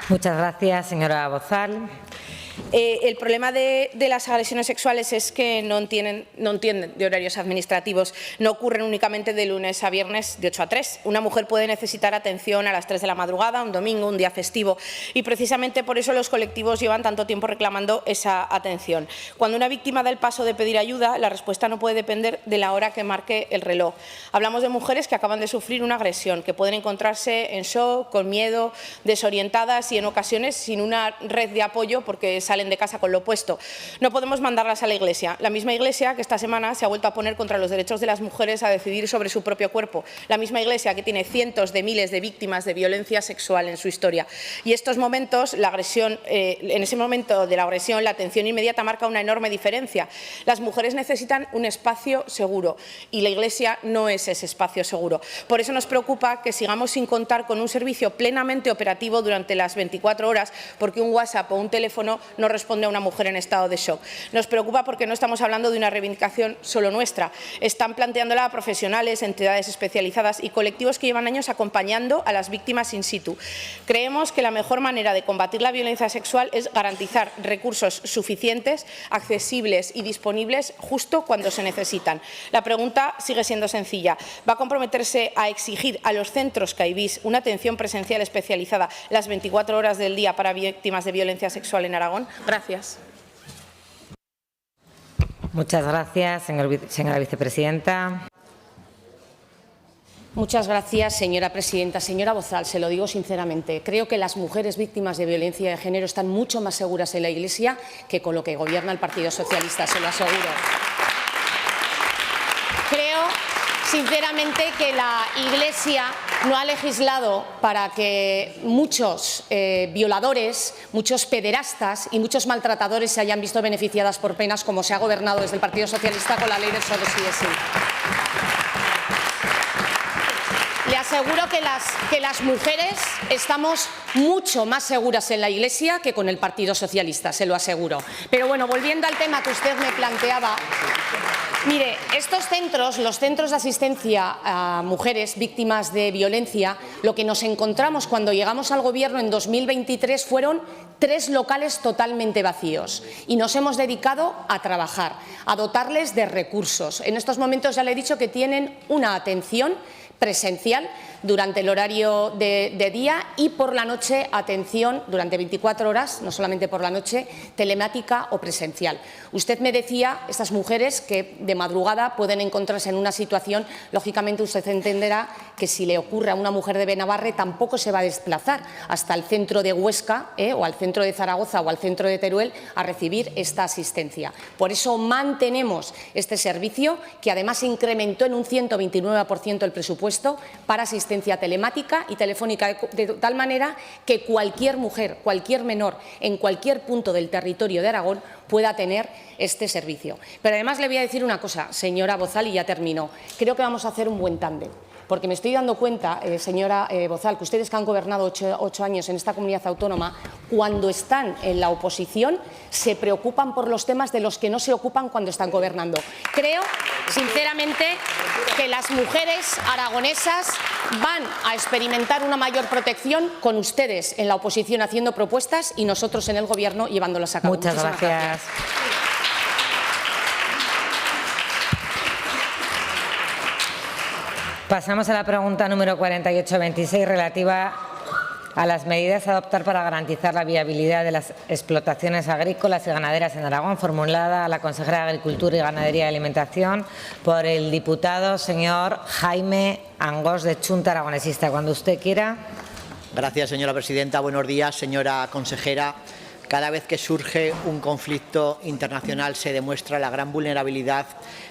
Muchas gracias, señora Bozal. El problema de las agresiones sexuales es que no entienden de horarios administrativos. No ocurren únicamente de lunes a viernes de 8 a 3. Una mujer puede necesitar atención a las 3 de la madrugada, un domingo, un día festivo. Y precisamente por eso los colectivos llevan tanto tiempo reclamando esa atención. Cuando una víctima da el paso de pedir ayuda, la respuesta no puede depender de la hora que marque el reloj. Hablamos de mujeres que acaban de sufrir una agresión, que pueden encontrarse en shock, con miedo, desorientadas y en ocasiones sin una red de apoyo porque salen de casa con lo opuesto. No podemos mandarlas a la Iglesia. La misma Iglesia que esta semana se ha vuelto a poner contra los derechos de las mujeres a decidir sobre su propio cuerpo. La misma Iglesia que tiene cientos de miles de víctimas de violencia sexual en su historia. Y estos momentos, la agresión, en ese momento de la agresión, la atención inmediata marca una enorme diferencia. Las mujeres necesitan un espacio seguro y la Iglesia no es ese espacio seguro. Por eso nos preocupa que sigamos sin contar con un servicio plenamente operativo durante las 24 horas, porque un WhatsApp o un teléfono no responde a una mujer en estado de shock. Nos preocupa porque no estamos hablando de una reivindicación solo nuestra. Están planteándola a profesionales, entidades especializadas y colectivos que llevan años acompañando a las víctimas in situ. Creemos que la mejor manera de combatir la violencia sexual es garantizar recursos suficientes, accesibles y disponibles justo cuando se necesitan. La pregunta sigue siendo sencilla. ¿Va a comprometerse a exigir a los centros CAIVIS una atención presencial especializada las 24 horas del día para víctimas de violencia sexual en Aragón? Gracias. Muchas gracias, señora vicepresidenta. Muchas gracias, señora presidenta. Señora Bozal, se lo digo sinceramente, creo que las mujeres víctimas de violencia de género están mucho más seguras en la Iglesia que con lo que gobierna el Partido Socialista, se lo aseguro. Creo, sinceramente, que la Iglesia no ha legislado para que muchos violadores, muchos pederastas y muchos maltratadores se hayan visto beneficiadas por penas como se ha gobernado desde el Partido Socialista con la ley del solo sí es sí. Le aseguro que las mujeres estamos mucho más seguras en la Iglesia que con el Partido Socialista, se lo aseguro. Pero bueno, volviendo al tema que usted me planteaba, mire, estos centros, los centros de asistencia a mujeres víctimas de violencia, lo que nos encontramos cuando llegamos al Gobierno en 2023 fueron 3 locales totalmente vacíos y nos hemos dedicado a trabajar, a dotarles de recursos. En estos momentos ya le he dicho que tienen una atención presencial durante el horario de día y por la noche atención durante 24 horas, no solamente por la noche, telemática o presencial. Usted me decía, estas mujeres que de madrugada pueden encontrarse en una situación, lógicamente usted entenderá que si le ocurre a una mujer de Benabarre tampoco se va a desplazar hasta el centro de Huesca o al centro de Zaragoza o al centro de Teruel a recibir esta asistencia. Por eso mantenemos este servicio, que además incrementó en un 129% el presupuesto para asistencia telemática y telefónica, de tal manera que cualquier mujer, cualquier menor, en cualquier punto del territorio de Aragón pueda tener este servicio. Pero además le voy a decir una cosa, señora Bozal, y ya termino. Creo que vamos a hacer un buen tándem, porque me estoy dando cuenta, señora Bozal, que ustedes que han gobernado 8 años en esta comunidad autónoma, cuando están en la oposición se preocupan por los temas de los que no se ocupan cuando están gobernando. Creo, sinceramente, que las mujeres aragonesas van a experimentar una mayor protección con ustedes en la oposición haciendo propuestas y nosotros en el Gobierno llevándolas a cabo. Muchas gracias. Pasamos a la pregunta número 4826, relativa a las medidas a adoptar para garantizar la viabilidad de las explotaciones agrícolas y ganaderas en Aragón, formulada a la consejera de Agricultura y Ganadería y Alimentación por el diputado señor Jaime Angós, de Chunta Aragonesista. Cuando usted quiera. Gracias, señora presidenta. Buenos días, señora consejera. Cada vez que surge un conflicto internacional se demuestra la gran vulnerabilidad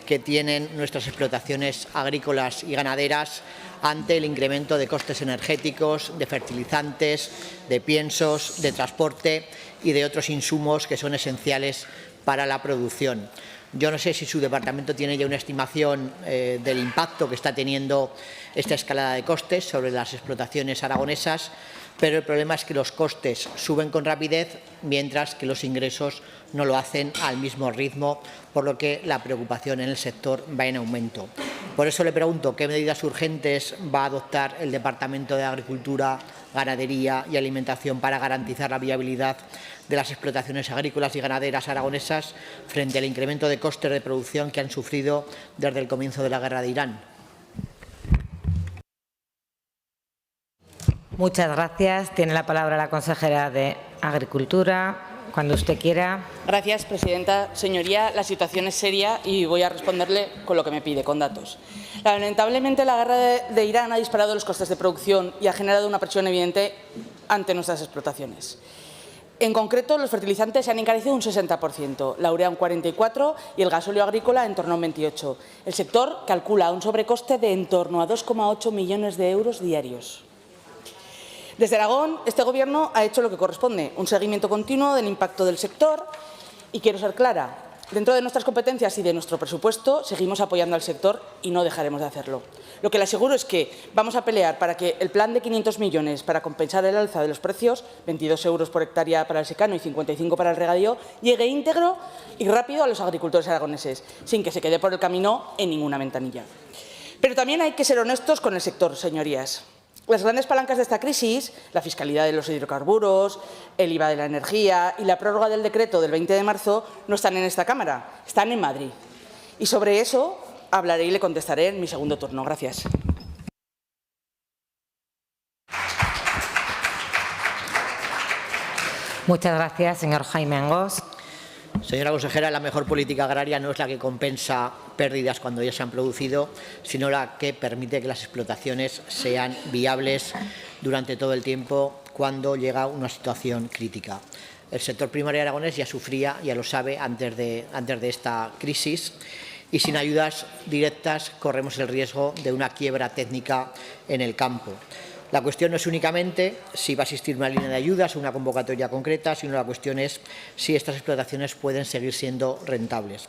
que tienen nuestras explotaciones agrícolas y ganaderas ante el incremento de costes energéticos, de fertilizantes, de piensos, de transporte y de otros insumos que son esenciales para la producción. Yo no sé si su departamento tiene ya una estimación del impacto que está teniendo esta escalada de costes sobre las explotaciones aragonesas, pero el problema es que los costes suben con rapidez, mientras que los ingresos no lo hacen al mismo ritmo, por lo que la preocupación en el sector va en aumento. Por eso le pregunto qué medidas urgentes va a adoptar el Departamento de Agricultura, Ganadería y Alimentación para garantizar la viabilidad de las explotaciones agrícolas y ganaderas aragonesas frente al incremento de costes de producción que han sufrido desde el comienzo de la guerra de Irán. Muchas gracias. Tiene la palabra la consejera de Agricultura. Cuando usted quiera. Gracias, presidenta. Señoría, la situación es seria y voy a responderle con lo que me pide, con datos. Lamentablemente, la guerra de Irán ha disparado los costes de producción y ha generado una presión evidente ante nuestras explotaciones. En concreto, los fertilizantes se han encarecido un 60%, la urea un 44% y el gasóleo agrícola en torno a un 28%. El sector calcula un sobrecoste de en torno a 2,8 millones de euros diarios. Desde Aragón, este Gobierno ha hecho lo que corresponde, un seguimiento continuo del impacto del sector y quiero ser clara, dentro de nuestras competencias y de nuestro presupuesto seguimos apoyando al sector y no dejaremos de hacerlo. Lo que le aseguro es que vamos a pelear para que el plan de 500 millones para compensar el alza de los precios, 22 euros por hectárea para el secano y 55 para el regadío, llegue íntegro y rápido a los agricultores aragoneses, sin que se quede por el camino en ninguna ventanilla. Pero también hay que ser honestos con el sector, señorías. Las grandes palancas de esta crisis, la fiscalidad de los hidrocarburos, el IVA de la energía y la prórroga del decreto del 20 de marzo, no están en esta Cámara, están en Madrid. Y sobre eso hablaré y le contestaré en mi segundo turno. Gracias. Muchas gracias, señor Jaime Angós. Señora consejera, la mejor política agraria no es la que compensa pérdidas cuando ya se han producido, sino la que permite que las explotaciones sean viables durante todo el tiempo cuando llega una situación crítica. El sector primario aragonés ya sufría, ya lo sabe, antes de esta crisis y sin ayudas directas corremos el riesgo de una quiebra técnica en el campo. La cuestión no es únicamente si va a existir una línea de ayudas o una convocatoria concreta, sino la cuestión es si estas explotaciones pueden seguir siendo rentables.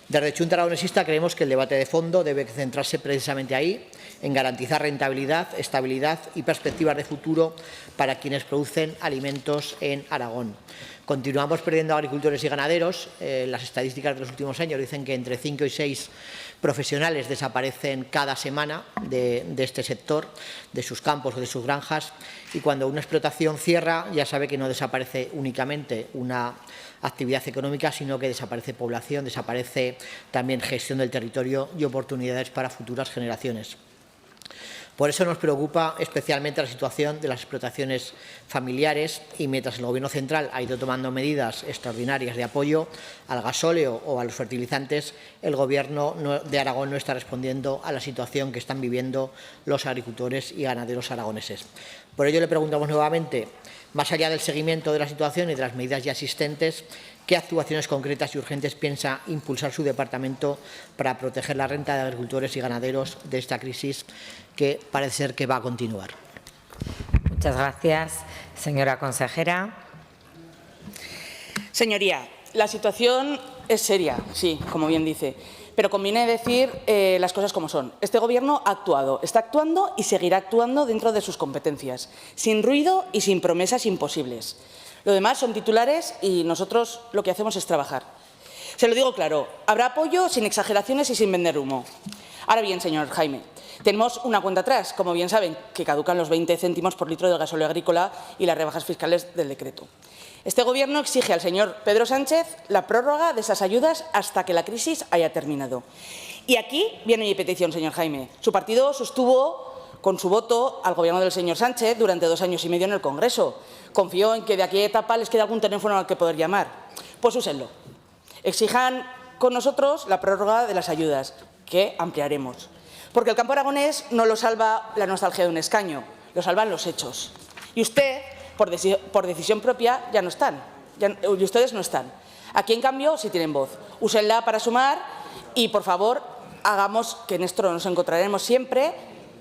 Desde Xunta Aragonesista creemos que el debate de fondo debe centrarse precisamente ahí, en garantizar rentabilidad, estabilidad y perspectivas de futuro para quienes producen alimentos en Aragón. Continuamos perdiendo agricultores y ganaderos. Las estadísticas de los últimos años dicen que entre 5 y 6 profesionales desaparecen cada semana de este sector, de sus campos o de sus granjas, y cuando una explotación cierra ya sabe que no desaparece únicamente una actividad económica, sino que desaparece población, desaparece también gestión del territorio y oportunidades para futuras generaciones. Por eso nos preocupa especialmente la situación de las explotaciones familiares y mientras el Gobierno central ha ido tomando medidas extraordinarias de apoyo al gasóleo o a los fertilizantes, el Gobierno de Aragón no está respondiendo a la situación que están viviendo los agricultores y ganaderos aragoneses. Por ello le preguntamos nuevamente, más allá del seguimiento de la situación y de las medidas ya existentes, ¿qué actuaciones concretas y urgentes piensa impulsar su departamento para proteger la renta de agricultores y ganaderos de esta crisis que parece ser que va a continuar? Muchas gracias. Señora consejera. Señoría, la situación es seria, sí, como bien dice, pero conviene decir las cosas como son. Este Gobierno ha actuado, está actuando y seguirá actuando dentro de sus competencias, sin ruido y sin promesas imposibles. Lo demás son titulares y nosotros lo que hacemos es trabajar. Se lo digo claro, habrá apoyo sin exageraciones y sin vender humo. Ahora bien, señor Jaime, tenemos una cuenta atrás, como bien saben, que caducan los 20 céntimos por litro del gasóleo agrícola y las rebajas fiscales del decreto. Este Gobierno exige al señor Pedro Sánchez la prórroga de esas ayudas hasta que la crisis haya terminado. Y aquí viene mi petición, señor Jaime. Su partido sostuvo con su voto al Gobierno del señor Sánchez durante 2 años y medio en el Congreso. Confío en que de aquella etapa les quede algún teléfono al que poder llamar. Pues úsenlo. Exijan con nosotros la prórroga de las ayudas, que ampliaremos. Porque el campo aragonés no lo salva la nostalgia de un escaño, lo salvan los hechos. Y usted, por decisión propia, ya no están. Y ustedes no están. Aquí, en cambio, sí tienen voz. Úsenla para sumar y, por favor, hagamos que en esto nos encontraremos siempre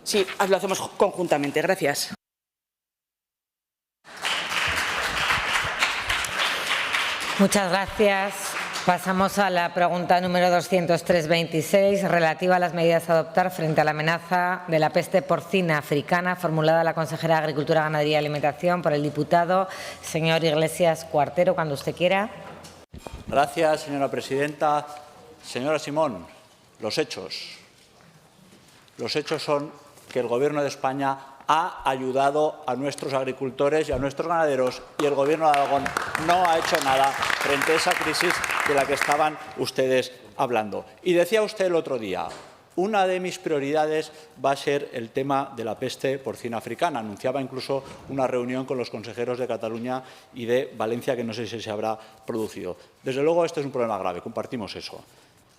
si lo hacemos conjuntamente. Gracias. Muchas gracias. Pasamos a la pregunta número 203-26, relativa a las medidas a adoptar frente a la amenaza de la peste porcina africana, formulada a la consejera de Agricultura, Ganadería y Alimentación por el diputado señor Iglesias Cuartero. Cuando usted quiera. Gracias, señora presidenta. Señora Simón, los hechos. Los hechos son que el Gobierno de España ha ayudado a nuestros agricultores y a nuestros ganaderos y el Gobierno de Aragón no ha hecho nada frente a esa crisis de la que estaban ustedes hablando. Y decía usted el otro día, una de mis prioridades va a ser el tema de la peste porcina africana. Anunciaba incluso una reunión con los consejeros de Cataluña y de Valencia, que no sé si se habrá producido. Desde luego, este es un problema grave, compartimos eso.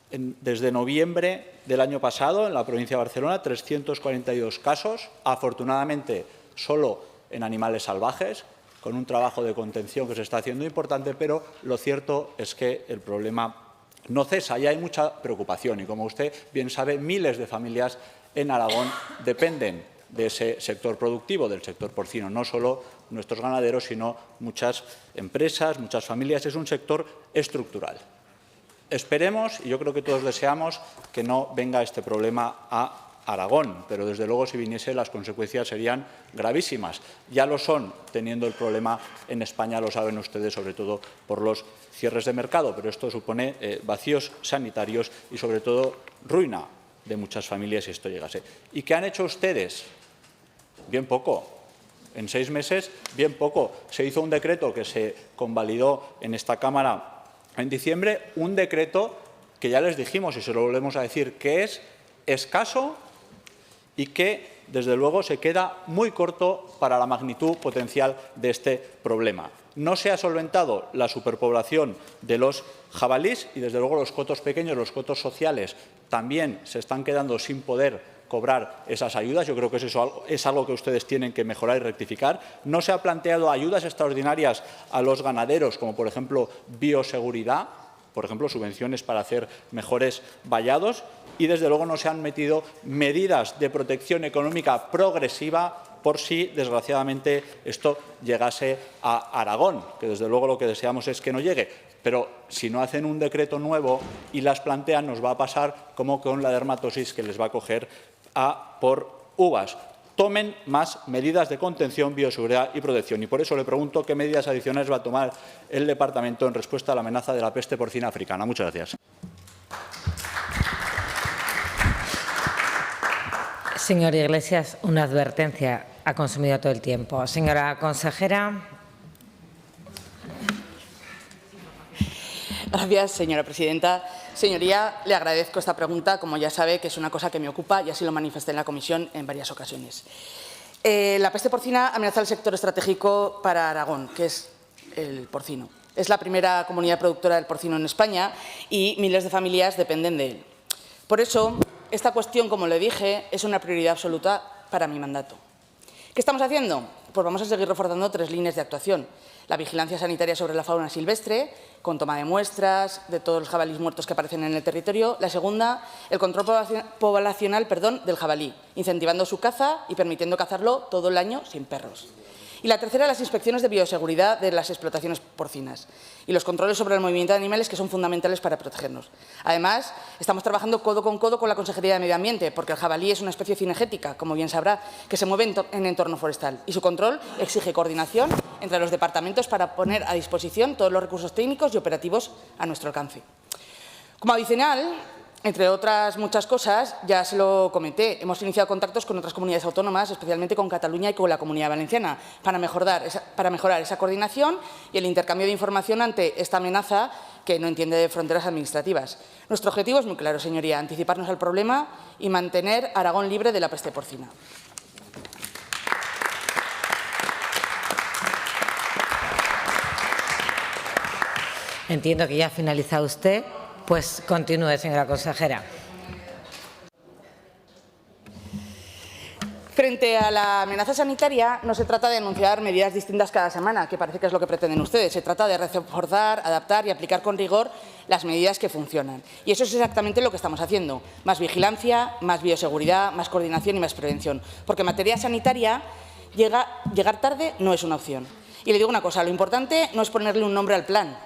Desde noviembre del año pasado, en la provincia de Barcelona, 342 casos, afortunadamente solo en animales salvajes, con un trabajo de contención que se está haciendo importante, pero lo cierto es que el problema no cesa y hay mucha preocupación. Y como usted bien sabe, miles de familias en Aragón dependen de ese sector productivo, del sector porcino, no solo nuestros ganaderos, sino muchas empresas, muchas familias. Es un sector estructural. Esperemos, y yo creo que todos deseamos, que no venga este problema a Aragón, pero desde luego si viniese las consecuencias serían gravísimas. Ya lo son, teniendo el problema en España, lo saben ustedes, sobre todo por los cierres de mercado, pero esto supone vacíos sanitarios y sobre todo ruina de muchas familias si esto llegase. ¿Y qué han hecho ustedes? Bien poco. En 6 meses, bien poco. Se hizo un decreto que se convalidó en esta Cámara en diciembre, un decreto que ya les dijimos y se lo volvemos a decir, que es escaso y que, desde luego, se queda muy corto para la magnitud potencial de este problema. No se ha solventado la superpoblación de los jabalíes y, desde luego, los cotos pequeños, los cotos sociales, también se están quedando sin poder cobrar esas ayudas. Yo creo que eso es algo que ustedes tienen que mejorar y rectificar. No se ha planteado ayudas extraordinarias a los ganaderos, como por ejemplo bioseguridad, por ejemplo, subvenciones para hacer mejores vallados y, desde luego, no se han metido medidas de protección económica progresiva por si, desgraciadamente, esto llegase a Aragón, que desde luego lo que deseamos es que no llegue. Pero si no hacen un decreto nuevo y las plantean, nos va a pasar como con la dermatosis que les va a coger por uvas. Tomen más medidas de contención, bioseguridad y protección. Y por eso le pregunto qué medidas adicionales va a tomar el Departamento en respuesta a la amenaza de la peste porcina africana. Muchas gracias. Señor Iglesias, una advertencia. Ha consumido todo el tiempo. Señora consejera. Gracias, señora presidenta. Señoría, le agradezco esta pregunta, como ya sabe, que es una cosa que me ocupa y así lo manifesté en la comisión en varias ocasiones. La peste porcina amenaza el sector estratégico para Aragón, que es el porcino. Es la primera comunidad productora del porcino en España y miles de familias dependen de él. Por eso, esta cuestión, como le dije, es una prioridad absoluta para mi mandato. ¿Qué estamos haciendo? Pues vamos a seguir reforzando 3 líneas de actuación. La vigilancia sanitaria sobre la fauna silvestre, con toma de muestras de todos los jabalíes muertos que aparecen en el territorio. La segunda, el control poblacional del jabalí, incentivando su caza y permitiendo cazarlo todo el año sin perros. Y la tercera, las inspecciones de bioseguridad de las explotaciones porcinas y los controles sobre el movimiento de animales, que son fundamentales para protegernos. Además, estamos trabajando codo con la Consejería de Medio Ambiente, porque el jabalí es una especie cinegética, como bien sabrá, que se mueve en entorno forestal y su control exige coordinación entre los departamentos para poner a disposición todos los recursos técnicos y operativos a nuestro alcance. Como adicional, entre otras muchas cosas, ya se lo comenté, hemos iniciado contactos con otras comunidades autónomas, especialmente con Cataluña y con la Comunidad Valenciana, para mejorar esa coordinación y el intercambio de información ante esta amenaza que no entiende de fronteras administrativas. Nuestro objetivo es muy claro, señoría, anticiparnos al problema y mantener Aragón libre de la peste porcina. Entiendo que ya ha finalizado usted. Pues continúe, señora consejera. Frente a la amenaza sanitaria, no se trata de anunciar medidas distintas cada semana, que parece que es lo que pretenden ustedes. Se trata de reforzar, adaptar y aplicar con rigor las medidas que funcionan. Y eso es exactamente lo que estamos haciendo. Más vigilancia, más bioseguridad, más coordinación y más prevención. Porque en materia sanitaria, llegar tarde no es una opción. Y le digo una cosa, lo importante no es ponerle un nombre al plan,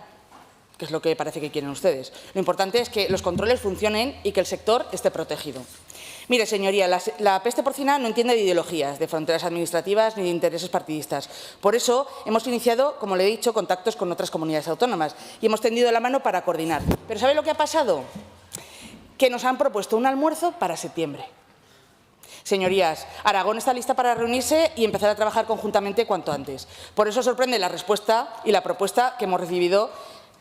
que es lo que parece que quieren ustedes. Lo importante es que los controles funcionen y que el sector esté protegido. Mire, señoría, la peste porcina no entiende de ideologías, de fronteras administrativas ni de intereses partidistas. Por eso hemos iniciado, como le he dicho, contactos con otras comunidades autónomas y hemos tendido la mano para coordinar. ¿Pero sabe lo que ha pasado? Que nos han propuesto un almuerzo para septiembre. Señorías, Aragón está lista para reunirse y empezar a trabajar conjuntamente cuanto antes. Por eso sorprende la respuesta y la propuesta que hemos recibido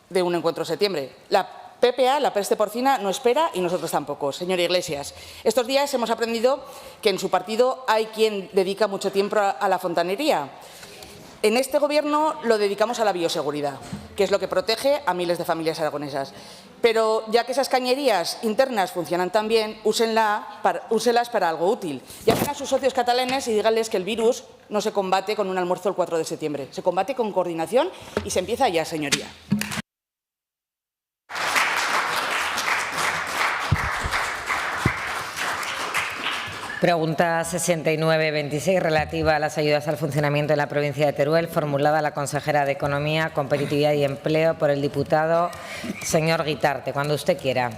de un encuentro en septiembre. La PPA, la peste porcina, no espera y nosotros tampoco. Señor Iglesias, estos días hemos aprendido que en su partido hay quien dedica mucho tiempo a la fontanería. En este Gobierno lo dedicamos a la bioseguridad, que es lo que protege a miles de familias aragonesas. Pero ya que esas cañerías internas funcionan tan bien, úselas para algo útil. Llamen a sus socios catalanes y díganles que el virus no se combate con un almuerzo el 4 de septiembre. Se combate con coordinación y se empieza ya, señoría. Pregunta 6926, relativa a las ayudas al funcionamiento de la provincia de Teruel, formulada a la consejera de Economía, Competitividad y Empleo por el diputado señor Guitarte. Cuando usted quiera.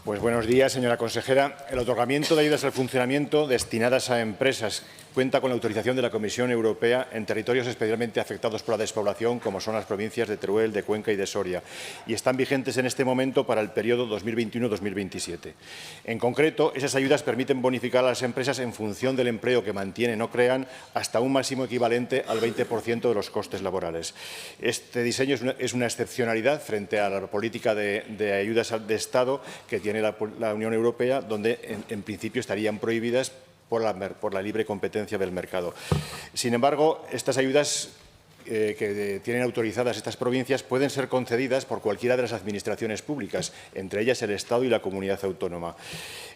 Pues buenos días, señora consejera. El otorgamiento de ayudas al funcionamiento destinadas a empresas cuenta con la autorización de la Comisión Europea en territorios especialmente afectados por la despoblación, como son las provincias de Teruel, de Cuenca y de Soria, y están vigentes en este momento para el periodo 2021-2027. En concreto, esas ayudas permiten bonificar a las empresas en función del empleo que mantienen o crean hasta un máximo equivalente al 20% de los costes laborales. Este diseño es una excepcionalidad frente a la política de ayudas de Estado que tiene la Unión Europea, donde en principio estarían prohibidas por la libre competencia del mercado. Sin embargo, estas ayudas que tienen autorizadas estas provincias pueden ser concedidas por cualquiera de las administraciones públicas, entre ellas el Estado y la comunidad autónoma.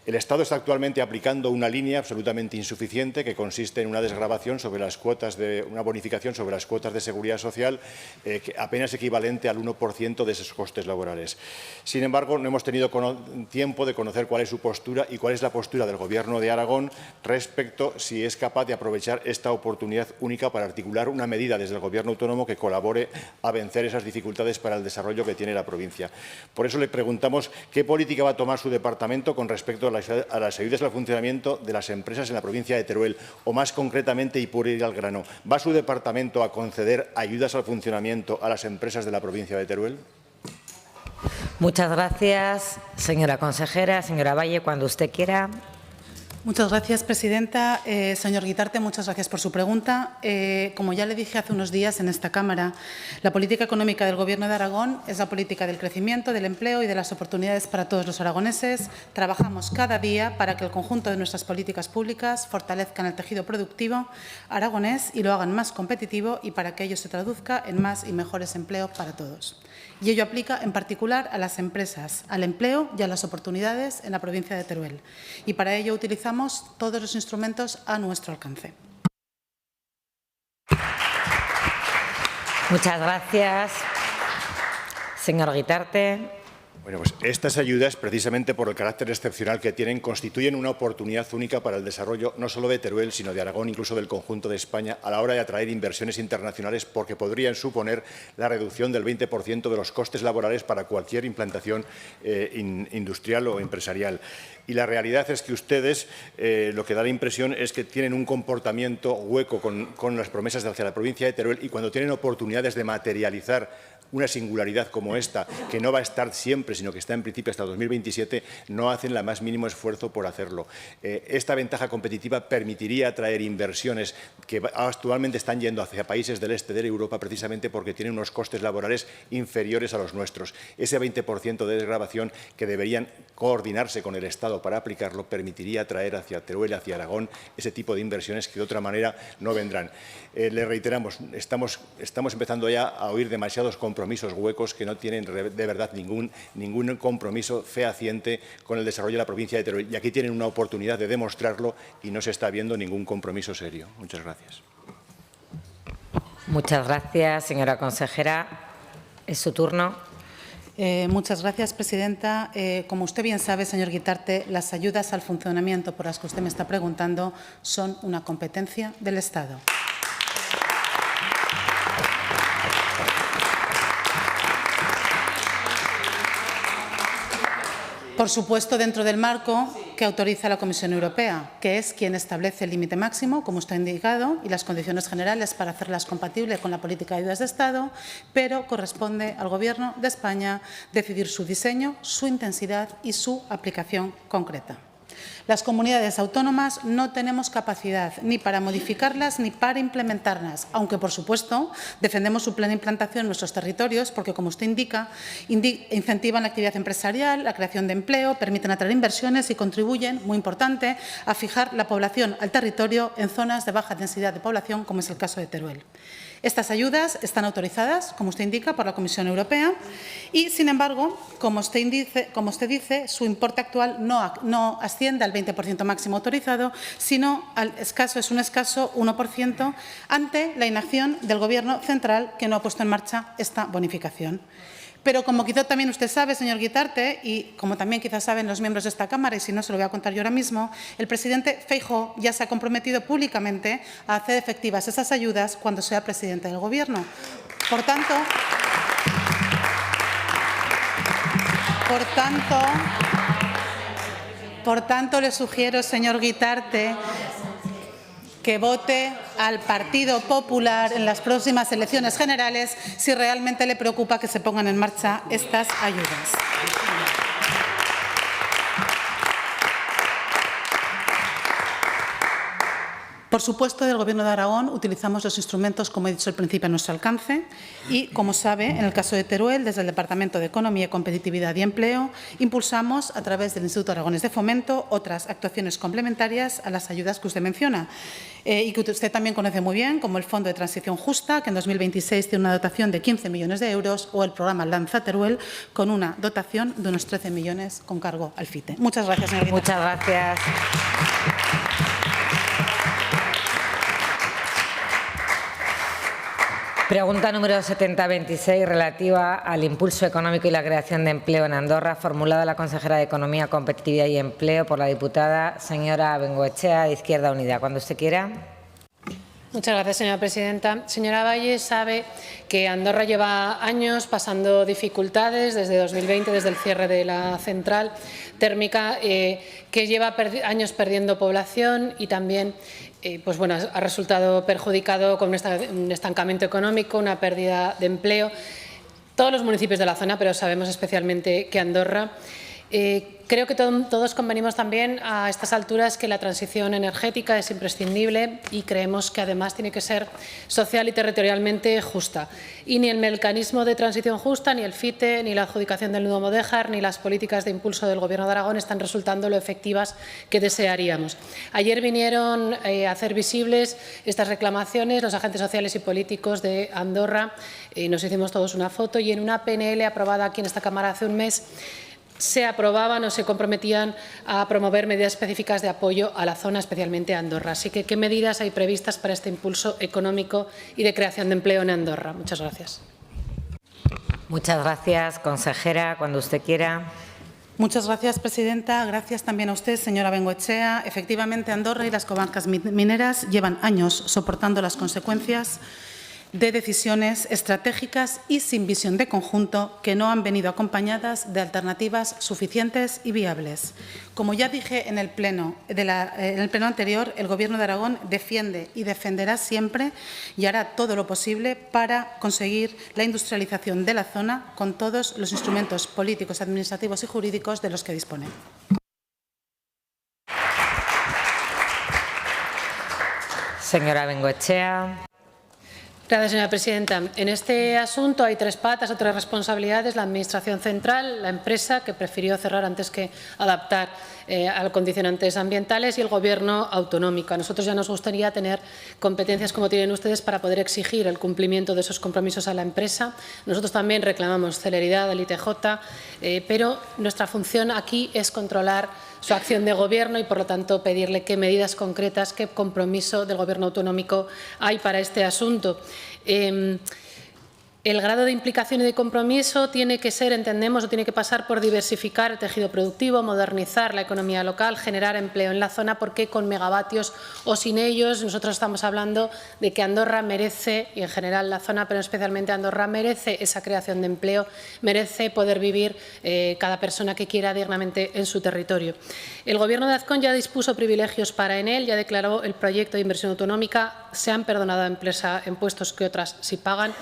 El Estado está actualmente aplicando una línea absolutamente insuficiente que consiste en una desgravación sobre las cuotas una bonificación sobre las cuotas de seguridad social que apenas equivalente al 1% de esos costes laborales. Sin embargo, no hemos tenido tiempo de conocer cuál es su postura y cuál es la postura del Gobierno de Aragón respecto si es capaz de aprovechar esta oportunidad única para articular una medida desde el Gobierno autónomo que colabore a vencer esas dificultades para el desarrollo que tiene la provincia. Por eso le preguntamos qué política va a tomar su departamento con respecto a las ayudas al funcionamiento de las empresas en la provincia de Teruel, o más concretamente, y por ir al grano, ¿va su departamento a conceder ayudas al funcionamiento a las empresas de la provincia de Teruel? Muchas gracias, señora consejera. Señora Valle, cuando usted quiera. Muchas gracias, presidenta. Señor Guitarte, muchas gracias por su pregunta. Como ya le dije hace unos días en esta Cámara, la política económica del Gobierno de Aragón es la política del crecimiento, del empleo y de las oportunidades para todos los aragoneses. Trabajamos cada día para que el conjunto de nuestras políticas públicas fortalezcan el tejido productivo aragonés y lo hagan más competitivo, y para que ello se traduzca en más y mejores empleos para todos. Y ello aplica en particular a las empresas, al empleo y a las oportunidades en la provincia de Teruel. Y para ello utilizamos todos los instrumentos a nuestro alcance. Muchas gracias. Señor Guitarte. Bueno, pues estas ayudas, precisamente por el carácter excepcional que tienen, constituyen una oportunidad única para el desarrollo no solo de Teruel, sino de Aragón, incluso del conjunto de España, a la hora de atraer inversiones internacionales, porque podrían suponer la reducción del 20% de los costes laborales para cualquier implantación industrial o empresarial. Y la realidad es que ustedes lo que da la impresión es que tienen un comportamiento hueco con las promesas hacia la provincia de Teruel, y cuando tienen oportunidades de materializar una singularidad como esta, que no va a estar siempre, sino que está en principio hasta 2027, no hacen el más mínimo esfuerzo por hacerlo. Esta ventaja competitiva permitiría atraer inversiones que actualmente están yendo hacia países del este de Europa, precisamente porque tienen unos costes laborales inferiores a los nuestros. Ese 20% de desgravación, que deberían coordinarse con el Estado para aplicarlo, permitiría atraer hacia Teruel, hacia Aragón, ese tipo de inversiones que de otra manera no vendrán. Le reiteramos, estamos empezando ya a oír demasiados compromisos huecos que no tienen de verdad ningún compromiso fehaciente con el desarrollo de la provincia de Teruel. Y aquí tienen una oportunidad de demostrarlo y no se está viendo ningún compromiso serio. Muchas gracias. Muchas gracias, señora consejera. Es su turno. Muchas gracias, presidenta. Como usted bien sabe, señor Guitarte, las ayudas al funcionamiento por las que usted me está preguntando son una competencia del Estado. Por supuesto, dentro del marco que autoriza la Comisión Europea, que es quien establece el límite máximo, como usted ha indicado, y las condiciones generales para hacerlas compatibles con la política de ayudas de Estado, pero corresponde al Gobierno de España decidir su diseño, su intensidad y su aplicación concreta. Las comunidades autónomas no tenemos capacidad ni para modificarlas ni para implementarlas, aunque, por supuesto, defendemos su plena implantación en nuestros territorios porque, como usted indica, incentivan la actividad empresarial, la creación de empleo, permiten atraer inversiones y contribuyen, muy importante, a fijar la población al territorio en zonas de baja densidad de población, como es el caso de Teruel. Estas ayudas están autorizadas, como usted indica, por la Comisión Europea y, sin embargo, como usted dice, su importe actual no asciende al 20% máximo autorizado, sino es un escaso 1% ante la inacción del Gobierno central, que no ha puesto en marcha esta bonificación. Pero, como quizá también usted sabe, señor Guitarte, y como también quizás saben los miembros de esta Cámara, y si no se lo voy a contar yo ahora mismo, el presidente Feijóo ya se ha comprometido públicamente a hacer efectivas esas ayudas cuando sea presidente del Gobierno. Por tanto, le sugiero, señor Guitarte, que vote al Partido Popular en las próximas elecciones generales si realmente le preocupa que se pongan en marcha estas ayudas. Por supuesto, del Gobierno de Aragón utilizamos los instrumentos, como he dicho al principio, a nuestro alcance y, como sabe, en el caso de Teruel, desde el Departamento de Economía, Competitividad y Empleo, impulsamos a través del Instituto Aragonés de Fomento otras actuaciones complementarias a las ayudas que usted menciona y que usted también conoce muy bien, como el Fondo de Transición Justa, que en 2026 tiene una dotación de 15 millones de euros, o el programa Lanza Teruel, con una dotación de unos 13 millones con cargo al FITE. Muchas gracias, señora. Muchas gracias. Pregunta número 7026, relativa al impulso económico y la creación de empleo en Andorra, formulada a la consejera de Economía, Competitividad y Empleo por la diputada señora Bengoechea, de Izquierda Unida. Cuando usted quiera. Muchas gracias, señora presidenta. Señora Valle, sabe que Andorra lleva años pasando dificultades desde 2020, desde el cierre de la central térmica, que lleva años perdiendo población y también pues bueno, ha resultado perjudicado con un estancamiento económico, una pérdida de empleo. Todos los municipios de la zona, pero sabemos especialmente que Andorra. Creo que todos convenimos también a estas alturas que la transición energética es imprescindible y creemos que además tiene que ser social y territorialmente justa. Y ni el mecanismo de transición justa, ni el FITE, ni la adjudicación del nudo Modéjar, ni las políticas de impulso del Gobierno de Aragón están resultando lo efectivas que desearíamos. Ayer vinieron a hacer visibles estas reclamaciones los agentes sociales y políticos de Andorra. Nos hicimos todos una foto y en una PNL aprobada aquí en esta Cámara hace un mes se aprobaban o se comprometían a promover medidas específicas de apoyo a la zona, especialmente a Andorra. Así que, ¿qué medidas hay previstas para este impulso económico y de creación de empleo en Andorra? Muchas gracias. Muchas gracias, consejera. Cuando usted quiera. Muchas gracias, presidenta. Gracias también a usted, señora Bengoechea. Efectivamente, Andorra y las comarcas mineras llevan años soportando las consecuencias de decisiones estratégicas y sin visión de conjunto que no han venido acompañadas de alternativas suficientes y viables. Como ya dije en el pleno anterior, el Gobierno de Aragón defiende y defenderá siempre y hará todo lo posible para conseguir la industrialización de la zona con todos los instrumentos políticos, administrativos y jurídicos de los que dispone. Señora Bengoechea. Gracias, señora presidenta. En este asunto hay tres patas o tres responsabilidades. La Administración central, la empresa, que prefirió cerrar antes que adaptar a los condicionantes ambientales, y el Gobierno autonómico. A nosotros ya nos gustaría tener competencias como tienen ustedes para poder exigir el cumplimiento de esos compromisos a la empresa. Nosotros también reclamamos celeridad al ITJ, pero nuestra función aquí es controlar su acción de Gobierno y, por lo tanto, pedirle qué medidas concretas, qué compromiso del Gobierno autonómico hay para este asunto. El grado de implicación y de compromiso tiene que ser, entendemos, o tiene que pasar por diversificar el tejido productivo, modernizar la economía local, generar empleo en la zona, porque con megavatios o sin ellos nosotros estamos hablando de que Andorra merece, y en general la zona, pero especialmente Andorra, merece esa creación de empleo, merece poder vivir cada persona que quiera dignamente en su territorio. El Gobierno de Azcón ya dispuso privilegios para Enel, ya declaró el proyecto de inversión autonómica, se han perdonado a impuestos que otras sí pagan.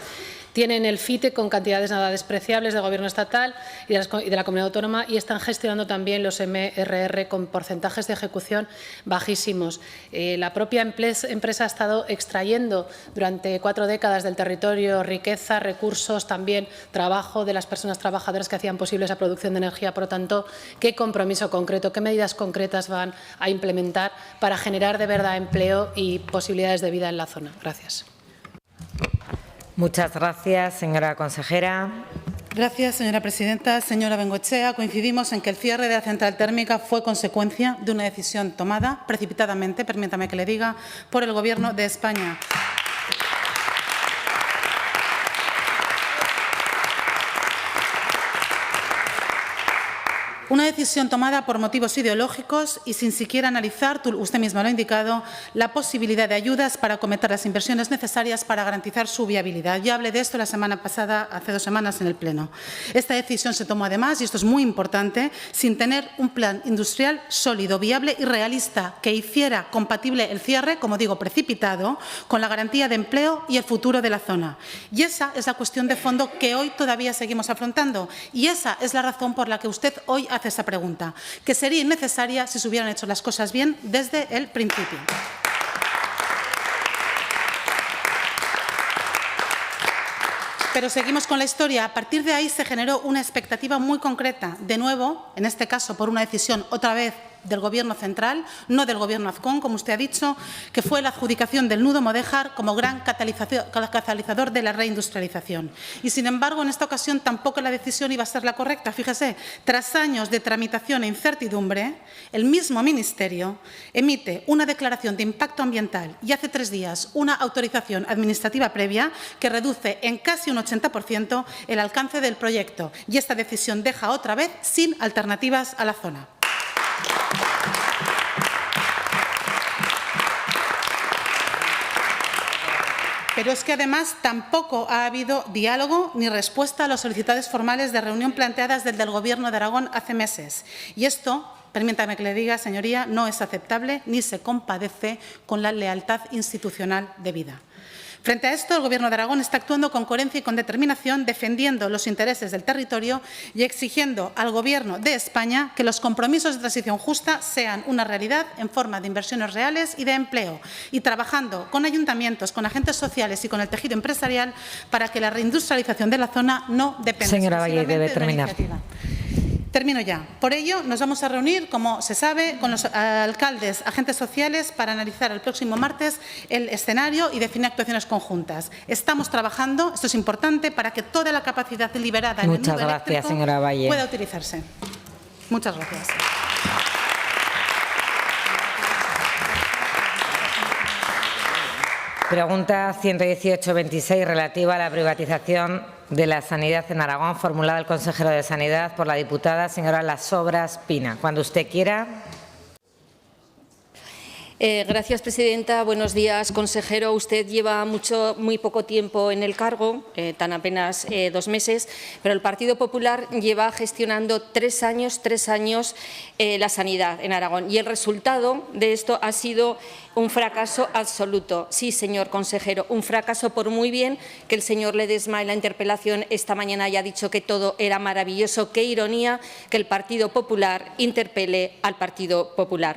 Tienen el FITE con cantidades nada despreciables del Gobierno estatal y de la Comunidad Autónoma, y están gestionando también los MRR con porcentajes de ejecución bajísimos. La propia empresa ha estado extrayendo durante 4 décadas del territorio riqueza, recursos, también trabajo de las personas trabajadoras que hacían posible esa producción de energía. Por lo tanto, ¿qué compromiso concreto, qué medidas concretas van a implementar para generar de verdad empleo y posibilidades de vida en la zona? Gracias. Muchas gracias, señora consejera. Gracias, señora presidenta. Señora Bengoechea, coincidimos en que el cierre de la central térmica fue consecuencia de una decisión tomada precipitadamente, permítame que le diga, por el Gobierno de España. Una decisión tomada por motivos ideológicos y sin siquiera analizar, usted misma lo ha indicado, la posibilidad de ayudas para acometer las inversiones necesarias para garantizar su viabilidad. Ya hablé de esto la semana pasada, hace 2 semanas, en el Pleno. Esta decisión se tomó además, y esto es muy importante, sin tener un plan industrial sólido, viable y realista que hiciera compatible el cierre, como digo, precipitado, con la garantía de empleo y el futuro de la zona. Y esa es la cuestión de fondo que hoy todavía seguimos afrontando. Y esa es la razón por la que usted hoy hace esa pregunta, que sería innecesaria si se hubieran hecho las cosas bien desde el principio. Pero seguimos con la historia. A partir de ahí se generó una expectativa muy concreta, de nuevo, en este caso por una decisión otra vez del Gobierno central, no del Gobierno Azcón, como usted ha dicho, que fue la adjudicación del nudo Modéjar como gran catalizador de la reindustrialización. Y, sin embargo, en esta ocasión tampoco la decisión iba a ser la correcta. Fíjese, tras años de tramitación e incertidumbre, el mismo Ministerio emite una declaración de impacto ambiental y hace 3 días una autorización administrativa previa que reduce en casi un 80% el alcance del proyecto. Y esta decisión deja otra vez sin alternativas a la zona. Pero es que, además, tampoco ha habido diálogo ni respuesta a las solicitudes formales de reunión planteadas desde el Gobierno de Aragón hace meses. Y esto, permítame que le diga, señoría, no es aceptable ni se compadece con la lealtad institucional debida. Frente a esto, el Gobierno de Aragón está actuando con coherencia y con determinación, defendiendo los intereses del territorio y exigiendo al Gobierno de España que los compromisos de transición justa sean una realidad en forma de inversiones reales y de empleo, y trabajando con ayuntamientos, con agentes sociales y con el tejido empresarial para que la reindustrialización de la zona no dependa exclusivamente de una iniciativa. Termino ya. Por ello, nos vamos a reunir, como se sabe, con los alcaldes, agentes sociales, para analizar el próximo martes el escenario y definir actuaciones conjuntas. Estamos trabajando, esto es importante, para que toda la capacidad liberada en el nudo eléctrico pueda utilizarse. Muchas gracias. Pregunta 118-26 relativa a la privatización de la sanidad en Aragón, formulada al consejero de Sanidad por la diputada señora Las Obras Pina. Cuando usted quiera. Gracias, presidenta. Buenos días, consejero. Usted lleva muy poco tiempo en el cargo, tan apenas 2 meses, pero el Partido Popular lleva gestionando 3 años la sanidad en Aragón. Y el resultado de esto ha sido un fracaso absoluto. Sí, señor consejero, un fracaso, por muy bien que el señor Ledesma en la interpelación esta mañana haya dicho que todo era maravilloso. Qué ironía que el Partido Popular interpele al Partido Popular.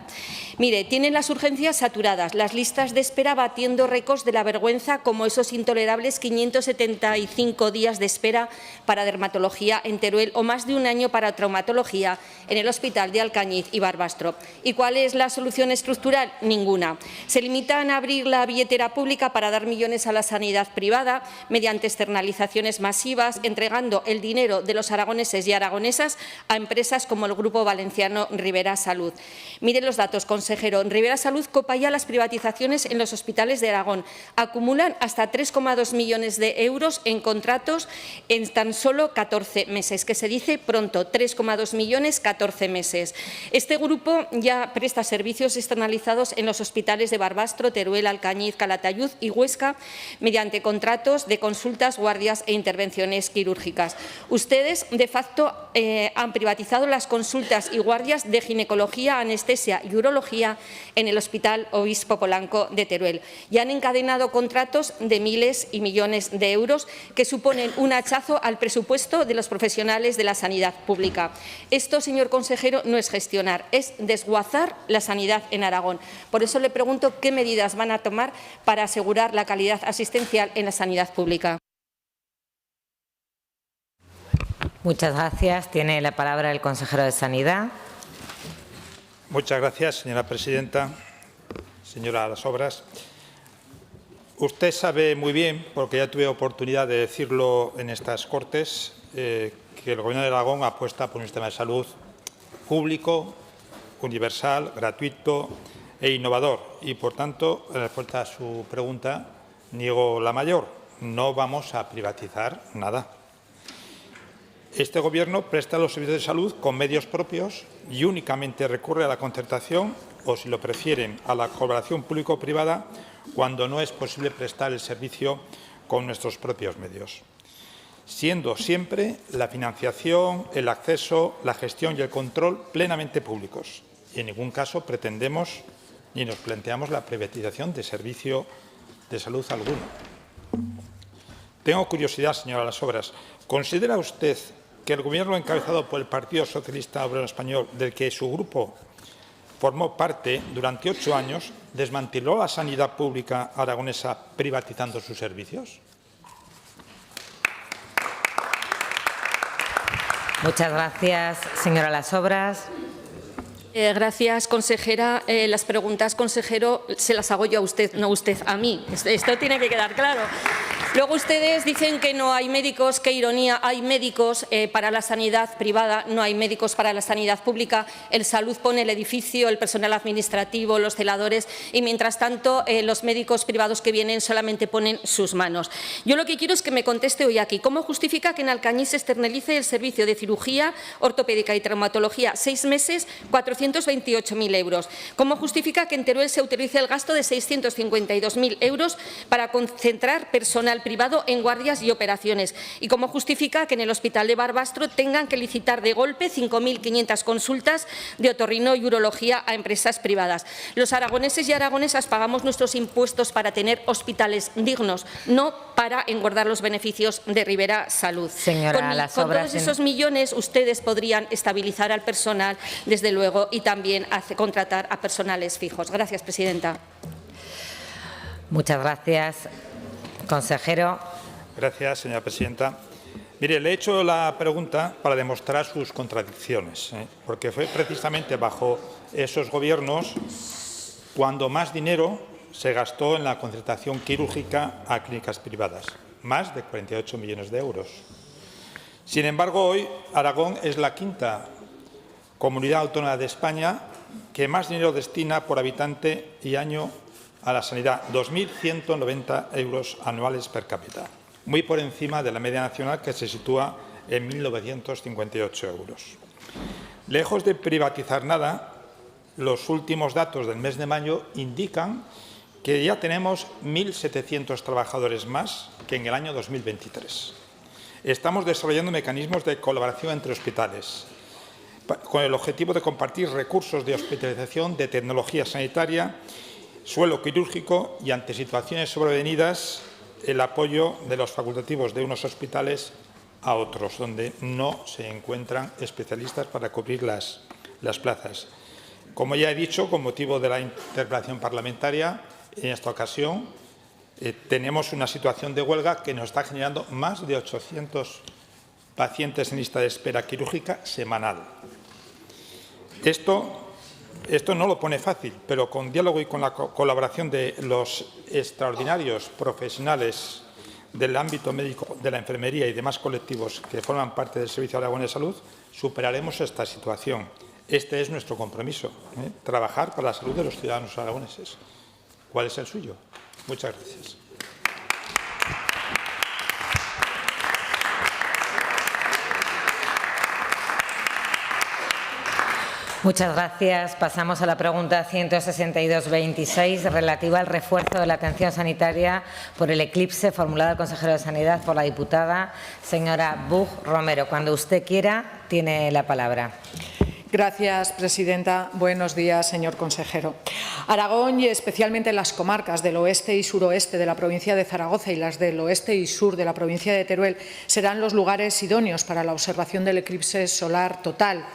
Mire, tienen las urgencias saturadas, las listas de espera batiendo récords de la vergüenza, como esos intolerables 575 días de espera para dermatología en Teruel o más de 1 año para traumatología en el Hospital de Alcañiz y Barbastro. ¿Y cuál es la solución estructural? Ninguna. Se limitan a abrir la billetera pública para dar millones a la sanidad privada mediante externalizaciones masivas, entregando el dinero de los aragoneses y aragonesas a empresas como el Grupo Valenciano Ribera Salud. Miren los datos, consejero. Ribera Salud copa ya las privatizaciones en los hospitales de Aragón. Acumulan hasta 3,2 millones de euros en contratos en tan solo 14 meses, que se dice pronto, 3,2 millones, 14 meses. Este grupo ya presta servicios externalizados en los hospitales de Barbastro, Teruel, Alcañiz, Calatayud y Huesca mediante contratos de consultas, guardias e intervenciones quirúrgicas. Ustedes, de facto, han privatizado las consultas y guardias de ginecología, anestesia y urología en el Hospital Obispo Polanco de Teruel y han encadenado contratos de miles y millones de euros que suponen un hachazo al presupuesto de los profesionales de la sanidad pública. Esto, señor consejero, no es gestionar, es desguazar la sanidad en Aragón. Por eso le pregunto qué medidas van a tomar para asegurar la calidad asistencial en la sanidad pública. Muchas gracias. Tiene la palabra el consejero de Sanidad. Muchas gracias, señora presidenta. Señora Las Obras, usted sabe muy bien, porque ya tuve oportunidad de decirlo en estas Cortes, que el Gobierno de Aragón apuesta por un sistema de salud público, universal, gratuito e innovador. Y, por tanto, en respuesta a su pregunta, niego la mayor. No vamos a privatizar nada. Este Gobierno presta los servicios de salud con medios propios y únicamente recurre a la concertación o, si lo prefieren, a la colaboración público-privada cuando no es posible prestar el servicio con nuestros propios medios, siendo siempre la financiación, el acceso, la gestión y el control plenamente públicos. Y en ningún caso pretendemos ni nos planteamos la privatización de servicio de salud alguno. Tengo curiosidad, señora Las Obras. ¿Considera usted que el Gobierno encabezado por el Partido Socialista Obrero Español, del que su grupo formó parte durante 8 años, desmanteló la sanidad pública aragonesa privatizando sus servicios? Muchas gracias, señora Las Obras. Gracias, consejera. Las preguntas, consejero, se las hago yo a usted, no usted a mí. Esto tiene que quedar claro. Luego ustedes dicen que no hay médicos, qué ironía, hay médicos para la sanidad privada, no hay médicos para la sanidad pública. El Salud pone el edificio, el personal administrativo, los celadores y, mientras tanto, los médicos privados que vienen solamente ponen sus manos. Yo lo que quiero es que me conteste hoy aquí. ¿Cómo justifica que en Alcañiz se externalice el servicio de cirugía ortopédica y traumatología 6 meses, 428.000 euros? ¿Cómo justifica que en Teruel se utilice el gasto de 652.000 euros para concentrar personal privado en guardias y operaciones? ¿Y cómo justifica que en el Hospital de Barbastro tengan que licitar de golpe 5.500 consultas de otorrino y urología a empresas privadas? Los aragoneses y aragonesas pagamos nuestros impuestos para tener hospitales dignos, no para engordar los beneficios de Rivera Salud. Señora, con todos esos millones ustedes podrían estabilizar al personal, desde luego, y también contratar a personales fijos. Gracias, presidenta. Muchas gracias. Consejero. Gracias, señora presidenta. Mire, le he hecho la pregunta para demostrar sus contradicciones, porque fue precisamente bajo esos gobiernos cuando más dinero se gastó en la concertación quirúrgica a clínicas privadas, más de 48 millones de euros. Sin embargo, hoy Aragón es la quinta comunidad autónoma de España que más dinero destina por habitante y año a la sanidad, 2.190 euros anuales per cápita, muy por encima de la media nacional, que se sitúa en 1.958 euros. Lejos de privatizar nada, los últimos datos del mes de mayo indican que ya tenemos 1.700 trabajadores más que en el año 2023. Estamos desarrollando mecanismos de colaboración entre hospitales, con el objetivo de compartir recursos de hospitalización, de tecnología sanitaria, suelo quirúrgico y, ante situaciones sobrevenidas, el apoyo de los facultativos de unos hospitales a otros, donde no se encuentran especialistas para cubrir las plazas. Como ya he dicho, con motivo de la interpelación parlamentaria, en esta ocasión tenemos una situación de huelga que nos está generando más de 800 pacientes en lista de espera quirúrgica semanal. Esto no lo pone fácil, pero con diálogo y con la colaboración de los extraordinarios profesionales del ámbito médico, de la enfermería y demás colectivos que forman parte del Servicio Aragonés de Salud, superaremos esta situación. Este es nuestro compromiso, trabajar para la salud de los ciudadanos aragoneses. ¿Cuál es el suyo? Muchas gracias. Muchas gracias. Pasamos a la pregunta 162-26, relativa al refuerzo de la atención sanitaria por el eclipse, formulada al consejero de Sanidad por la diputada señora Buch Romero. Cuando usted quiera, tiene la palabra. Gracias, presidenta. Buenos días, señor consejero. Aragón, y especialmente las comarcas del oeste y suroeste de la provincia de Zaragoza y las del oeste y sur de la provincia de Teruel, serán los lugares idóneos para la observación del eclipse solar total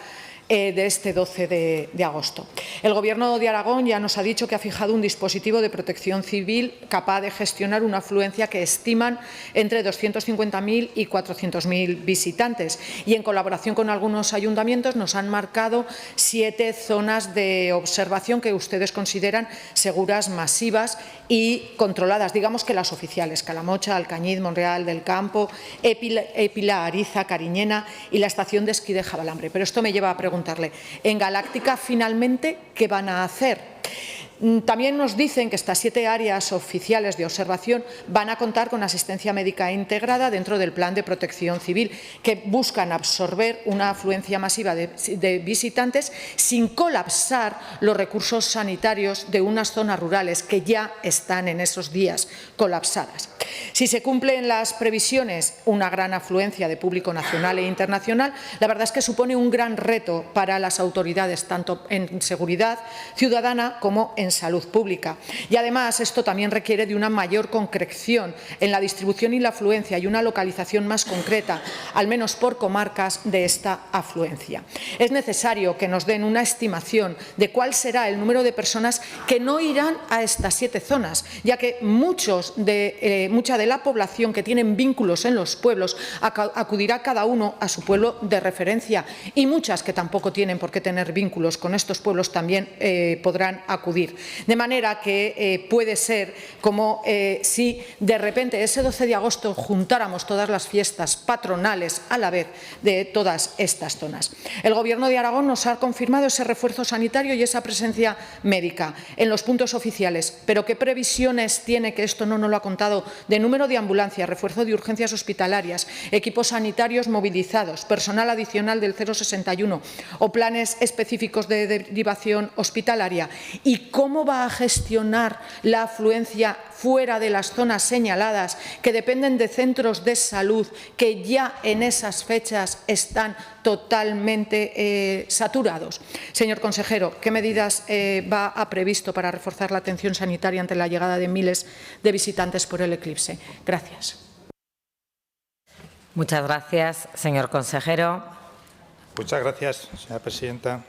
de este 12 de agosto. El Gobierno de Aragón ya nos ha dicho que ha fijado un dispositivo de protección civil capaz de gestionar una afluencia que estiman entre 250.000 y 400.000 visitantes, y en colaboración con algunos ayuntamientos nos han marcado 7 zonas de observación que ustedes consideran seguras, masivas y controladas, digamos que las oficiales: Calamocha, Alcañiz, Monreal del Campo, Épila, Ariza, Cariñena y la estación de esquí de Jabalambre. Pero esto me lleva a preguntarle, en Galáctica, finalmente, ¿qué van a hacer? También nos dicen que estas 7 áreas oficiales de observación van a contar con asistencia médica integrada dentro del Plan de Protección Civil, que buscan absorber una afluencia masiva de visitantes sin colapsar los recursos sanitarios de unas zonas rurales que ya están en esos días colapsadas. Si se cumplen las previsiones, una gran afluencia de público nacional e internacional, la verdad es que supone un gran reto para las autoridades, tanto en seguridad ciudadana como en en salud pública. Y además esto también requiere de una mayor concreción en la distribución y la afluencia y una localización más concreta, al menos por comarcas, de esta afluencia. Es necesario que nos den una estimación de cuál será el número de personas que no irán a estas 7 zonas, ya que mucha de la población que tienen vínculos en los pueblos acudirá cada uno a su pueblo de referencia, y muchas que tampoco tienen por qué tener vínculos con estos pueblos también podrán acudir. De manera que puede ser como si de repente ese 12 de agosto juntáramos todas las fiestas patronales a la vez de todas estas zonas. El Gobierno de Aragón nos ha confirmado ese refuerzo sanitario y esa presencia médica en los puntos oficiales, pero ¿qué previsiones tiene, que esto no nos lo ha contado, de número de ambulancias, refuerzo de urgencias hospitalarias, equipos sanitarios movilizados, personal adicional del 061 o planes específicos de derivación hospitalaria? ¿Y cómo va a gestionar la afluencia fuera de las zonas señaladas, que dependen de centros de salud que ya en esas fechas están totalmente saturados? Señor consejero, ¿qué medidas ha previsto para reforzar la atención sanitaria ante la llegada de miles de visitantes por el eclipse? Gracias. Muchas gracias, señor consejero. Muchas gracias, señora presidenta.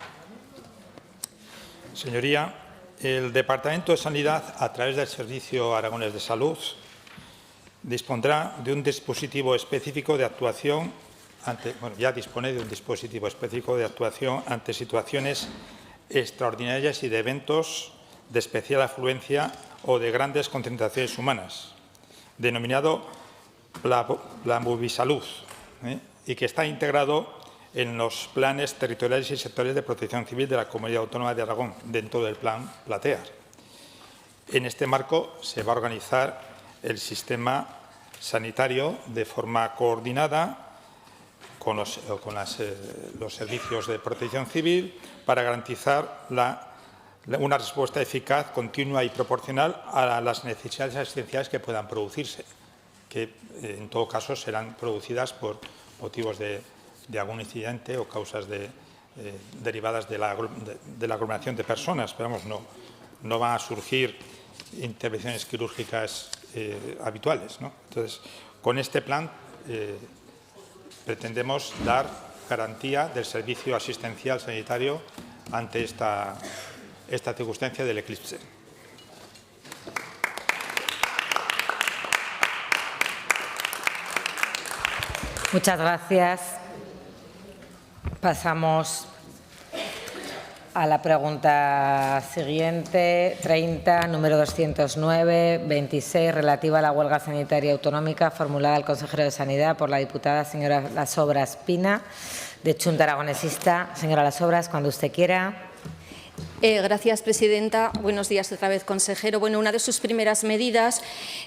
Señoría, el Departamento de Sanidad, a través del Servicio Aragonés de Salud, dispondrá de un dispositivo específico de actuación ya dispone de un dispositivo específico de actuación ante situaciones extraordinarias y de eventos de especial afluencia o de grandes concentraciones humanas, denominado Plan Movisalud, y que está integrado en los planes territoriales y sectoriales de protección civil de la Comunidad Autónoma de Aragón, dentro del Plan Platear. En este marco se va a organizar el sistema sanitario de forma coordinada con los servicios de protección civil para garantizar una respuesta eficaz, continua y proporcional a las necesidades asistenciales que puedan producirse, que en todo caso serán producidas por motivos de algún incidente o causas derivadas de la aglomeración de personas. Pero vamos, no van a surgir intervenciones quirúrgicas habituales, ¿no? Entonces, con este plan pretendemos dar garantía del servicio asistencial sanitario ante esta circunstancia del eclipse. Muchas gracias. Pasamos a la pregunta siguiente, 30, número 209, 26, relativa a la huelga sanitaria autonómica formulada al consejero de Sanidad por la diputada señora Las Obras Pina, de Chunta Aragonesista. Señora Las Obras, cuando usted quiera. Gracias, presidenta. Buenos días otra vez, consejero. Bueno, una de sus primeras medidas,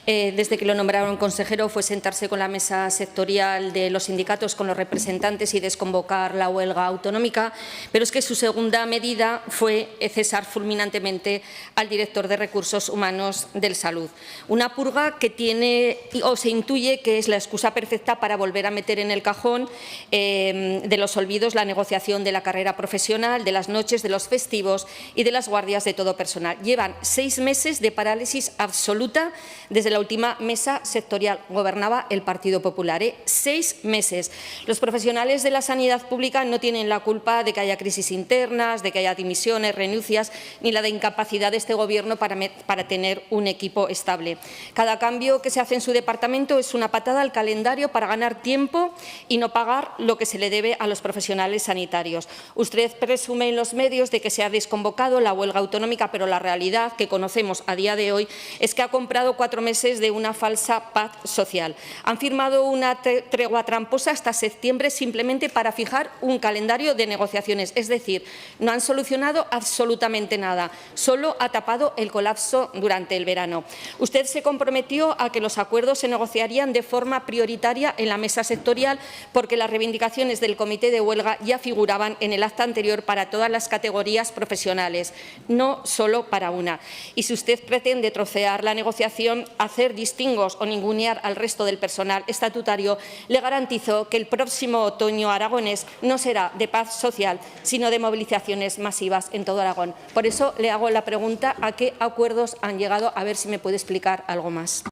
desde que lo nombraron consejero, fue sentarse con la mesa sectorial de los sindicatos, con los representantes, y desconvocar la huelga autonómica. Pero es que su segunda medida fue cesar fulminantemente al director de Recursos Humanos del Salud. Una purga que tiene, o se intuye que es la excusa perfecta para volver a meter en el cajón de los olvidos la negociación de la carrera profesional, de las noches, de los festivos y de las guardias de todo personal. Llevan 6 meses de parálisis absoluta desde la última mesa sectorial. Gobernaba el Partido Popular. 6 meses. Los profesionales de la sanidad pública no tienen la culpa de que haya crisis internas, de que haya dimisiones, renuncias, ni la de incapacidad de este Gobierno para tener un equipo estable. Cada cambio que se hace en su departamento es una patada al calendario para ganar tiempo y no pagar lo que se le debe a los profesionales sanitarios. Usted presume en los medios de que se ha desconvocado la huelga autonómica, pero la realidad que conocemos a día de hoy es que ha comprado 4 meses de una falsa paz social. Han firmado una tregua tramposa hasta septiembre simplemente para fijar un calendario de negociaciones. Es decir, no han solucionado absolutamente nada, solo ha tapado el colapso durante el verano. Usted se comprometió a que los acuerdos se negociarían de forma prioritaria en la mesa sectorial, porque las reivindicaciones del comité de huelga ya figuraban en el acta anterior para todas las categorías profesionales profesionales, no solo para una. Y si usted pretende trocear la negociación, hacer distingos o ningunear al resto del personal estatutario, le garantizo que el próximo otoño aragonés no será de paz social, sino de movilizaciones masivas en todo Aragón. Por eso le hago la pregunta a qué acuerdos han llegado, a ver si me puede explicar algo más.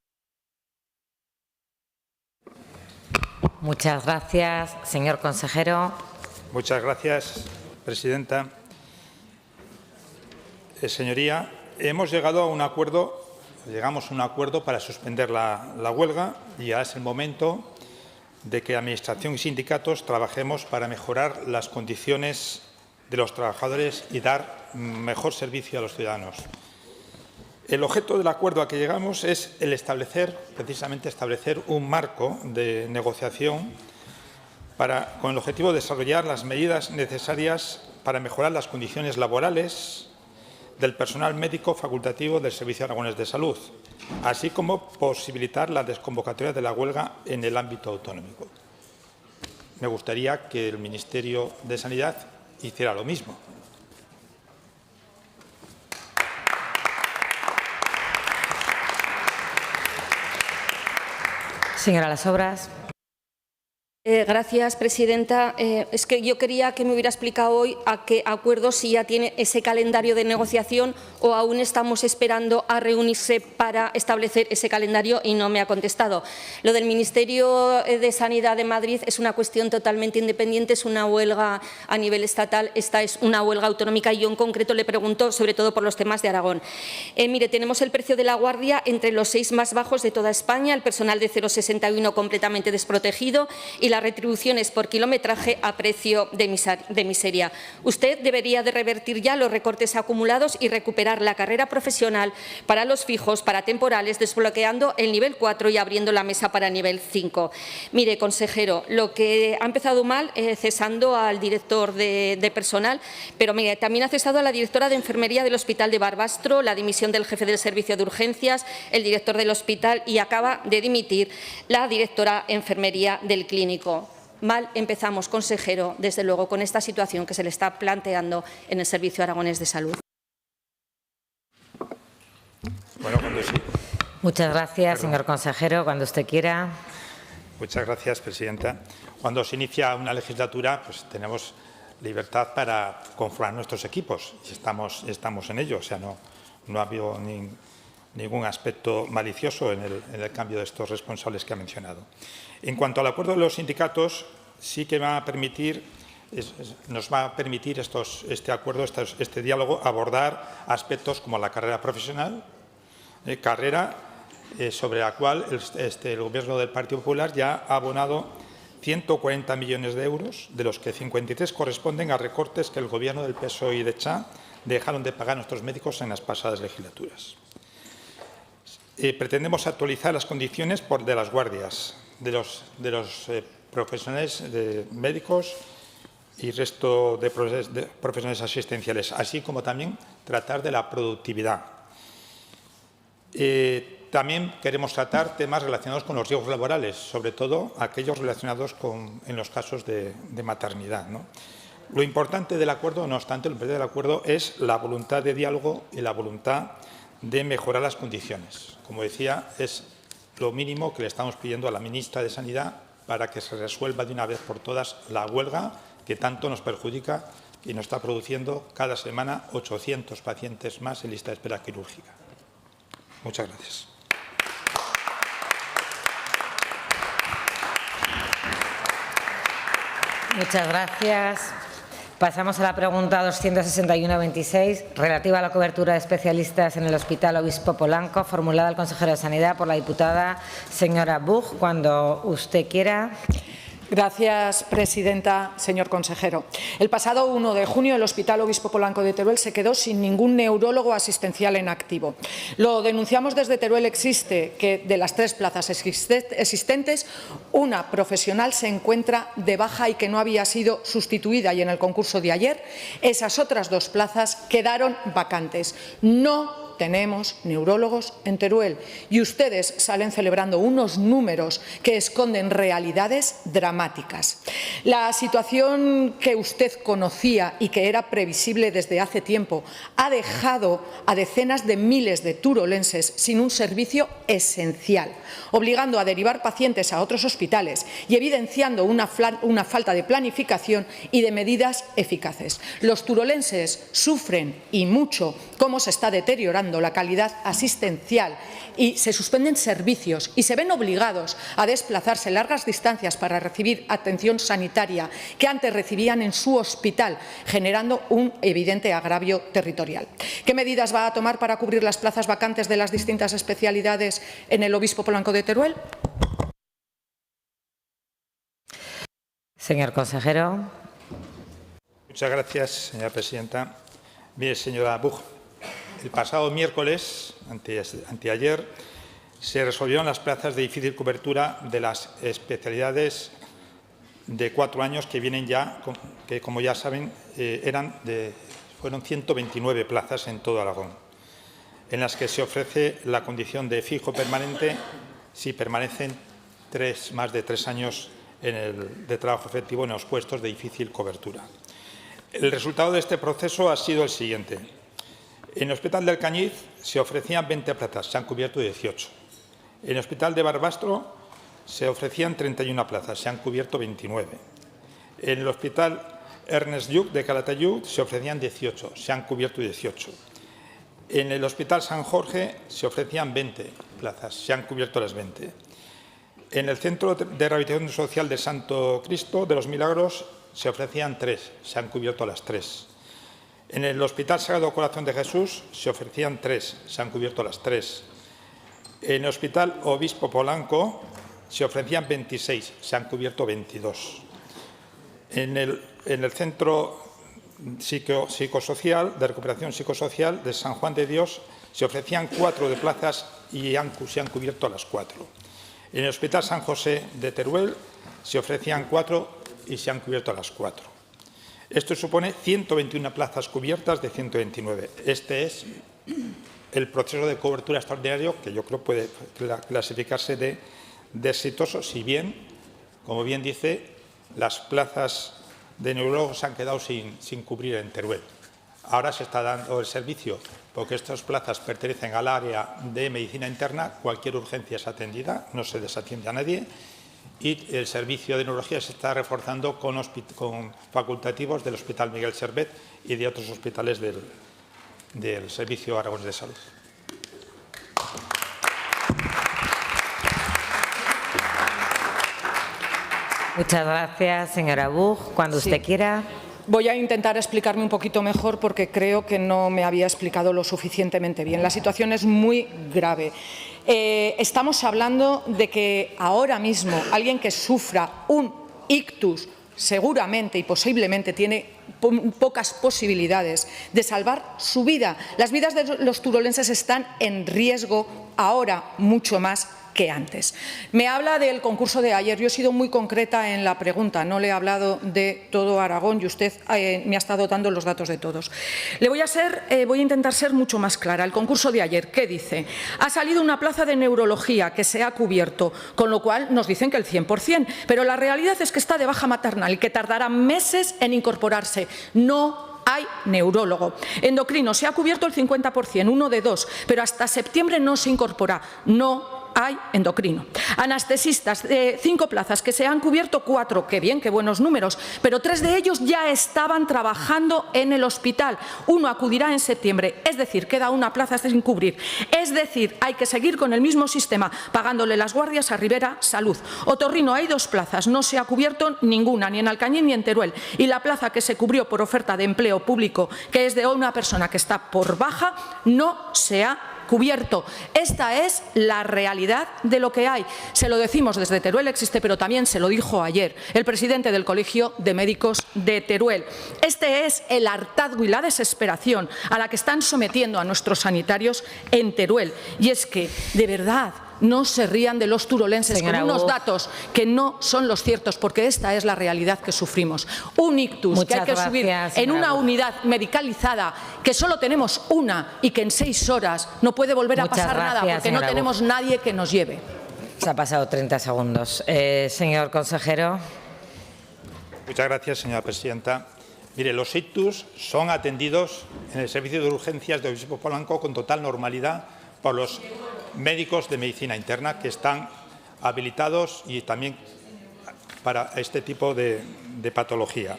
Muchas gracias, señor consejero. Muchas gracias, presidenta. Señoría, hemos llegado a un acuerdo, llegamos a un acuerdo para suspender la huelga y ya es el momento de que Administración y sindicatos trabajemos para mejorar las condiciones de los trabajadores y dar mejor servicio a los ciudadanos. El objeto del acuerdo al que llegamos es precisamente establecer un marco de negociación con el objetivo de desarrollar las medidas necesarias para mejorar las condiciones laborales del personal médico facultativo del Servicio Aragonés de Salud, así como posibilitar la desconvocatoria de la huelga en el ámbito autonómico. Me gustaría que el Ministerio de Sanidad hiciera lo mismo. Señora Las Obras. Gracias, presidenta. Es que yo quería que me hubiera explicado hoy a qué acuerdo, si ya tiene ese calendario de negociación o aún estamos esperando a reunirse para establecer ese calendario y no me ha contestado. Lo del Ministerio de Sanidad de Madrid es una cuestión totalmente independiente, es una huelga a nivel estatal, esta es una huelga autonómica y yo en concreto le pregunto sobre todo por los temas de Aragón. Mire, tenemos el precio de la guardia entre los 6 más bajos de toda España, el personal de 0,61 completamente desprotegido y las retribuciones por kilometraje a precio de miseria. Usted debería de revertir ya los recortes acumulados y recuperar la carrera profesional para los fijos, para temporales, desbloqueando el nivel 4 y abriendo la mesa para el nivel 5. Mire, consejero, lo que ha empezado mal cesando al director de personal, pero mire, también ha cesado a la directora de enfermería del Hospital de Barbastro, la dimisión del jefe del servicio de urgencias, el director del hospital y acaba de dimitir la directora de enfermería del clínico. Mal empezamos, consejero, desde luego, con esta situación que se le está planteando en el Servicio Aragonés de Salud. Bueno, cuando sí. Muchas gracias, señor consejero. Cuando usted quiera. Muchas gracias, presidenta. Cuando se inicia una legislatura, pues tenemos libertad para conformar nuestros equipos y estamos en ello. O sea, no ha habido ningún aspecto malicioso en el cambio de estos responsables que ha mencionado. En cuanto al acuerdo de los sindicatos, sí que nos va a permitir este acuerdo, este diálogo, abordar aspectos como la carrera profesional, carrera sobre la cual el Gobierno del Partido Popular ya ha abonado 140 millones de euros, de los que 53 corresponden a recortes que el Gobierno del PSOE y de Cha dejaron de pagar a nuestros médicos en las pasadas legislaturas. Pretendemos actualizar las condiciones de las guardias, de los profesionales médicos y resto de profesionales asistenciales, así como también tratar de la productividad. También queremos tratar temas relacionados con los riesgos laborales, sobre todo aquellos relacionados en los casos de maternidad, ¿no? Lo importante del acuerdo, no obstante, lo importante del acuerdo es la voluntad de diálogo y la voluntad de mejorar las condiciones. Como decía, es lo mínimo que le estamos pidiendo a la ministra de Sanidad para que se resuelva de una vez por todas la huelga que tanto nos perjudica y nos está produciendo cada semana 800 pacientes más en lista de espera quirúrgica. Muchas gracias. Muchas gracias. Pasamos a la pregunta 261-26, relativa a la cobertura de especialistas en el Hospital Obispo Polanco, formulada al consejero de Sanidad por la diputada señora Buch. Cuando usted quiera. Gracias, presidenta. Señor consejero, el pasado 1 de junio el Hospital Obispo Polanco de Teruel se quedó sin ningún neurólogo asistencial en activo. Lo denunciamos desde Teruel. Existe que de las 3 plazas existentes, una profesional se encuentra de baja y que no había sido sustituida, y en el concurso de ayer esas otras 2 plazas quedaron vacantes. No tenemos neurólogos en Teruel y ustedes salen celebrando unos números que esconden realidades dramáticas. La situación que usted conocía y que era previsible desde hace tiempo ha dejado a decenas de miles de turolenses sin un servicio esencial, obligando a derivar pacientes a otros hospitales y evidenciando una falta de planificación y de medidas eficaces. Los turolenses sufren y mucho cómo se está deteriorando la calidad asistencial y se suspenden servicios y se ven obligados a desplazarse largas distancias para recibir atención sanitaria que antes recibían en su hospital, generando un evidente agravio territorial. ¿Qué medidas va a tomar para cubrir las plazas vacantes de las distintas especialidades en el Obispo Polanco de Teruel? Señor consejero. Muchas gracias, señora presidenta. Mire, señora Buch, el pasado miércoles, anteayer, se resolvieron las plazas de difícil cobertura de las especialidades de 4 años que vienen ya, que como ya saben, fueron 129 plazas en todo Aragón, en las que se ofrece la condición de fijo permanente si permanecen más de 3 años de trabajo efectivo en los puestos de difícil cobertura. El resultado de este proceso ha sido el siguiente. En el Hospital del Cañiz se ofrecían 20 plazas, se han cubierto 18. En el Hospital de Barbastro se ofrecían 31 plazas, se han cubierto 29. En el Hospital Ernest Lluch de Calatayud se ofrecían 18, se han cubierto 18. En el Hospital San Jorge se ofrecían 20 plazas, se han cubierto las 20. En el Centro de Rehabilitación Social de Santo Cristo de los Milagros se ofrecían 3, se han cubierto las 3. En el Hospital Sagrado Corazón de Jesús se ofrecían 3, se han cubierto las 3. En el Hospital Obispo Polanco se ofrecían 26, se han cubierto 22. En el Centro Psicosocial, de Recuperación Psicosocial de San Juan de Dios se ofrecían 4 de plazas y se han cubierto las 4. En el Hospital San José de Teruel se ofrecían 4 y se han cubierto las 4. Esto supone 121 plazas cubiertas de 129. Este es el proceso de cobertura extraordinario que yo creo puede clasificarse de exitoso, si bien, como bien dice, las plazas de neurólogos se han quedado sin cubrir en Teruel. Ahora se está dando el servicio, porque estas plazas pertenecen al área de medicina interna, cualquier urgencia es atendida, no se desatiende a nadie, y el servicio de neurología se está reforzando con facultativos del Hospital Miguel Servet y de otros hospitales del Servicio Aragonés de Salud. Muchas gracias, señora Buch. Cuando usted quiera. Voy a intentar explicarme un poquito mejor porque creo que no me había explicado lo suficientemente bien. La situación es muy grave. Estamos hablando de que ahora mismo alguien que sufra un ictus seguramente y posiblemente tiene pocas posibilidades de salvar su vida. Las vidas de los turolenses están en riesgo ahora mucho más que antes. Me habla del concurso de ayer. Yo he sido muy concreta en la pregunta, no le he hablado de todo Aragón y usted me ha estado dando los datos de todos. Voy a intentar ser mucho más clara. El concurso de ayer, ¿qué dice? Ha salido una plaza de neurología que se ha cubierto, con lo cual nos dicen que el 100%, pero la realidad es que está de baja maternal y que tardará meses en incorporarse. No hay neurólogo. Endocrino se ha cubierto el 50%, 1 de 2, pero hasta septiembre no se incorpora. No hay endocrino. Anestesistas, 5 plazas, que se han cubierto 4, qué bien, qué buenos números, pero 3 de ellos ya estaban trabajando en el hospital. 1 acudirá en septiembre, es decir, queda una plaza sin cubrir. Es decir, hay que seguir con el mismo sistema, pagándole las guardias a Rivera Salud. Otorrino, hay 2 plazas, no se ha cubierto ninguna, ni en Alcañiz ni en Teruel. Y la plaza que se cubrió por oferta de empleo público, que es de una persona que está por baja, no se ha cubierto. Esta es la realidad de lo que hay. Se lo decimos desde Teruel Existe, pero también se lo dijo ayer el presidente del Colegio de Médicos de Teruel. Este es el hartazgo y la desesperación a la que están sometiendo a nuestros sanitarios en Teruel. Y es que, de verdad, no se rían de los turolenses Señora con unos Buch. datos que no son los ciertos, porque esta es la realidad que sufrimos. Un ictus que hay que subir en una unidad medicalizada, que solo tenemos una y que en 6 horas no puede volver a pasar nada porque no tenemos nadie que nos lleve. Se ha pasado 30 segundos. Señor consejero. Muchas gracias, señora presidenta. Mire, los ictus son atendidos en el servicio de urgencias de Obispo Polanco con total normalidad por los médicos de medicina interna que están habilitados y también para este tipo de patología.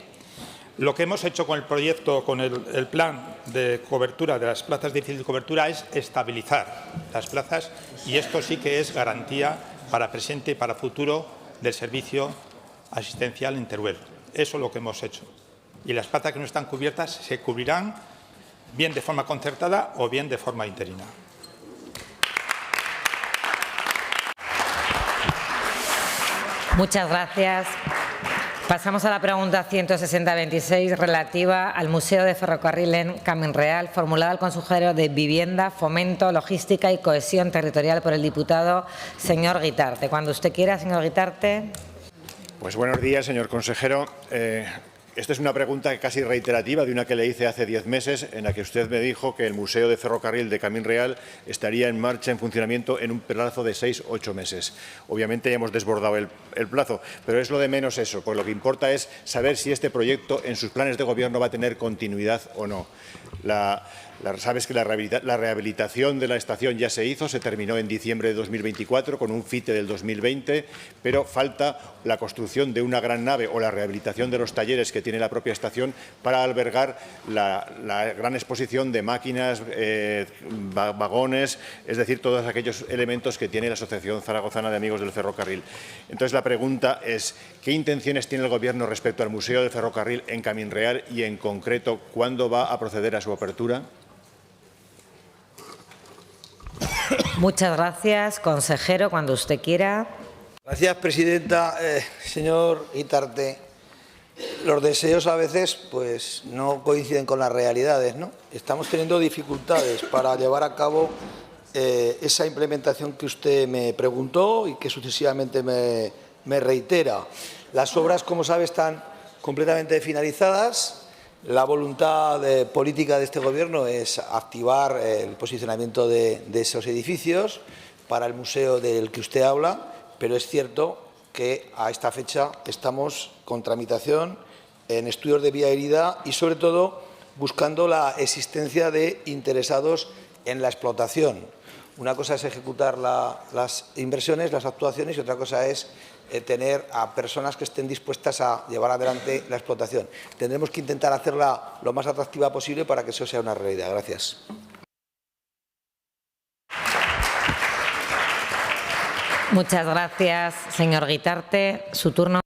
Lo que hemos hecho con el proyecto, con el plan de cobertura de las plazas de difícil cobertura es estabilizar las plazas, y esto sí que es garantía para presente y para futuro del servicio asistencial en Teruel. Eso es lo que hemos hecho. Y las plazas que no están cubiertas se cubrirán bien de forma concertada o bien de forma interina. Muchas gracias. Pasamos a la pregunta 16026 relativa al Museo de Ferrocarril en Camín Real, formulada al consejero de Vivienda, Fomento, Logística y Cohesión Territorial por el diputado señor Guitarte. Cuando usted quiera, señor Guitarte. Pues buenos días, señor consejero. Esta es una pregunta casi reiterativa de una que le hice hace 10 meses, en la que usted me dijo que el Museo de Ferrocarril de Camín Real estaría en marcha, en funcionamiento, en un plazo de 6 u 8 meses. Obviamente hemos desbordado el plazo, pero es lo de menos eso, porque lo que importa es saber si este proyecto en sus planes de gobierno va a tener continuidad o no. Sabes que la rehabilitación de la estación ya se hizo, se terminó en diciembre de 2024 con un FITE del 2020, pero falta la construcción de una gran nave o la rehabilitación de los talleres que tiene la propia estación para albergar la gran exposición de máquinas, vagones, es decir, todos aquellos elementos que tiene la Asociación Zaragozana de Amigos del Ferrocarril. Entonces, la pregunta es, ¿qué intenciones tiene el Gobierno respecto al Museo del Ferrocarril en Camín Real y, en concreto, cuándo va a proceder a su apertura? Muchas gracias, consejero, cuando usted quiera. Gracias, presidenta. Señor Guitarte, los deseos a veces pues, no coinciden con las realidades, ¿no? Estamos teniendo dificultades para llevar a cabo esa implementación que usted me preguntó y que sucesivamente me reitera. Las obras, como sabe, están completamente finalizadas. La voluntad política de este Gobierno es activar el posicionamiento de esos edificios para el museo del que usted habla, pero es cierto que a esta fecha estamos con tramitación en estudios de viabilidad y, sobre todo, buscando la existencia de interesados en la explotación. Una cosa es ejecutar las inversiones, las actuaciones, y otra cosa es tener a personas que estén dispuestas a llevar adelante la explotación. Tendremos que intentar hacerla lo más atractiva posible para que eso sea una realidad. Gracias. Muchas gracias, señor Guitarte. Su turno.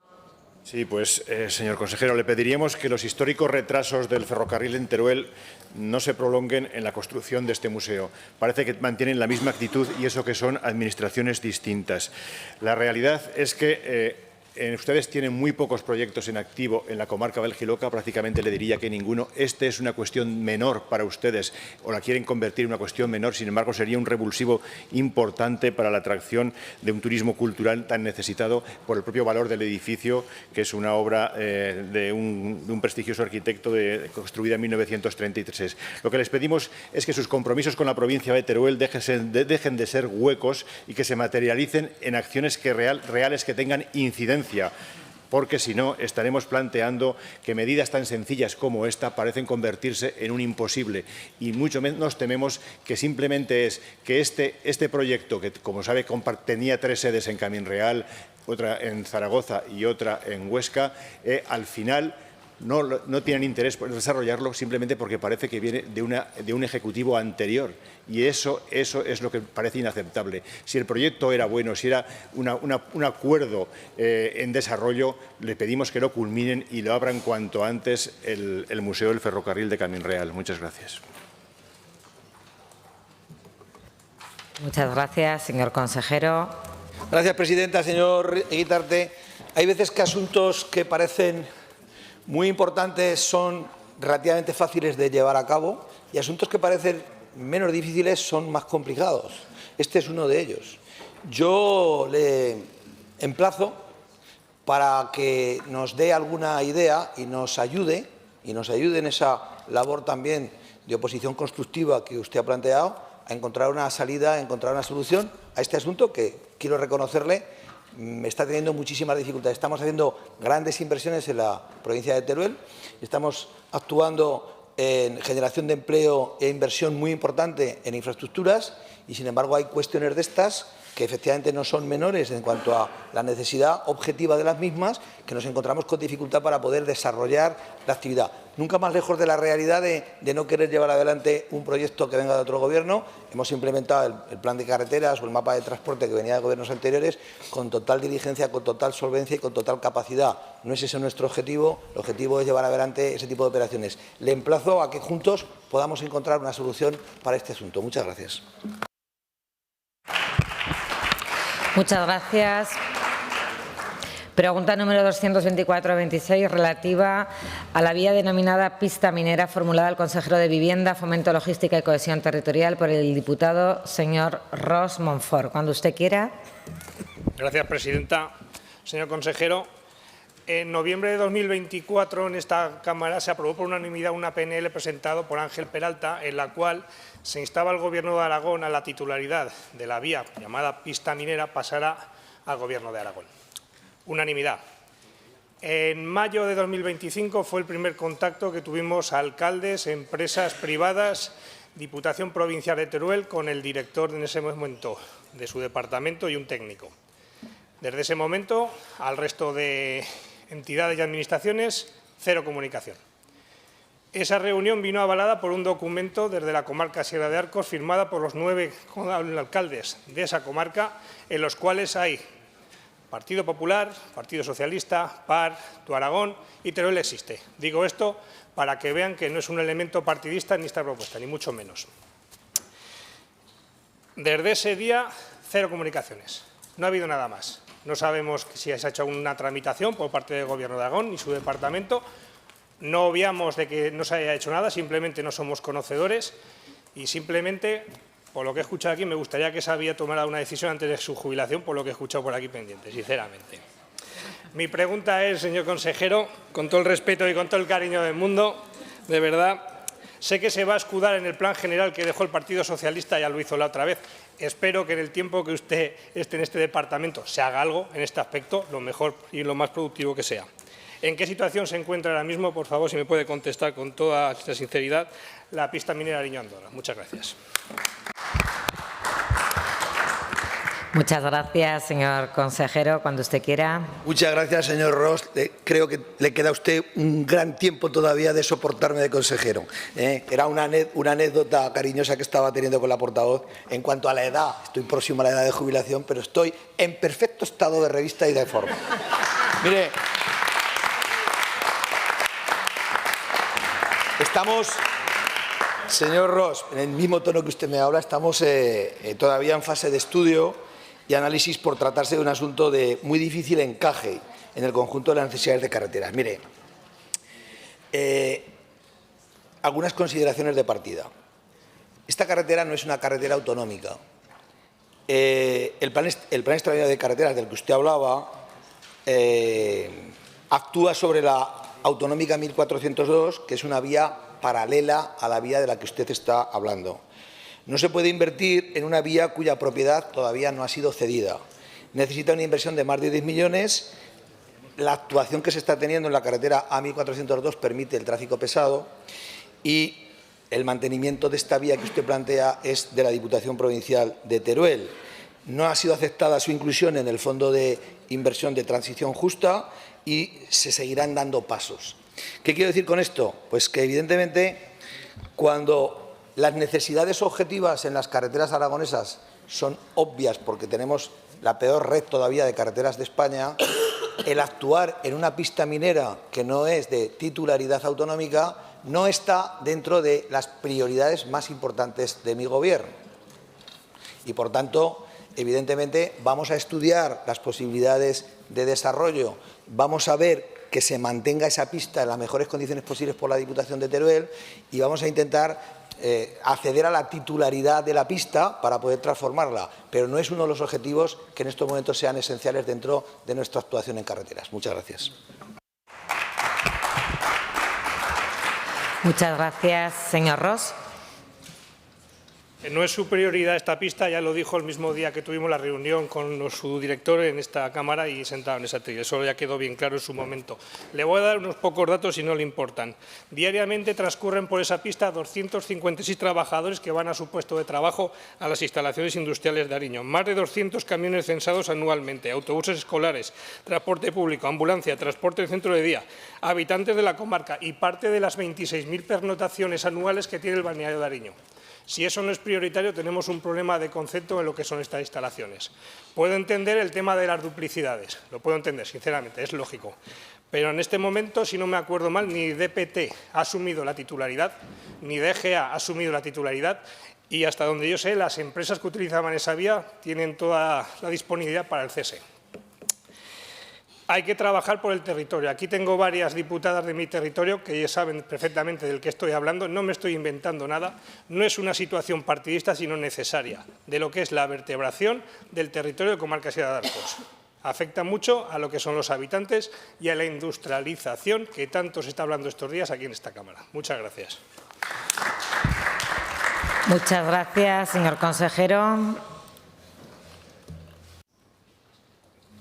Sí, pues, señor consejero, le pediríamos que los históricos retrasos del ferrocarril en Teruel no se prolonguen en la construcción de este museo. Parece que mantienen la misma actitud, y eso que son administraciones distintas. La realidad es que ustedes tienen muy pocos proyectos en activo en la comarca Belgiloca, prácticamente le diría que ninguno. Este es una cuestión menor para ustedes, o la quieren convertir en una cuestión menor, sin embargo sería un revulsivo importante para la atracción de un turismo cultural tan necesitado por el propio valor del edificio, que es una obra de un prestigioso arquitecto construida en 1933. Lo que les pedimos es que sus compromisos con la provincia de Teruel dejen de ser huecos y que se materialicen en acciones reales que tengan incidencia, porque si no estaremos planteando que medidas tan sencillas como esta parecen convertirse en un imposible, y mucho menos tememos que simplemente es que este proyecto, que como sabe tenía 3 sedes en Camín Real, otra en Zaragoza y otra en Huesca, al final no tienen interés por desarrollarlo simplemente porque parece que viene de un ejecutivo anterior, y eso es lo que parece inaceptable. Si el proyecto era bueno, si era un acuerdo en desarrollo, le pedimos que lo culminen y lo abran cuanto antes el Museo del Ferrocarril de Camín Real. Muchas gracias. Muchas gracias, señor consejero. Gracias, presidenta. Señor Guitarte, hay veces que asuntos que parecen muy importantes son relativamente fáciles de llevar a cabo, y asuntos que parecen menos difíciles son más complicados. Este es uno de ellos. yo le emplazo para que nos dé alguna idea y nos ayude en esa labor también de oposición constructiva que usted ha planteado, a encontrar una salida, a encontrar una solución a este asunto que, quiero reconocerle, está teniendo muchísimas dificultades. Estamos haciendo grandes inversiones en la provincia de Teruel, estamos actuando en generación de empleo e inversión muy importante en infraestructuras y, sin embargo, hay cuestiones de estas que efectivamente no son menores en cuanto a la necesidad objetiva de las mismas, que nos encontramos con dificultad para poder desarrollar la actividad. Nunca más lejos de la realidad de no querer llevar adelante un proyecto que venga de otro gobierno. Hemos implementado el plan de carreteras o el mapa de transporte que venía de gobiernos anteriores con total diligencia, con total solvencia y con total capacidad. No es ese nuestro objetivo, el objetivo es llevar adelante ese tipo de operaciones. Le emplazo a que juntos podamos encontrar una solución para este asunto. Muchas gracias. Muchas gracias. Pregunta número 224-26, relativa a la vía denominada pista minera, formulada al consejero de Vivienda, Fomento, Logística y Cohesión Territorial por el diputado señor Ros Monfort. Cuando usted quiera. Gracias, presidenta. Señor consejero, en noviembre de 2024 en esta Cámara se aprobó por unanimidad una PNL presentado por Ángel Peralta, en la cual se instaba al Gobierno de Aragón a la titularidad de la vía llamada pista minera pasara al Gobierno de Aragón. Unanimidad. En mayo de 2025 fue el primer contacto que tuvimos alcaldes, empresas privadas, Diputación Provincial de Teruel con el director en ese momento de su departamento y un técnico. Desde ese momento, al resto de entidades y administraciones, cero comunicación. Esa reunión vino avalada por un documento desde la comarca Sierra de Arcos, firmada por los 9 alcaldes de esa comarca, en los cuales hay Partido Popular, Partido Socialista, PAR, Tu Aragón y Teruel existe. Digo esto para que vean que no es un elemento partidista ni esta propuesta, ni mucho menos. Desde ese día, cero comunicaciones. No ha habido nada más. No sabemos si se ha hecho una tramitación por parte del Gobierno de Aragón ni su departamento. No obviamos de que no se haya hecho nada, simplemente no somos conocedores y simplemente, por lo que he escuchado aquí, me gustaría que esa vía tomara una decisión antes de su jubilación, por lo que he escuchado por aquí pendiente, sinceramente. Mi pregunta es, señor consejero, con todo el respeto y con todo el cariño del mundo, de verdad, sé que se va a escudar en el plan general que dejó el Partido Socialista, ya lo hizo la otra vez. Espero que en el tiempo que usted esté en este departamento se haga algo en este aspecto, lo mejor y lo más productivo que sea. ¿En qué situación se encuentra ahora mismo? Por favor, si me puede contestar con toda esta sinceridad, la pista minera Ariño-Andorra. Muchas gracias. Muchas gracias, señor consejero. Cuando usted quiera. Muchas gracias, señor Ros. Creo que le queda a usted un gran tiempo todavía de soportarme de consejero. Era una anécdota cariñosa que estaba teniendo con la portavoz. En cuanto a la edad, estoy próximo a la edad de jubilación, pero estoy en perfecto estado de revista y de forma. Mire, estamos, señor Ros, en el mismo tono que usted me habla, estamos todavía en fase de estudio y análisis por tratarse de un asunto de muy difícil encaje en el conjunto de las necesidades de carreteras. Mire, algunas consideraciones de partida. Esta carretera no es una carretera autonómica. El plan extraordinario de carreteras del que usted hablaba actúa sobre la autonómica 1402, que es una vía paralela a la vía de la que usted está hablando. No se puede invertir en una vía cuya propiedad todavía no ha sido cedida. Necesita una inversión de más de 10 millones. La actuación que se está teniendo en la carretera A1402 permite el tráfico pesado y el mantenimiento de esta vía que usted plantea es de la Diputación Provincial de Teruel. No ha sido aceptada su inclusión en el Fondo de Inversión de Transición Justa y se seguirán dando pasos. ¿Qué quiero decir con esto? Pues que, evidentemente, cuando las necesidades objetivas en las carreteras aragonesas son obvias porque tenemos la peor red todavía de carreteras de España, el actuar en una pista minera que no es de titularidad autonómica no está dentro de las prioridades más importantes de mi Gobierno. Y, por tanto, evidentemente, vamos a estudiar las posibilidades de desarrollo, vamos a ver que se mantenga esa pista en las mejores condiciones posibles por la Diputación de Teruel y vamos a intentar acceder a la titularidad de la pista para poder transformarla, pero no es uno de los objetivos que en estos momentos sean esenciales dentro de nuestra actuación en carreteras. Muchas gracias. Muchas gracias, señor Ros. No es su prioridad esta pista, ya lo dijo el mismo día que tuvimos la reunión con su director en esta Cámara y sentado en esa tribuna. Eso ya quedó bien claro en su momento. Le voy a dar unos pocos datos si no le importan. Diariamente transcurren por esa pista 256 trabajadores que van a su puesto de trabajo a las instalaciones industriales de Ariño. Más de 200 camiones censados anualmente, autobuses escolares, transporte público, ambulancia, transporte de centro de día, habitantes de la comarca y parte de las 26.000 pernotaciones anuales que tiene el balneario de Ariño. Si eso no es prioritario, tenemos un problema de concepto en lo que son estas instalaciones. Puedo entender el tema de las duplicidades, lo puedo entender, sinceramente, es lógico. Pero en este momento, si no me acuerdo mal, ni DPT ha asumido la titularidad, ni DGA ha asumido la titularidad, y hasta donde yo sé, las empresas que utilizaban esa vía tienen toda la disponibilidad para el cese. Hay que trabajar por el territorio. Aquí tengo varias diputadas de mi territorio que ya saben perfectamente del que estoy hablando. No me estoy inventando nada. No es una situación partidista, sino necesaria, de lo que es la vertebración del territorio de Comarca Sierra de Arcos. Afecta mucho a lo que son los habitantes y a la industrialización que tanto se está hablando estos días aquí en esta Cámara. Muchas gracias. Muchas gracias, señor consejero.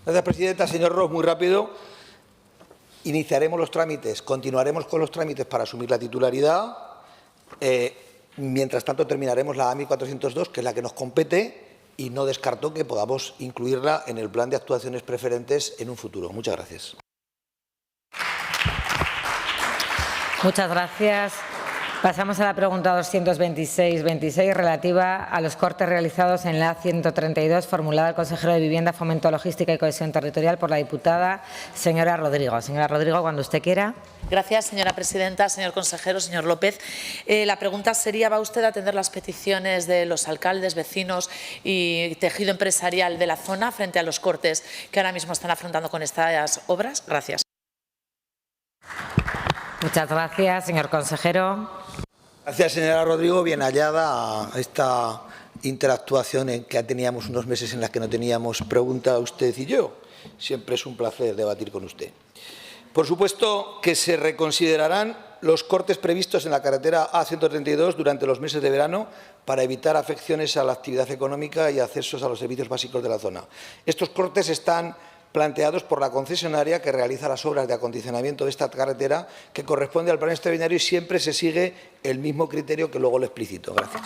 Gracias, presidenta. Señor Ros, muy rápido. Iniciaremos los trámites, continuaremos con los trámites para asumir la titularidad. Mientras tanto, terminaremos la AMI 402, que es la que nos compete, y no descarto que podamos incluirla en el plan de actuaciones preferentes en un futuro. Muchas gracias. Muchas gracias. Pasamos a la pregunta 226 relativa a los cortes realizados en la A132 formulada al consejero de Vivienda, Fomento, Logística y Cohesión Territorial por la diputada señora Rodrigo. Señora Rodrigo, cuando usted quiera. Gracias, señora presidenta, señor consejero, señor López. La pregunta sería, ¿va usted a atender las peticiones de los alcaldes, vecinos y tejido empresarial de la zona frente a los cortes que ahora mismo están afrontando con estas obras? Gracias. Muchas gracias, señor consejero. Gracias, señora Rodrigo. Bien hallada a esta interactuación en que teníamos unos meses en las que no teníamos pregunta usted y yo. Siempre es un placer debatir con usted. Por supuesto que se reconsiderarán los cortes previstos en la carretera A132 durante los meses de verano para evitar afecciones a la actividad económica y accesos a los servicios básicos de la zona. Estos cortes están planteados por la concesionaria que realiza las obras de acondicionamiento de esta carretera, que corresponde al plan extraordinario y siempre se sigue el mismo criterio que luego lo explicito. Gracias.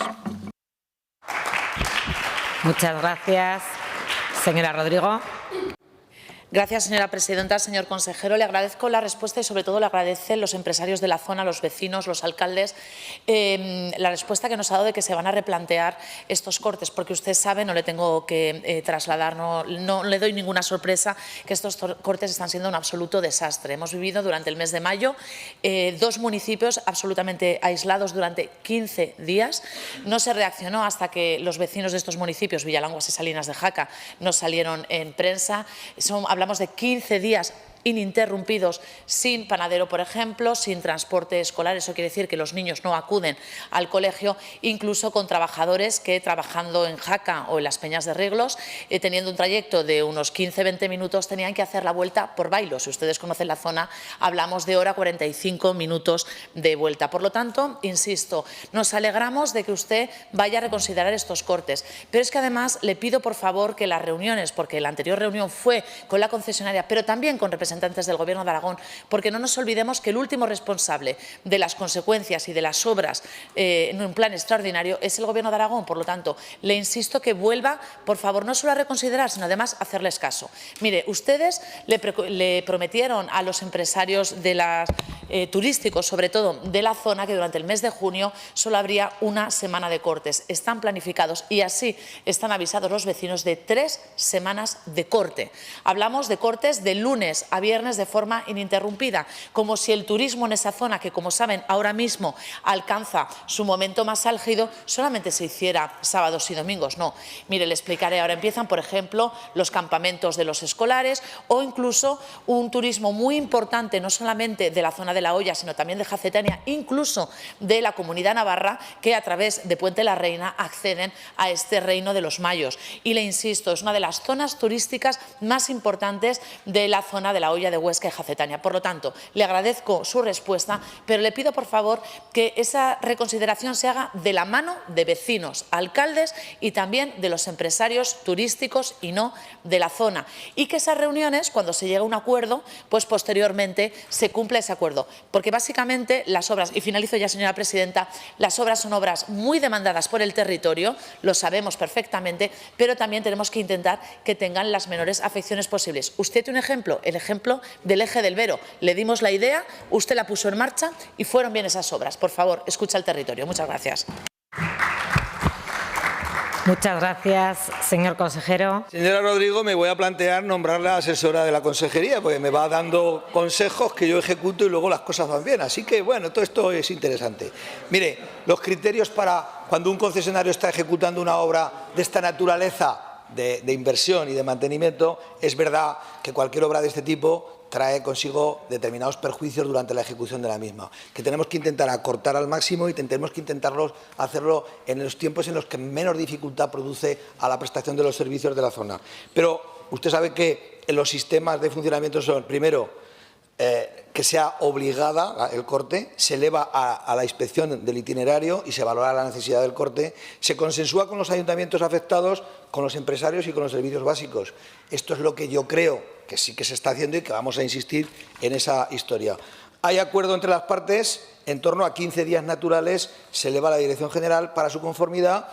Muchas gracias. Señora Rodrigo. Gracias, señora presidenta. Señor consejero, le agradezco la respuesta y, sobre todo, le agradecen los empresarios de la zona, los vecinos, los alcaldes, la respuesta que nos ha dado de que se van a replantear estos cortes, porque usted sabe, no le tengo que trasladar, no le doy ninguna sorpresa, que estos cortes están siendo un absoluto desastre. Hemos vivido durante el mes de mayo 2 municipios absolutamente aislados durante 15 días. No se reaccionó hasta que los vecinos de estos municipios, Villalanguas y Salinas de Jaca, nos salieron en prensa. Hablamos de 15 días ininterrumpidos sin panadero, por ejemplo, sin transporte escolar. Eso quiere decir que los niños no acuden al colegio, incluso con trabajadores que, trabajando en Jaca o en las Peñas de Reglos, teniendo un trayecto de unos 15-20 minutos, tenían que hacer la vuelta por Bailo. Si ustedes conocen la zona, hablamos de hora 45 minutos de vuelta. Por lo tanto, insisto, nos alegramos de que usted vaya a reconsiderar estos cortes, pero es que además le pido, por favor, que las reuniones, porque la anterior reunión fue con la concesionaria, pero también con representantes del Gobierno de Aragón, porque no nos olvidemos que el último responsable de las consecuencias y de las obras en un plan extraordinario es el Gobierno de Aragón. Por lo tanto, le insisto que vuelva, por favor, no solo a reconsiderar, sino además a hacerles caso. Mire, ustedes le prometieron a los empresarios de turísticos, sobre todo de la zona, que durante el mes de junio solo habría una semana de cortes. Están planificados y así están avisados los vecinos de 3 semanas de corte. Hablamos de cortes de lunes a viernes de forma ininterrumpida, como si el turismo en esa zona, que como saben ahora mismo alcanza su momento más álgido, solamente se hiciera sábados y domingos. No, mire, le explicaré. Ahora empiezan, por ejemplo, los campamentos de los escolares o incluso un turismo muy importante, no solamente de la zona de de La Hoya, sino también de Jacetania, incluso de la Comunidad Navarra, que a través de Puente la Reina acceden a este reino de los mayos. Y le insisto, es una de las zonas turísticas más importantes de la zona de La Hoya, de Huesca y Jacetania. Por lo tanto, le agradezco su respuesta, pero le pido por favor que esa reconsideración se haga de la mano de vecinos, alcaldes y también de los empresarios turísticos y no de la zona. Y que esas reuniones, cuando se llega a un acuerdo, pues posteriormente se cumpla ese acuerdo. Porque básicamente las obras, y finalizo ya señora presidenta, las obras son obras muy demandadas por el territorio, lo sabemos perfectamente, pero también tenemos que intentar que tengan las menores afecciones posibles. Usted tiene un ejemplo, el ejemplo del eje del Vero. Le dimos la idea, usted la puso en marcha y fueron bien esas obras. Por favor, escucha al territorio. Muchas gracias. Muchas gracias, señor consejero. Señora Rodrigo, me voy a plantear nombrarla asesora de la consejería, porque me va dando consejos que yo ejecuto y luego las cosas van bien. Así que, bueno, todo esto es interesante. Mire, los criterios para cuando un concesionario está ejecutando una obra de esta naturaleza, de inversión y de mantenimiento, es verdad que cualquier obra de este tipo trae consigo determinados perjuicios durante la ejecución de la misma, que tenemos que intentar acortar al máximo y tenemos que intentarlos hacerlo en los tiempos en los que menos dificultad produce a la prestación de los servicios de la zona. Pero usted sabe que los sistemas de funcionamiento son, primero, que sea obligada el corte, se eleva a la inspección del itinerario y se valora la necesidad del corte, se consensúa con los ayuntamientos afectados, con los empresarios y con los servicios básicos. Esto es lo que yo creo que sí que se está haciendo y que vamos a insistir en esa historia. Hay acuerdo entre las partes, en torno a 15 días naturales se eleva a la Dirección General para su conformidad,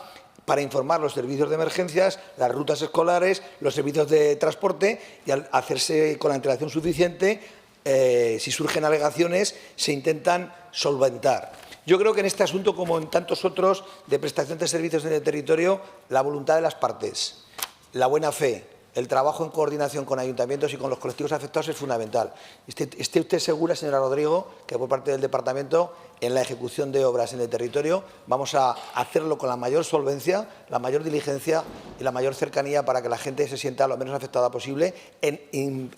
para informar los servicios de emergencias, las rutas escolares, los servicios de transporte y al hacerse con la antelación suficiente, si surgen alegaciones, se intentan solventar. Yo creo que en este asunto, como en tantos otros de prestación de servicios en el territorio, la voluntad de las partes, la buena fe, el trabajo en coordinación con ayuntamientos y con los colectivos afectados es fundamental. Esté usted segura, señora Rodrigo, que por parte del Departamento, en la ejecución de obras en el territorio, vamos a hacerlo con la mayor solvencia, la mayor diligencia y la mayor cercanía para que la gente se sienta lo menos afectada posible en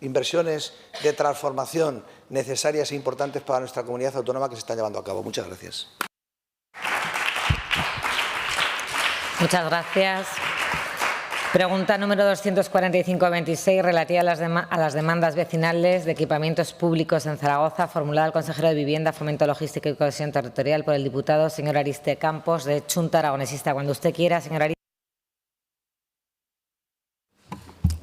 inversiones de transformación necesarias e importantes para nuestra comunidad autónoma que se están llevando a cabo. Muchas gracias. Muchas gracias. Pregunta número 245-26, relativa a las demandas vecinales de equipamientos públicos en Zaragoza, formulada al consejero de Vivienda, Fomento Logístico y Cohesión Territorial por el diputado señor Ariste Campos, de Chunta Aragonesista. Cuando usted quiera, señor Ariste.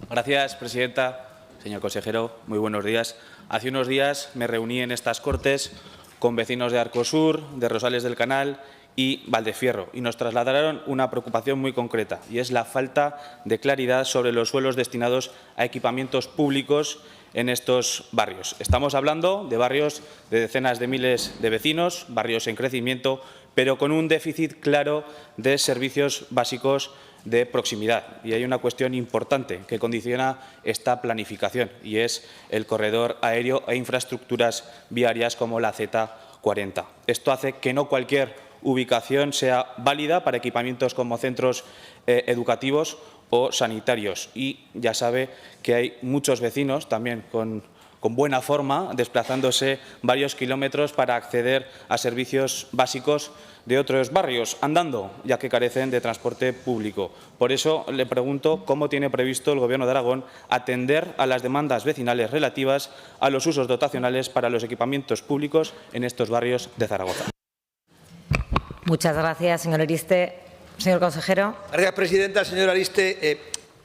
Gracias, presidenta. Señor consejero, muy buenos días. Hace unos días me reuní en estas Cortes con vecinos de Arcosur, de Rosales del Canal y Valdefierro, y nos trasladaron una preocupación muy concreta, y es la falta de claridad sobre los suelos destinados a equipamientos públicos en estos barrios. Estamos hablando de barrios de decenas de miles de vecinos, barrios en crecimiento, pero con un déficit claro de servicios básicos de proximidad. Y hay una cuestión importante que condiciona esta planificación, y es el corredor aéreo e infraestructuras viarias como la Z40. Esto hace que no cualquier ubicación sea válida para equipamientos como centros educativos o sanitarios. Y ya sabe que hay muchos vecinos también con buena forma desplazándose varios kilómetros para acceder a servicios básicos de otros barrios, andando, ya que carecen de transporte público. Por eso le pregunto cómo tiene previsto el Gobierno de Aragón atender a las demandas vecinales relativas a los usos dotacionales para los equipamientos públicos en estos barrios de Zaragoza. Muchas gracias, señor Ariste. Señor consejero. Gracias, presidenta. Señor Ariste,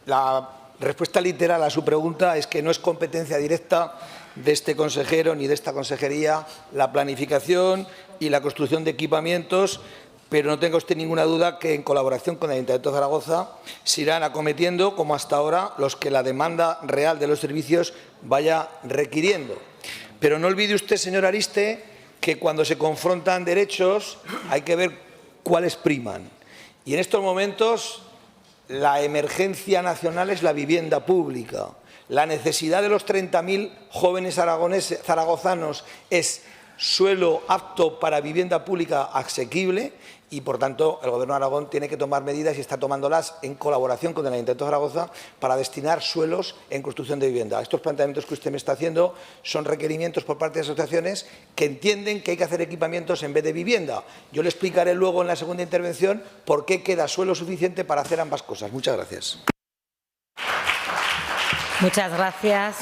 la respuesta literal a su pregunta es que no es competencia directa de este consejero ni de esta consejería la planificación y la construcción de equipamientos, pero no tenga usted ninguna duda que en colaboración con el Ayuntamiento de Zaragoza se irán acometiendo, como hasta ahora, los que la demanda real de los servicios vaya requiriendo. Pero no olvide usted, señor Ariste, que cuando se confrontan derechos hay que ver cuáles priman. Y en estos momentos la emergencia nacional es la vivienda pública. La necesidad de los 30.000 jóvenes zaragozanos es suelo apto para vivienda pública asequible y, por tanto, el Gobierno de Aragón tiene que tomar medidas y está tomándolas en colaboración con el Ayuntamiento de Zaragoza para destinar suelos en construcción de vivienda. Estos planteamientos que usted me está haciendo son requerimientos por parte de asociaciones que entienden que hay que hacer equipamientos en vez de vivienda. Yo le explicaré luego en la segunda intervención por qué queda suelo suficiente para hacer ambas cosas. Muchas gracias. Muchas gracias.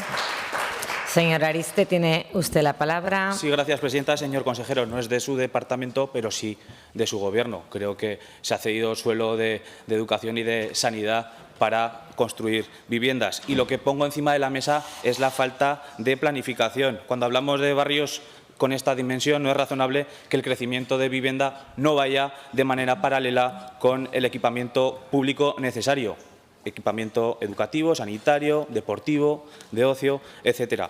Señor Ariste, tiene usted la palabra. Sí, gracias, presidenta. Señor consejero, no es de su departamento, pero sí de su gobierno. Creo que se ha cedido suelo de educación y de sanidad para construir viviendas. Y lo que pongo encima de la mesa es la falta de planificación. Cuando hablamos de barrios con esta dimensión, no es razonable que el crecimiento de vivienda no vaya de manera paralela con el equipamiento público necesario. Equipamiento educativo, sanitario, deportivo, de ocio, etcétera.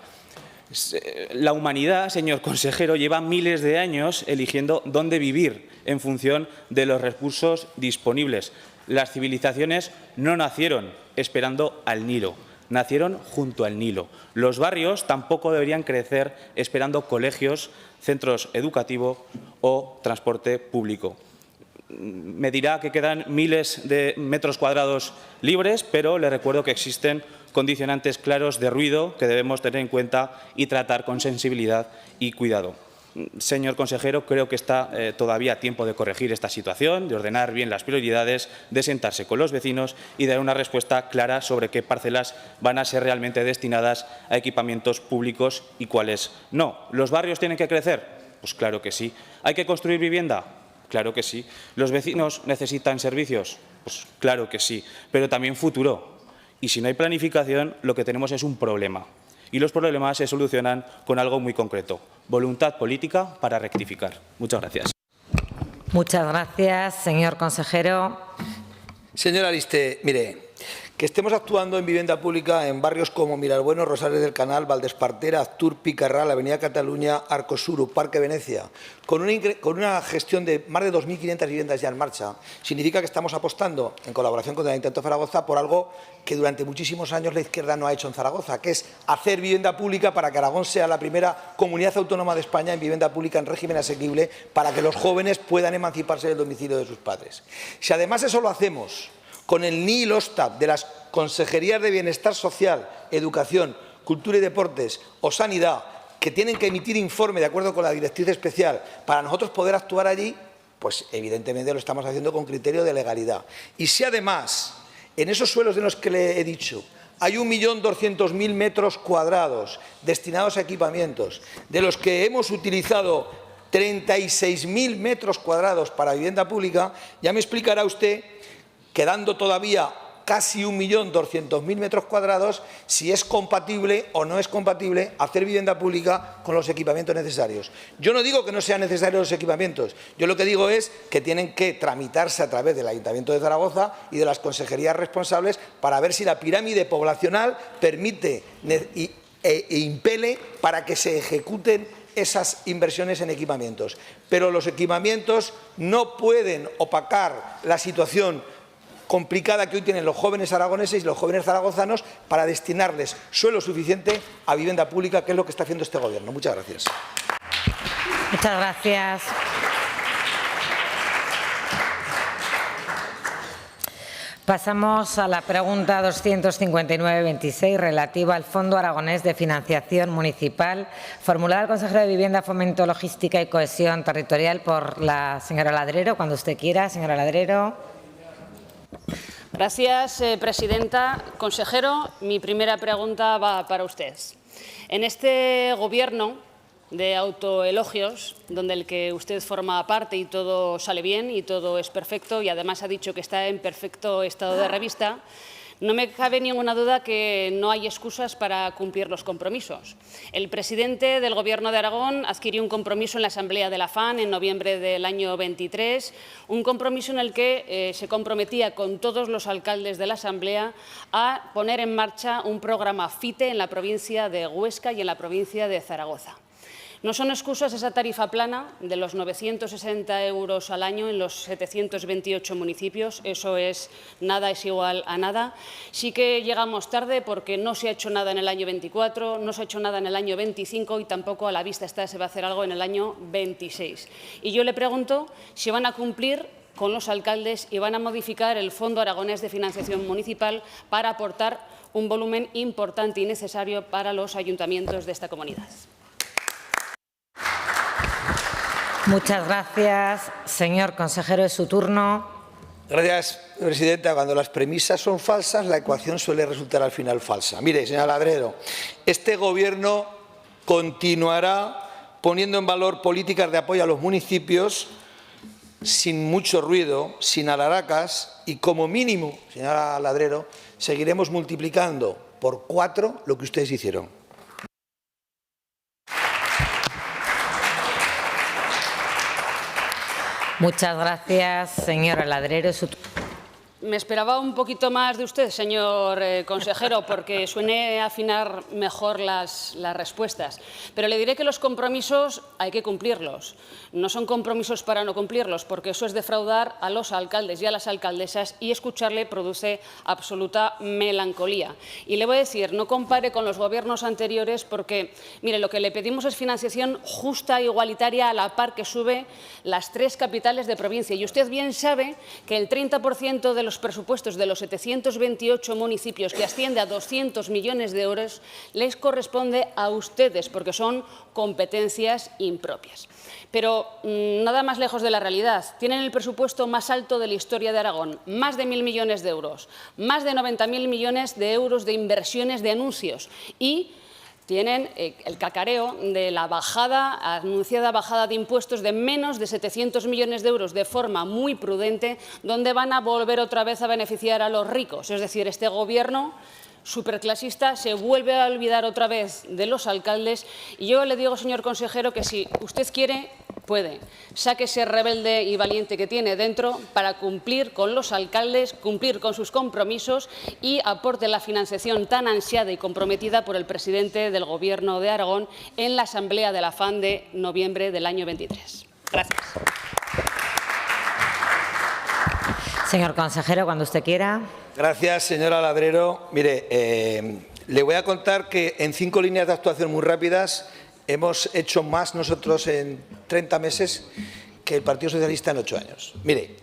La humanidad, señor consejero, lleva miles de años eligiendo dónde vivir en función de los recursos disponibles. Las civilizaciones no nacieron esperando al Nilo, nacieron junto al Nilo. Los barrios tampoco deberían crecer esperando colegios, centros educativos o transporte público. Me dirá que quedan miles de metros cuadrados libres, pero le recuerdo que existen condicionantes claros de ruido que debemos tener en cuenta y tratar con sensibilidad y cuidado. Señor consejero, creo que está todavía a tiempo de corregir esta situación, de ordenar bien las prioridades, de sentarse con los vecinos y dar una respuesta clara sobre qué parcelas van a ser realmente destinadas a equipamientos públicos y cuáles no. ¿Los barrios tienen que crecer? Pues claro que sí. ¿Hay que construir vivienda? Claro que sí. ¿Los vecinos necesitan servicios? Pues claro que sí, pero también futuro. Y si no hay planificación, lo que tenemos es un problema. Y los problemas se solucionan con algo muy concreto: voluntad política para rectificar. Muchas gracias. Muchas gracias, señor consejero. Señor Ariste, mire, que estemos actuando en vivienda pública en barrios como Miralbueno, Rosales del Canal, Valdespartera, Aztur, Picarral, Avenida Cataluña, Arcosur, Parque Venecia, con una gestión de más de 2.500 viviendas ya en marcha, significa que estamos apostando, en colaboración con el Ayuntamiento de Zaragoza, por algo que durante muchísimos años la izquierda no ha hecho en Zaragoza, que es hacer vivienda pública para que Aragón sea la primera comunidad autónoma de España en vivienda pública en régimen asequible, para que los jóvenes puedan emanciparse del domicilio de sus padres. Si además eso lo hacemos con el NIL OSTAP de las Consejerías de Bienestar Social, Educación, Cultura y Deportes o Sanidad, que tienen que emitir informe de acuerdo con la directriz especial para nosotros poder actuar allí, pues evidentemente lo estamos haciendo con criterio de legalidad. Y si además en esos suelos de los que le he dicho hay 1.200.000 metros cuadrados destinados a equipamientos, de los que hemos utilizado 36.000 metros cuadrados para vivienda pública, ya me explicará usted, quedando todavía casi 1.200.000 metros cuadrados, si es compatible o no es compatible hacer vivienda pública con los equipamientos necesarios. Yo no digo que no sean necesarios los equipamientos, yo lo que digo es que tienen que tramitarse a través del Ayuntamiento de Zaragoza y de las consejerías responsables para ver si la pirámide poblacional permite e impele para que se ejecuten esas inversiones en equipamientos. Pero los equipamientos no pueden opacar la situación complicada que hoy tienen los jóvenes aragoneses y los jóvenes zaragozanos para destinarles suelo suficiente a vivienda pública, que es lo que está haciendo este Gobierno. Muchas gracias. Muchas gracias. Pasamos a la pregunta 259-26, relativa al Fondo Aragonés de Financiación Municipal, formulada al consejero de Vivienda, Fomento, Logística y Cohesión Territorial por la señora Ladrero. Cuando usted quiera, señora Ladrero. Gracias, presidenta. Consejero, mi primera pregunta va para usted. En este Gobierno de autoelogios, donde el que usted forma parte y todo sale bien y todo es perfecto, y además ha dicho que está en perfecto estado de revista, no me cabe ninguna duda que no hay excusas para cumplir los compromisos. El presidente del Gobierno de Aragón adquirió un compromiso en la Asamblea de la FAN en noviembre del año 23, un compromiso en el que se comprometía con todos los alcaldes de la Asamblea a poner en marcha un programa FITE en la provincia de Huesca y en la provincia de Zaragoza. No son excusas esa tarifa plana de los 960 euros al año en los 728 municipios. Eso es nada, es igual a nada. Sí que llegamos tarde porque no se ha hecho nada en el año 24, no se ha hecho nada en el año 25 y tampoco a la vista está se va a hacer algo en el año 26. Y yo le pregunto si van a cumplir con los alcaldes y van a modificar el Fondo Aragonés de Financiación Municipal para aportar un volumen importante y necesario para los ayuntamientos de esta comunidad. Muchas gracias. Señor consejero, es su turno. Gracias, presidenta. Cuando las premisas son falsas, la ecuación suele resultar al final falsa. Mire, señora Ladrero, este Gobierno continuará poniendo en valor políticas de apoyo a los municipios sin mucho ruido, sin alaracas y, como mínimo, señora Ladrero, seguiremos multiplicando por 4 lo que ustedes hicieron. Muchas gracias, señora Ladrero. Me esperaba un poquito más de usted, señor consejero, porque suene afinar mejor las respuestas. Pero le diré que los compromisos hay que cumplirlos. No son compromisos para no cumplirlos, porque eso es defraudar a los alcaldes y a las alcaldesas y escucharle produce absoluta melancolía. Y le voy a decir, no compare con los gobiernos anteriores porque, mire, lo que le pedimos es financiación justa e igualitaria a la par que sube las 3 capitales de provincia. Y usted bien sabe que el 30% de los presupuestos de los 728 municipios, que asciende a 200 millones de euros, les corresponde a ustedes, porque son competencias impropias. Pero nada más lejos de la realidad. Tienen el presupuesto más alto de la historia de Aragón, más de 1.000 millones de euros, más de 90.000 millones de euros de inversiones de anuncios y tienen el cacareo de la anunciada bajada de impuestos de menos de 700 millones de euros de forma muy prudente, donde van a volver otra vez a beneficiar a los ricos. Es decir, este Gobierno superclasista se vuelve a olvidar otra vez de los alcaldes. Y yo le digo, señor consejero, que si usted quiere, puede. Saque ese rebelde y valiente que tiene dentro para cumplir con los alcaldes, cumplir con sus compromisos y aporte la financiación tan ansiada y comprometida por el presidente del Gobierno de Aragón en la Asamblea de la FAN de noviembre del año 23. Gracias. Señor consejero, cuando usted quiera. Gracias, señora Ladrero. Mire, le voy a contar que en 5 líneas de actuación muy rápidas hemos hecho más nosotros en 30 meses que el Partido Socialista en 8 años. Mire,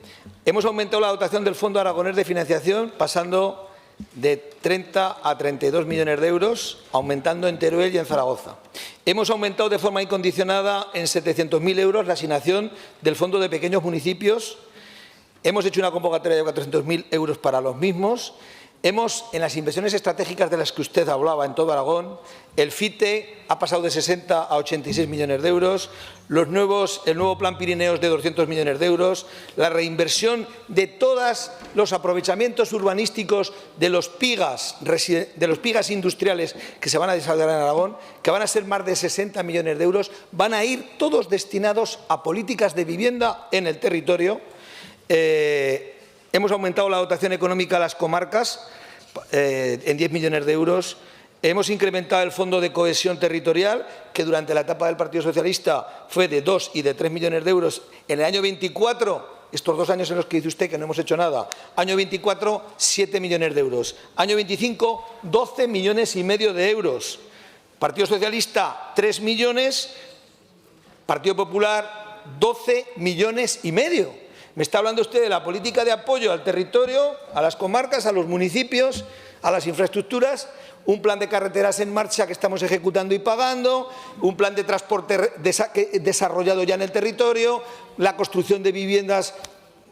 hemos aumentado la dotación del Fondo Aragonés de Financiación pasando de 30 a 32 millones de euros, aumentando en Teruel y en Zaragoza. Hemos aumentado de forma incondicionada en 700.000 euros la asignación del Fondo de Pequeños Municipios. Hemos hecho una convocatoria de 400.000 euros para los mismos. Hemos, en las inversiones estratégicas de las que usted hablaba en todo Aragón, el FITE ha pasado de 60 a 86 millones de euros, el nuevo Plan Pirineos de 200 millones de euros, la reinversión de todos los aprovechamientos urbanísticos de los PIGAs industriales que se van a desarrollar en Aragón, que van a ser más de 60 millones de euros, van a ir todos destinados a políticas de vivienda en el territorio. Hemos aumentado la dotación económica a las comarcas en 10 millones de euros. Hemos incrementado el Fondo de Cohesión Territorial, que durante la etapa del Partido Socialista fue de 2 y de 3 millones de euros. En el año 24, estos 2 años en los que dice usted que no hemos hecho nada, año 24, 7 millones de euros. Año 25, 12 millones y medio de euros. Partido Socialista, 3 millones. Partido Popular, 12 millones y medio. Me está hablando usted de la política de apoyo al territorio, a las comarcas, a los municipios, a las infraestructuras, un plan de carreteras en marcha que estamos ejecutando y pagando, un plan de transporte desarrollado ya en el territorio, la construcción de viviendas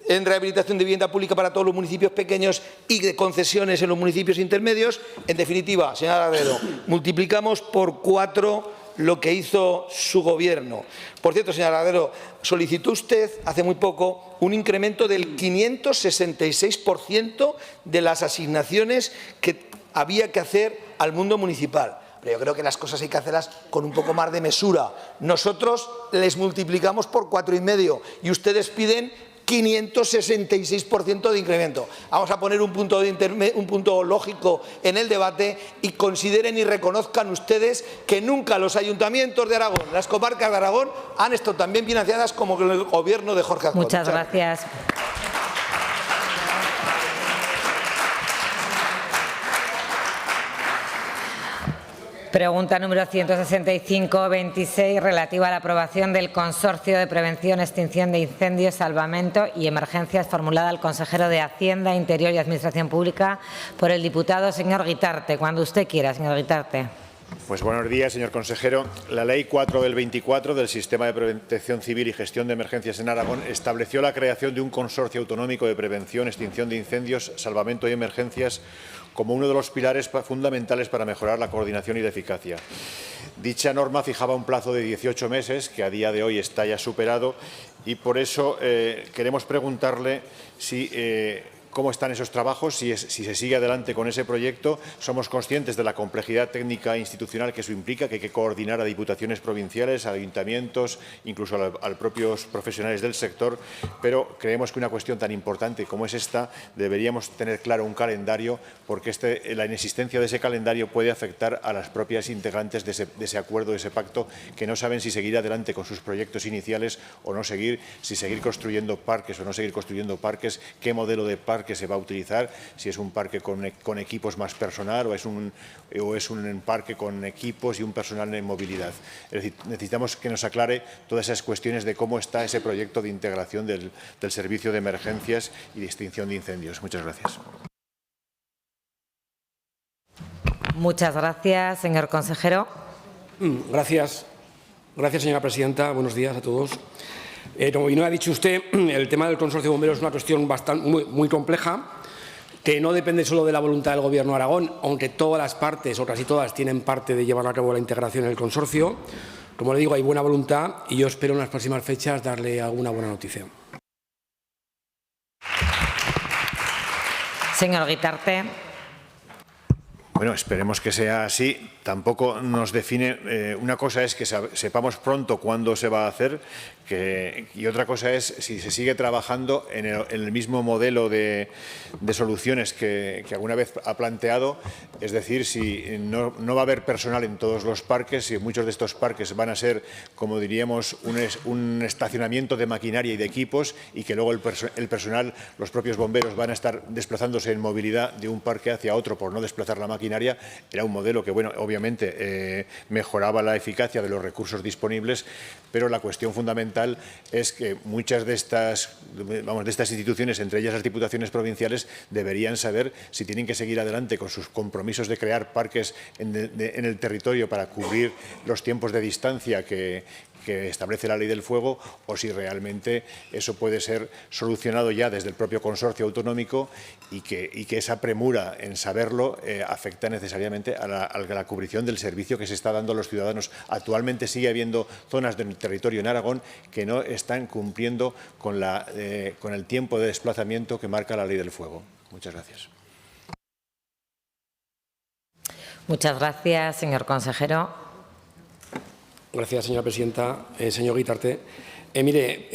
en rehabilitación de vivienda pública para todos los municipios pequeños y de concesiones en los municipios intermedios. En definitiva, señora Ladrero, multiplicamos por 4 lo que hizo su Gobierno. Por cierto, señora Ladrero, solicitó usted hace muy poco un incremento del 566% de las asignaciones que había que hacer al mundo municipal. Pero yo creo que las cosas hay que hacerlas con un poco más de mesura. Nosotros les multiplicamos por 4,5 y ustedes piden 566% de incremento. Vamos a poner un punto lógico en el debate y consideren y reconozcan ustedes que nunca los ayuntamientos de Aragón, las comarcas de Aragón, han estado tan bien financiadas como con el gobierno de Jorge Azcón. Muchas gracias. Pregunta número 165-26, relativa a la aprobación del Consorcio de Prevención, Extinción de Incendios, Salvamento y Emergencias, formulada al consejero de Hacienda, Interior y Administración Pública por el diputado señor Guitarte. Cuando usted quiera, señor Guitarte. Pues buenos días, señor consejero. La Ley 4 del 24 del Sistema de Protección Civil y Gestión de Emergencias en Aragón estableció la creación de un consorcio autonómico de prevención, extinción de incendios, salvamento y emergencias como uno de los pilares fundamentales para mejorar la coordinación y la eficacia. Dicha norma fijaba un plazo de 18 meses, que a día de hoy está ya superado, y por eso queremos preguntarle si cómo están esos trabajos, si se sigue adelante con ese proyecto. Somos conscientes de la complejidad técnica e institucional que eso implica, que hay que coordinar a diputaciones provinciales, a ayuntamientos, incluso a propios profesionales del sector, pero creemos que una cuestión tan importante como es esta, deberíamos tener claro un calendario, porque la inexistencia de ese calendario puede afectar a las propias integrantes de ese acuerdo, de ese pacto, que no saben si seguir adelante con sus proyectos iniciales o no seguir, si seguir construyendo parques o no seguir construyendo parques, qué modelo de parque se va a utilizar, si es un parque con equipos más personal o es un parque con equipos y un personal en movilidad. Es decir, necesitamos que nos aclare todas esas cuestiones de cómo está ese proyecto de integración del servicio de emergencias y de extinción de incendios. Muchas gracias. Muchas gracias, señor consejero. Gracias. Gracias, señora presidenta. Buenos días a todos. Como bien ha dicho usted, el tema del consorcio de bomberos es una cuestión muy compleja, que no depende solo de la voluntad del Gobierno de Aragón, aunque todas las partes, o casi todas, tienen parte de llevar a cabo la integración en el consorcio. Como le digo, hay buena voluntad y yo espero en las próximas fechas darle alguna buena noticia. Señor Guitarte. Bueno, esperemos que sea así. Tampoco nos define, una cosa es que sepamos pronto cuándo se va a hacer y otra cosa es si se sigue trabajando en el mismo modelo de soluciones que alguna vez ha planteado, es decir, si no va a haber personal en todos los parques, si muchos de estos parques van a ser, como diríamos, un estacionamiento de maquinaria y de equipos y que luego el personal, los propios bomberos van a estar desplazándose en movilidad de un parque hacia otro por no desplazar la maquinaria. Era un modelo que, bueno, obviamente mejoraba la eficacia de los recursos disponibles, pero la cuestión fundamental es que muchas de estas instituciones, entre ellas las diputaciones provinciales, deberían saber si tienen que seguir adelante con sus compromisos de crear parques en el territorio para cubrir los tiempos de distancia que establece la Ley del Fuego, o si realmente eso puede ser solucionado ya desde el propio consorcio autonómico y que esa premura en saberlo afecta necesariamente a la cubrición del servicio que se está dando a los ciudadanos. Actualmente sigue habiendo zonas del territorio en Aragón que no están cumpliendo con el tiempo de desplazamiento que marca la Ley del Fuego. Muchas gracias. Muchas gracias, señor consejero. Gracias, señora presidenta. Señor Guitarte, mire,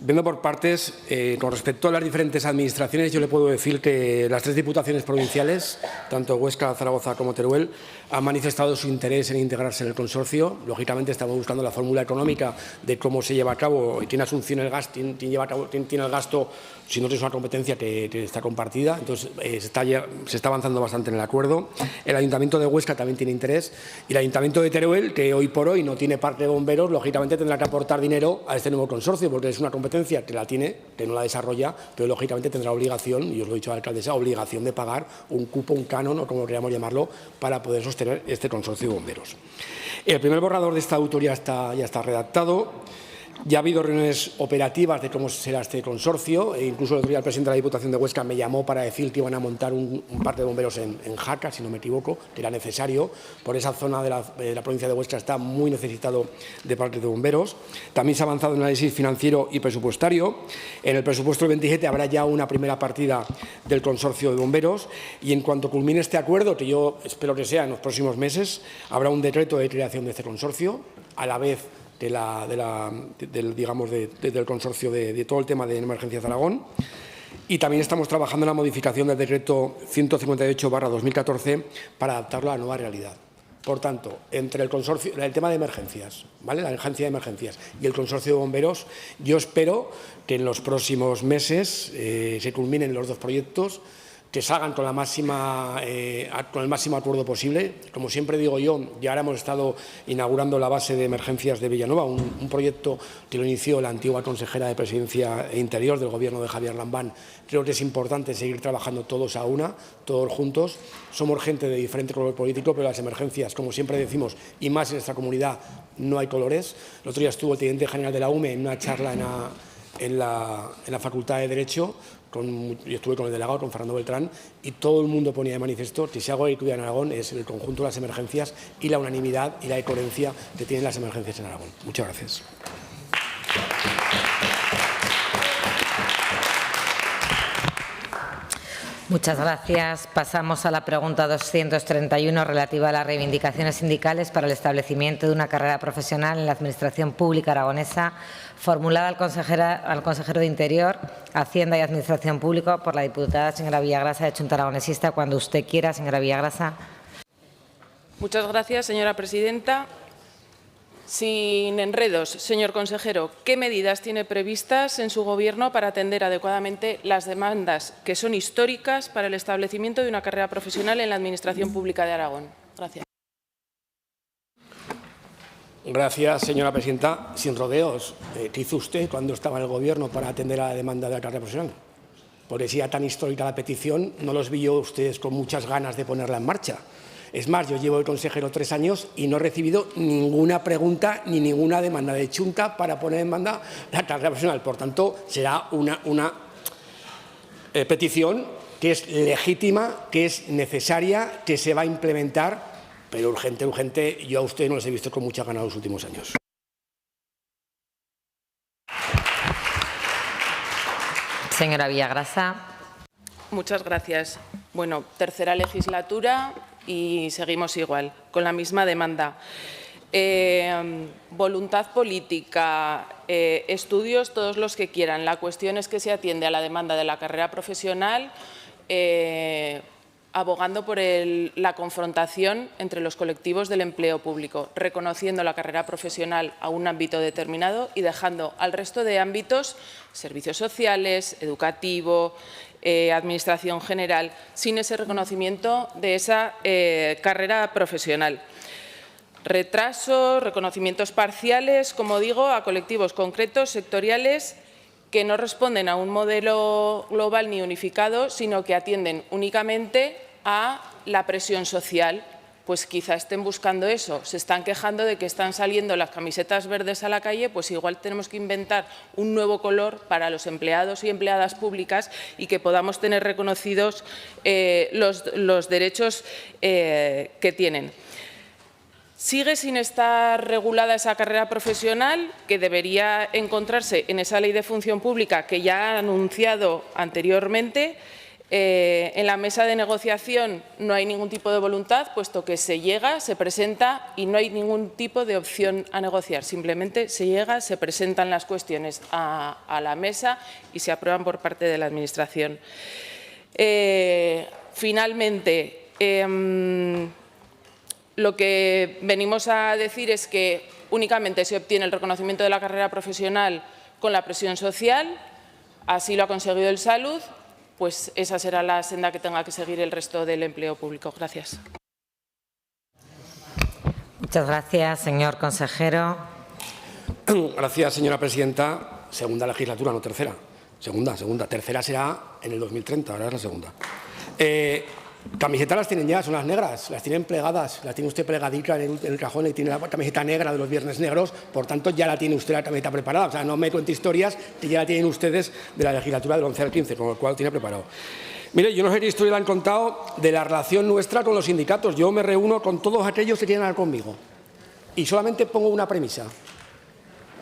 viendo por partes, con respecto a las diferentes administraciones, yo le puedo decir que las tres diputaciones provinciales, tanto Huesca, Zaragoza como Teruel, han manifestado su interés en integrarse en el consorcio. Lógicamente, estamos buscando la fórmula económica de cómo se lleva a cabo y tiene asunción el gasto, tiene el gasto, si no es una competencia que está compartida. Entonces, se está avanzando bastante en el acuerdo. El Ayuntamiento de Huesca también tiene interés y el Ayuntamiento de Teruel, que hoy por hoy no tiene parque de bomberos, lógicamente tendrá que aportar dinero a este nuevo consorcio, porque es una competencia que la tiene, que no la desarrolla, pero lógicamente tendrá obligación, y os lo he dicho a la alcaldesa, obligación de pagar un cupo, un canon o como queramos llamarlo, para poder sostener este consorcio de bomberos. El primer borrador de estatuto ya está redactado. Ya ha habido reuniones operativas de cómo será este consorcio, e incluso el otro día el presidente de la Diputación de Huesca me llamó para decir que iban a montar un parque de bomberos en Jaca, si no me equivoco, que era necesario. Por esa zona de la provincia de Huesca está muy necesitado de parques de bomberos. También se ha avanzado en el análisis financiero y presupuestario. En el presupuesto del 27 habrá ya una primera partida del consorcio de bomberos y en cuanto culmine este acuerdo, que yo espero que sea en los próximos meses, habrá un decreto de creación de este consorcio, a la vez del consorcio de todo el tema de Emergencias de Aragón. Y también estamos trabajando en la modificación del decreto 158/2014 para adaptarlo a la nueva realidad. Por tanto, entre el consorcio, el tema de emergencias, ¿vale?, la agencia de emergencias y el consorcio de bomberos, yo espero que en los próximos meses se culminen los dos proyectos, que salgan con el máximo acuerdo posible. Como siempre digo yo, ya ahora hemos estado inaugurando la base de emergencias de Villanueva, un proyecto que lo inició la antigua consejera de Presidencia e Interior del Gobierno de Javier Lambán. Creo que es importante seguir trabajando todos a una, todos juntos. Somos gente de diferente color político, pero las emergencias, como siempre decimos, y más en nuestra comunidad, no hay colores. El otro día estuvo el teniente general de la UME en una charla en la Facultad de Derecho. Yo estuve con el delegado, con Fernando Beltrán, y todo el mundo ponía de manifiesto que si algo hay que cuidar en Aragón es el conjunto de las emergencias y la unanimidad y la coherencia que tienen las emergencias en Aragón. Muchas gracias. Muchas gracias. Pasamos a la pregunta 231 relativa a las reivindicaciones sindicales para el establecimiento de una carrera profesional en la Administración Pública aragonesa, formulada al consejero de Interior, Hacienda y Administración Pública por la diputada señora Villagrasa de Chunta Aragonesista. Cuando usted quiera, señora Villagrasa. Muchas gracias, señora presidenta. Sin enredos, señor consejero, ¿qué medidas tiene previstas en su Gobierno para atender adecuadamente las demandas que son históricas para el establecimiento de una carrera profesional en la Administración Pública de Aragón? Gracias. Gracias, señora presidenta. Sin rodeos, ¿qué hizo usted cuando estaba en el Gobierno para atender a la demanda de la carrera profesional? Porque si era tan histórica la petición, no los vi yo ustedes con muchas ganas de ponerla en marcha. Es más, yo llevo de consejero 3 años y no he recibido ninguna pregunta ni ninguna demanda de Chunta para poner en banda la carrera profesional. Por tanto, será una petición que es legítima, que es necesaria, que se va a implementar, pero urgente, yo a usted no les he visto con mucha ganas los últimos años. Señora Villagrasa. Muchas gracias. Bueno, tercera legislatura y seguimos igual, con la misma demanda. Voluntad política, estudios, todos los que quieran. La cuestión es que se atiende a la demanda de la carrera profesional, abogando por la confrontación entre los colectivos del empleo público, reconociendo la carrera profesional a un ámbito determinado y dejando al resto de ámbitos, servicios sociales, educativo, administración general, sin ese reconocimiento de esa carrera profesional. Retraso, reconocimientos parciales, como digo, a colectivos concretos, sectoriales, que no responden a un modelo global ni unificado, sino que atienden únicamente a la presión social. Pues quizá estén buscando eso, se están quejando de que están saliendo las camisetas verdes a la calle, pues igual tenemos que inventar un nuevo color para los empleados y empleadas públicas y que podamos tener reconocidos los derechos que tienen. Sigue sin estar regulada esa carrera profesional que debería encontrarse en esa ley de función pública que ya ha anunciado anteriormente. En la mesa de negociación no hay ningún tipo de voluntad, puesto que se llega, se presenta y no hay ningún tipo de opción a negociar. Simplemente se llega, se presentan las cuestiones a la mesa y se aprueban por parte de la Administración. Finalmente, lo que venimos a decir es que únicamente se obtiene el reconocimiento de la carrera profesional con la presión social, así lo ha conseguido el Salud. Pues esa será la senda que tenga que seguir el resto del empleo público. Gracias. Muchas gracias, señor consejero. Gracias, señora presidenta. Segunda legislatura, no tercera. Segunda. Tercera será en el 2030, ahora es la segunda. Camisetas las tienen ya, son las negras, las tienen plegadas, las tiene usted plegadica en el cajón y tiene la camiseta negra de los viernes negros, por tanto ya la tiene usted la camiseta preparada, o sea, no me cuente historias que ya la tienen ustedes de la legislatura del 11 al 15, con lo cual tiene preparado. Mire, yo no sé qué historia le han contado de la relación nuestra con los sindicatos, yo me reúno con todos aquellos que quieren hablar conmigo y solamente pongo una premisa,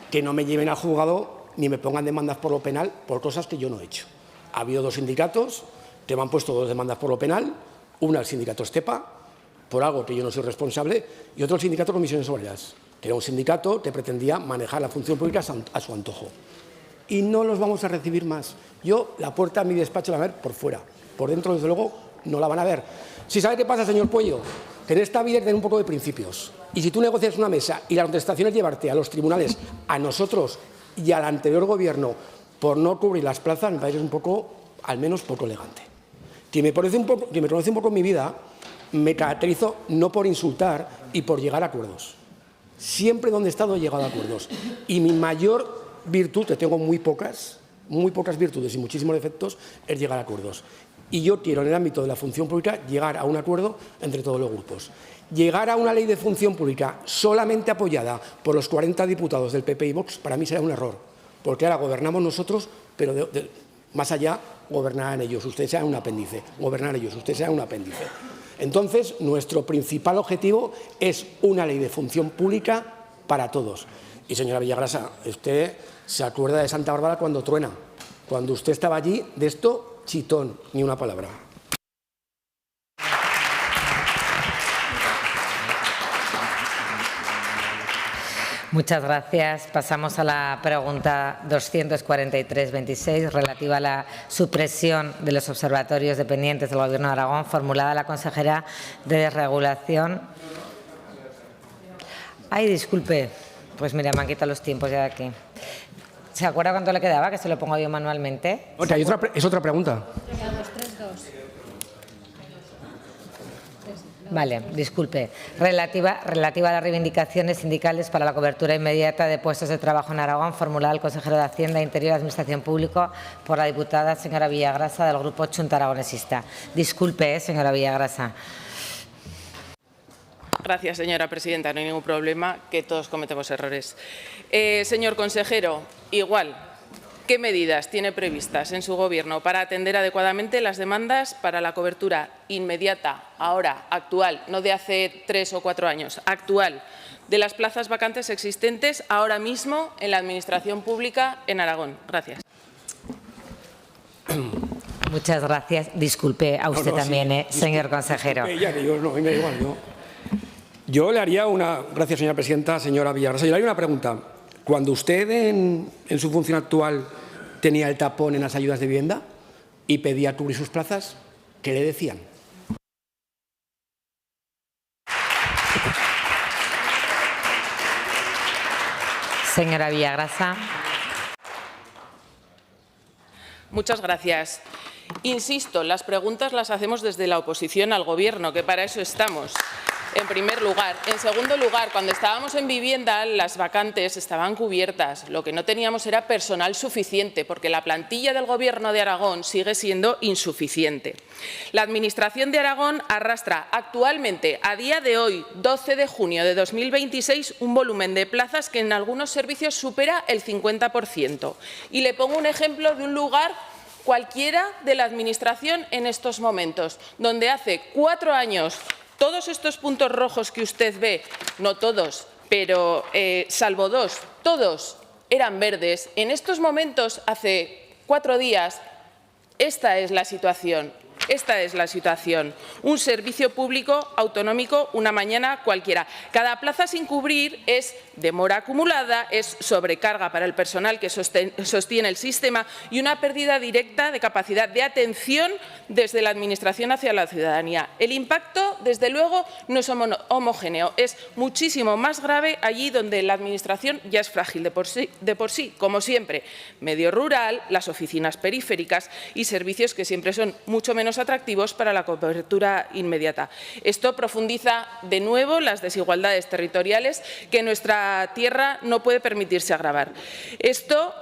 que no me lleven al juzgado ni me pongan demandas por lo penal por cosas que yo no he hecho. Ha habido 2 sindicatos que me han puesto 2 demandas por lo penal, una al sindicato Estepa, por algo que yo no soy responsable, y otro al sindicato Comisiones Obreras. que era un sindicato que pretendía manejar la función pública a su antojo. Y no los vamos a recibir más. Yo, la puerta a mi despacho la voy a ver por fuera. Por dentro, desde luego, no la van a ver. Si sabe qué pasa, señor Puello, que en esta vida hay que tener un poco de principios. Y si tú negocias una mesa y la contestación es llevarte a los tribunales, a nosotros y al anterior gobierno, por no cubrir las plazas, me parece un poco, al menos, poco elegante. Quien me conoce un poco en mi vida, me caracterizo no por insultar y por llegar a acuerdos. Siempre donde he estado he llegado a acuerdos. Y mi mayor virtud, que tengo muy pocas virtudes y muchísimos defectos, es llegar a acuerdos. Y yo quiero, en el ámbito de la función pública, llegar a un acuerdo entre todos los grupos. Llegar a una ley de función pública solamente apoyada por los 40 diputados del PP y Vox, para mí será un error. Porque ahora gobernamos nosotros, pero más allá gobernarán ellos. Ustedes sean un apéndice. Gobernar ellos, ustedes sean un apéndice. Entonces, nuestro principal objetivo es una ley de función pública para todos. Y, señora Villagrasa, usted se acuerda de Santa Bárbara cuando truena. Cuando usted estaba allí, de esto, chitón, ni una palabra. Muchas gracias. Pasamos a la pregunta 243-26, relativa a la supresión de los observatorios dependientes del Gobierno de Aragón, formulada a la consejera de Desregulación. Ay, disculpe. Pues mira, me han quitado los tiempos ya de aquí. ¿Se acuerda cuánto le quedaba? Que se lo pongo yo manualmente. Otra, es otra pregunta. Vale, disculpe. Relativa a las reivindicaciones sindicales para la cobertura inmediata de puestos de trabajo en Aragón, formulada al consejero de Hacienda, Interior y Administración Pública por la diputada señora Villagrasa del Grupo Chunta Aragonesista. Disculpe, señora Villagrasa. Gracias, señora presidenta. No hay ningún problema, que todos cometemos errores. Señor consejero, igual, ¿qué medidas tiene previstas en su Gobierno para atender adecuadamente las demandas para la cobertura inmediata, ahora, actual, no de hace 3 o 4 años, actual, de las plazas vacantes existentes ahora mismo en la Administración Pública en Aragón? Gracias. Muchas gracias. Disculpe a usted también, señor consejero. Me da igual, yo le haría una... Gracias, señora presidenta. Señora Villagrasa, yo le haría una pregunta. Cuando usted en su función actual tenía el tapón en las ayudas de vivienda y pedía cubrir sus plazas, ¿qué le decían? Señora Villagrasa. Muchas gracias. Insisto, las preguntas las hacemos desde la oposición al Gobierno, que para eso estamos. En primer lugar. En segundo lugar, cuando estábamos en vivienda, las vacantes estaban cubiertas. Lo que no teníamos era personal suficiente, porque la plantilla del Gobierno de Aragón sigue siendo insuficiente. La Administración de Aragón arrastra actualmente, a día de hoy, 12 de junio de 2026, un volumen de plazas que en algunos servicios supera el 50%. Y le pongo un ejemplo de un lugar cualquiera de la Administración en estos momentos, donde hace 4 años todos estos puntos rojos que usted ve, no todos, pero salvo 2, todos eran verdes. En estos momentos, hace 4 días, esta es la situación. Esta es la situación. Un servicio público autonómico una mañana cualquiera. Cada plaza sin cubrir es demora acumulada, es sobrecarga para el personal que sostiene el sistema y una pérdida directa de capacidad de atención desde la Administración hacia la ciudadanía. El impacto, desde luego, no es homogéneo, es muchísimo más grave allí donde la Administración ya es frágil de por sí, como siempre. Medio rural, las oficinas periféricas y servicios que siempre son mucho menos atractivos para la cobertura inmediata. Esto profundiza de nuevo las desigualdades territoriales que nuestra tierra no puede permitirse agravar. Esto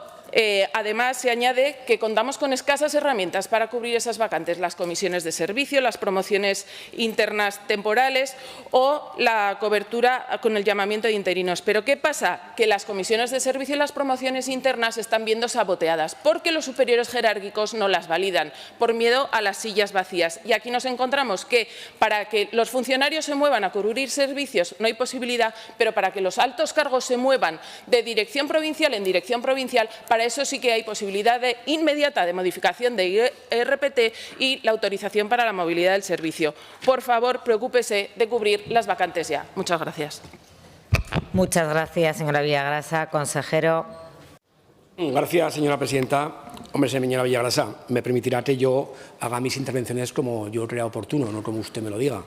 además, se añade que contamos con escasas herramientas para cubrir esas vacantes, las comisiones de servicio, las promociones internas temporales o la cobertura con el llamamiento de interinos. Pero ¿qué pasa? Que las comisiones de servicio y las promociones internas están viendo saboteadas porque los superiores jerárquicos no las validan por miedo a las sillas vacías. Y aquí nos encontramos que para que los funcionarios se muevan a cubrir servicios no hay posibilidad, pero para que los altos cargos se muevan de dirección provincial en dirección provincial, para eso sí que hay posibilidad inmediata de modificación de IRPT y la autorización para la movilidad del servicio. Por favor, preocúpese de cubrir las vacantes ya. Muchas gracias. Muchas gracias, señora Villagrasa. Consejero. Gracias, señora presidenta. Hombre, señora Villagrasa, me permitirá que yo haga mis intervenciones como yo crea oportuno, no como usted me lo diga.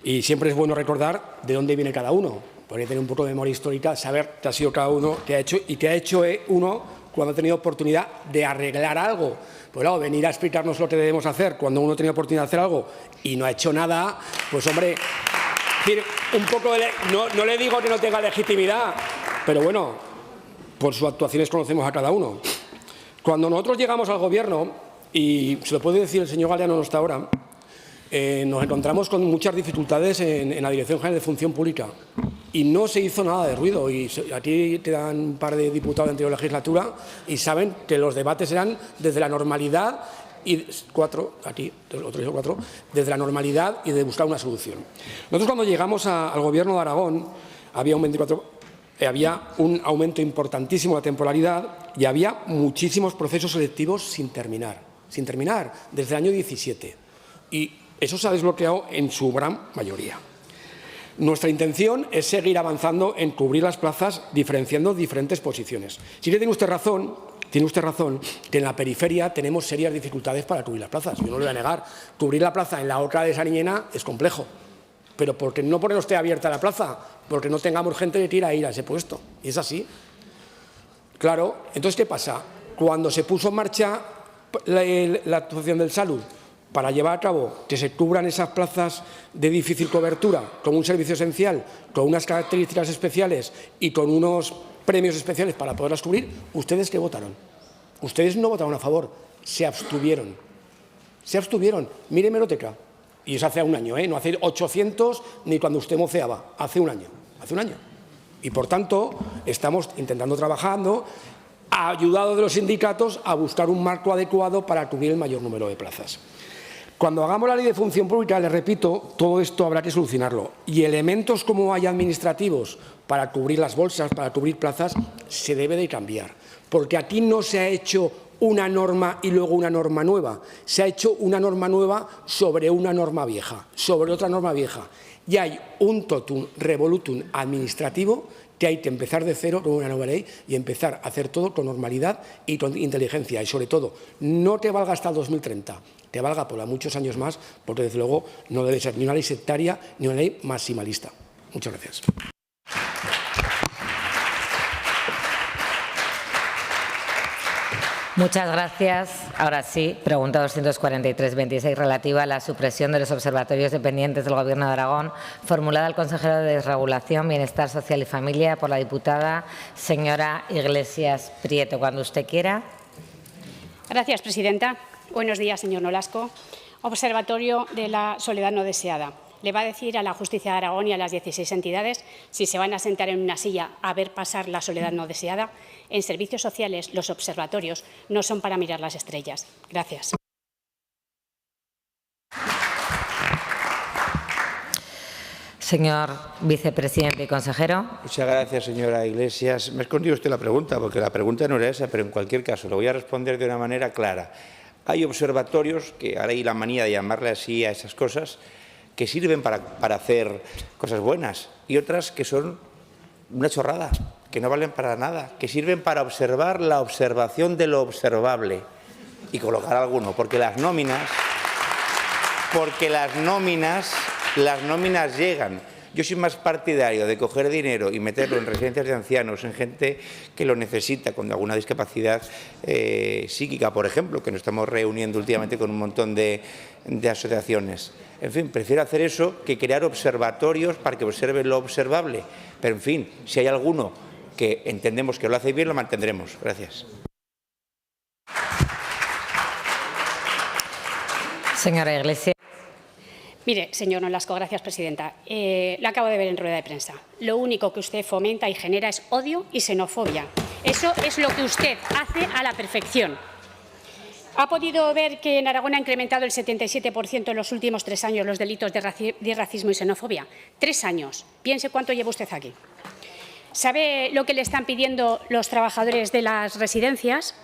Y siempre es bueno recordar de dónde viene cada uno. Podría tener un poco de memoria histórica, saber qué ha sido cada uno, qué ha hecho y qué ha hecho uno cuando ha tenido oportunidad de arreglar algo. Pues claro, venir a explicarnos lo que debemos hacer cuando uno tiene oportunidad de hacer algo y no ha hecho nada, pues hombre, un poco no le digo que no tenga legitimidad, pero bueno, por sus actuaciones conocemos a cada uno. Cuando nosotros llegamos al Gobierno, y se lo puede decir el señor Galeano no está ahora, nos encontramos con muchas dificultades en la Dirección General de Función Pública y no se hizo nada de ruido. Y aquí quedan un par de diputados de anterior legislatura y saben que los debates eran desde la normalidad y desde la normalidad y de buscar una solución. Nosotros cuando llegamos al Gobierno de Aragón había un aumento importantísimo de la temporalidad y había muchísimos procesos selectivos sin terminar desde el año 17. Y eso se ha desbloqueado en su gran mayoría. Nuestra intención es seguir avanzando en cubrir las plazas diferenciando diferentes posiciones. Sí que tiene usted razón que en la periferia tenemos serias dificultades para cubrir las plazas. Yo no lo voy a negar. Cubrir la plaza en la Oca de Sariñena es complejo. Pero ¿por qué no pone usted abierta la plaza? Porque no tengamos gente que quiera ir a ese puesto. Y es así. Claro, entonces, ¿qué pasa? Cuando se puso en marcha la actuación del Salud para llevar a cabo que se cubran esas plazas de difícil cobertura con un servicio esencial, con unas características especiales y con unos premios especiales para poderlas cubrir, ¿ustedes qué votaron? Ustedes no votaron a favor, se abstuvieron. Mire hemeroteca. Y eso hace un año, no hace 800 ni cuando usted moceaba, hace un año. Y por tanto, estamos intentando trabajando, ayudados de los sindicatos, a buscar un marco adecuado para cubrir el mayor número de plazas. Cuando hagamos la ley de función pública, les repito, todo esto habrá que solucionarlo. Y elementos como hay administrativos para cubrir las bolsas, para cubrir plazas, se debe de cambiar. Porque aquí no se ha hecho una norma y luego una norma nueva. Se ha hecho una norma nueva sobre una norma vieja, sobre otra norma vieja. Y hay un totum revolutum administrativo que hay que empezar de cero con una nueva ley y empezar a hacer todo con normalidad y con inteligencia. Y sobre todo, no te valga hasta el 2030, te valga por muchos años más, porque desde luego no debe ser ni una ley sectaria ni una ley maximalista. Muchas gracias. Muchas gracias. Ahora sí, pregunta 243-26 relativa a la supresión de los observatorios dependientes del Gobierno de Aragón, formulada al consejero de Desregulación, Bienestar Social y Familia por la diputada señora Iglesias Prieto. Cuando usted quiera. Gracias, presidenta. Buenos días, señor Nolasco. Observatorio de la soledad no deseada. Le va a decir a la Justicia de Aragón y a las 16 entidades si se van a sentar en una silla a ver pasar la soledad no deseada. En servicios sociales, los observatorios no son para mirar las estrellas. Gracias. Señor vicepresidente y consejero. Muchas gracias, señora Iglesias. Me ha escondido usted la pregunta, porque la pregunta no era esa, pero en cualquier caso, lo voy a responder de una manera clara. Hay observatorios, que ahora hay la manía de llamarle así a esas cosas, que sirven para hacer cosas buenas, y otras que son una chorrada, que no valen para nada, que sirven para observar la observación de lo observable y colocar alguno, porque las nóminas llegan. Yo soy más partidario de coger dinero y meterlo en residencias de ancianos, en gente que lo necesita, con alguna discapacidad psíquica, por ejemplo, que nos estamos reuniendo últimamente con un montón de asociaciones. En fin, prefiero hacer eso que crear observatorios para que observen lo observable. Pero, en fin, si hay alguno que entendemos que lo hace bien, lo mantendremos. Gracias. Señora Iglesias. Mire, señor Nolasco, gracias, presidenta. Lo acabo de ver en rueda de prensa. Lo único que usted fomenta y genera es odio y xenofobia. Eso es lo que usted hace a la perfección. ¿Ha podido ver que en Aragón ha incrementado el 77% en los últimos 3 años los delitos de racismo y xenofobia? 3 años. Piense cuánto lleva usted aquí. ¿Sabe lo que le están pidiendo los trabajadores de las residencias?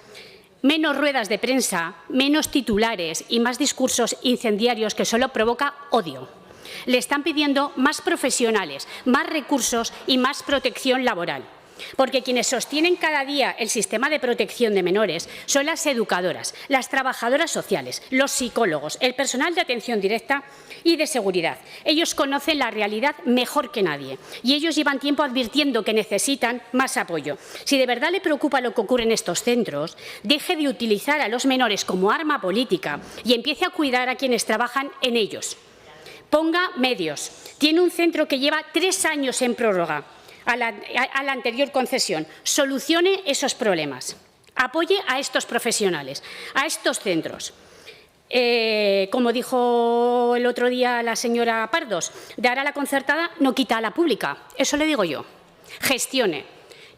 Menos ruedas de prensa, menos titulares y más discursos incendiarios que solo provoca odio. Le están pidiendo más profesionales, más recursos y más protección laboral. Porque quienes sostienen cada día el sistema de protección de menores son las educadoras, las trabajadoras sociales, los psicólogos, el personal de atención directa y de seguridad. Ellos conocen la realidad mejor que nadie y ellos llevan tiempo advirtiendo que necesitan más apoyo. Si de verdad le preocupa lo que ocurre en estos centros, deje de utilizar a los menores como arma política y empiece a cuidar a quienes trabajan en ellos. Ponga medios. Tiene un centro que lleva 3 años en prórroga a la anterior concesión. Solucione esos problemas. Apoye a estos profesionales, a estos centros. Como dijo el otro día la señora Pardos, dar a la concertada no quita a la pública. Eso le digo yo. Gestione.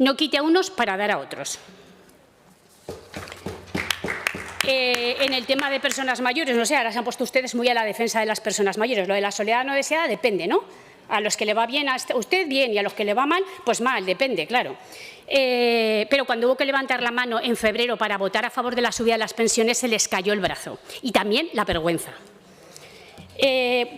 No quite a unos para dar a otros. En el tema de personas mayores, no sé, ahora se han puesto ustedes muy a la defensa de las personas mayores. Lo de la soledad no deseada depende, ¿no? A los que le va bien a usted, bien, y a los que le va mal, pues mal, depende, claro. Pero cuando hubo que levantar la mano en febrero para votar a favor de la subida de las pensiones, se les cayó el brazo. Y también la vergüenza.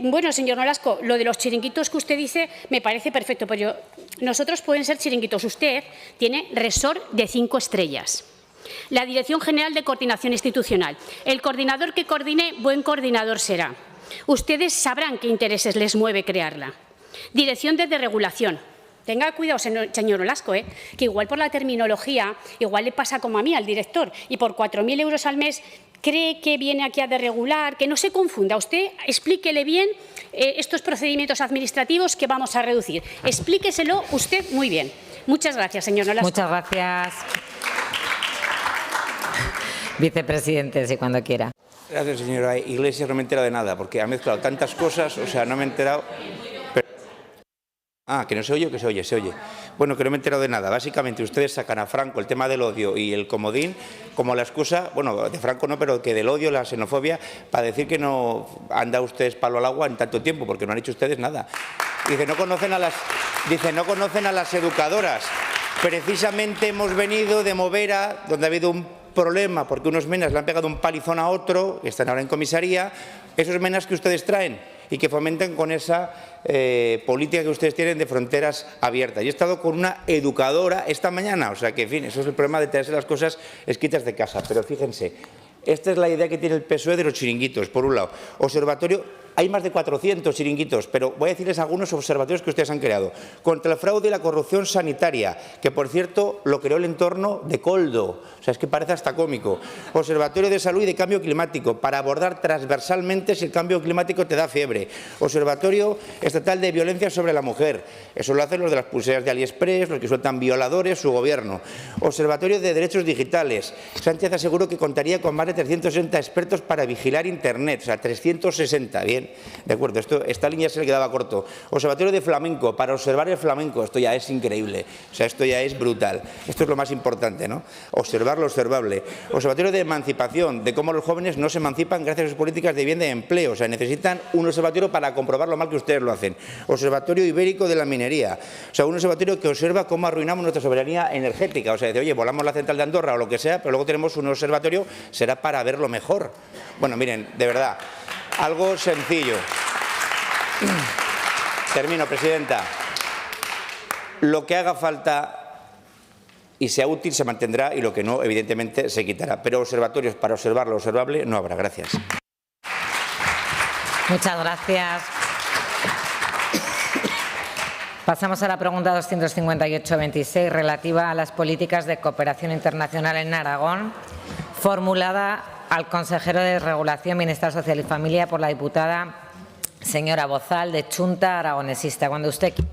Bueno, señor Nolasco, lo de los chiringuitos que usted dice me parece perfecto, pero nosotros pueden ser chiringuitos. Usted tiene resort de 5 estrellas. La Dirección General de Coordinación Institucional. El coordinador que coordine, buen coordinador será. Ustedes sabrán qué intereses les mueve crearla. Dirección de Desregulación. Tenga cuidado, señor Nolasco, que igual por la terminología, igual le pasa como a mí, al director, y por 4.000 euros al mes cree que viene aquí a desregular, que no se confunda. Usted explíquele bien estos procedimientos administrativos que vamos a reducir. Explíqueselo usted muy bien. Muchas gracias, señor Nolasco. Muchas gracias. Vicepresidente, si cuando quiera. Gracias, señora Iglesias. No me he enterado de nada, porque ha mezclado tantas cosas, o sea, no me he enterado. Que no se oye o que se oye, se oye. Bueno, que no me he enterado de nada. Básicamente, ustedes sacan a Franco el tema del odio y el comodín como la excusa, bueno, de Franco no, pero que del odio, la xenofobia, para decir que no han dado ustedes palo al agua en tanto tiempo, porque no han hecho ustedes nada. Dice, no conocen a las educadoras. Precisamente hemos venido de Movera, donde ha habido un problema, porque unos menas le han pegado un palizón a otro, que están ahora en comisaría, esos menas que ustedes traen y que fomentan con esa política que ustedes tienen de fronteras abiertas. Yo he estado con una educadora esta mañana, o sea que, en fin, eso es el problema de traerse las cosas escritas de casa. Pero fíjense, esta es la idea que tiene el PSOE de los chiringuitos, por un lado. Observatorio, hay más de 400 chiringuitos, pero voy a decirles algunos observatorios que ustedes han creado. Contra el fraude y la corrupción sanitaria, que por cierto lo creó el entorno de Coldo, o sea, es que parece hasta cómico. Observatorio de salud y de cambio climático, para abordar transversalmente si el cambio climático te da fiebre. Observatorio estatal de violencia sobre la mujer, eso lo hacen los de las pulseras de AliExpress, los que sueltan violadores, su gobierno. Observatorio de derechos digitales. Sánchez aseguró que contaría con más de 360 expertos para vigilar Internet, o sea, 360, bien. De acuerdo, esta línea se le quedaba corto. Observatorio de flamenco, para observar el flamenco, esto ya es increíble, o sea, esto ya es brutal. Esto es lo más importante, ¿no? Observar lo observable. Observatorio de emancipación, de cómo los jóvenes no se emancipan gracias a sus políticas de vivienda y empleo, o sea, necesitan un observatorio para comprobar lo mal que ustedes lo hacen. Observatorio ibérico de la minería, o sea, un observatorio que observa cómo arruinamos nuestra soberanía energética, o sea, dice, oye, volamos la central de Andorra o lo que sea, pero luego tenemos un observatorio, será para verlo mejor. Bueno, miren, de verdad, algo sencillo. Termino, presidenta. Lo que haga falta y sea útil se mantendrá y lo que no, evidentemente, se quitará. Pero observatorios para observar lo observable no habrá. Gracias. Muchas gracias. Pasamos a la pregunta 258-26, relativa a las políticas de cooperación internacional en Aragón, formulada al consejero de Regulación, Bienestar Social y Familia por la diputada señora Bozal, de Chunta Aragonesista. Cuando usted quiera.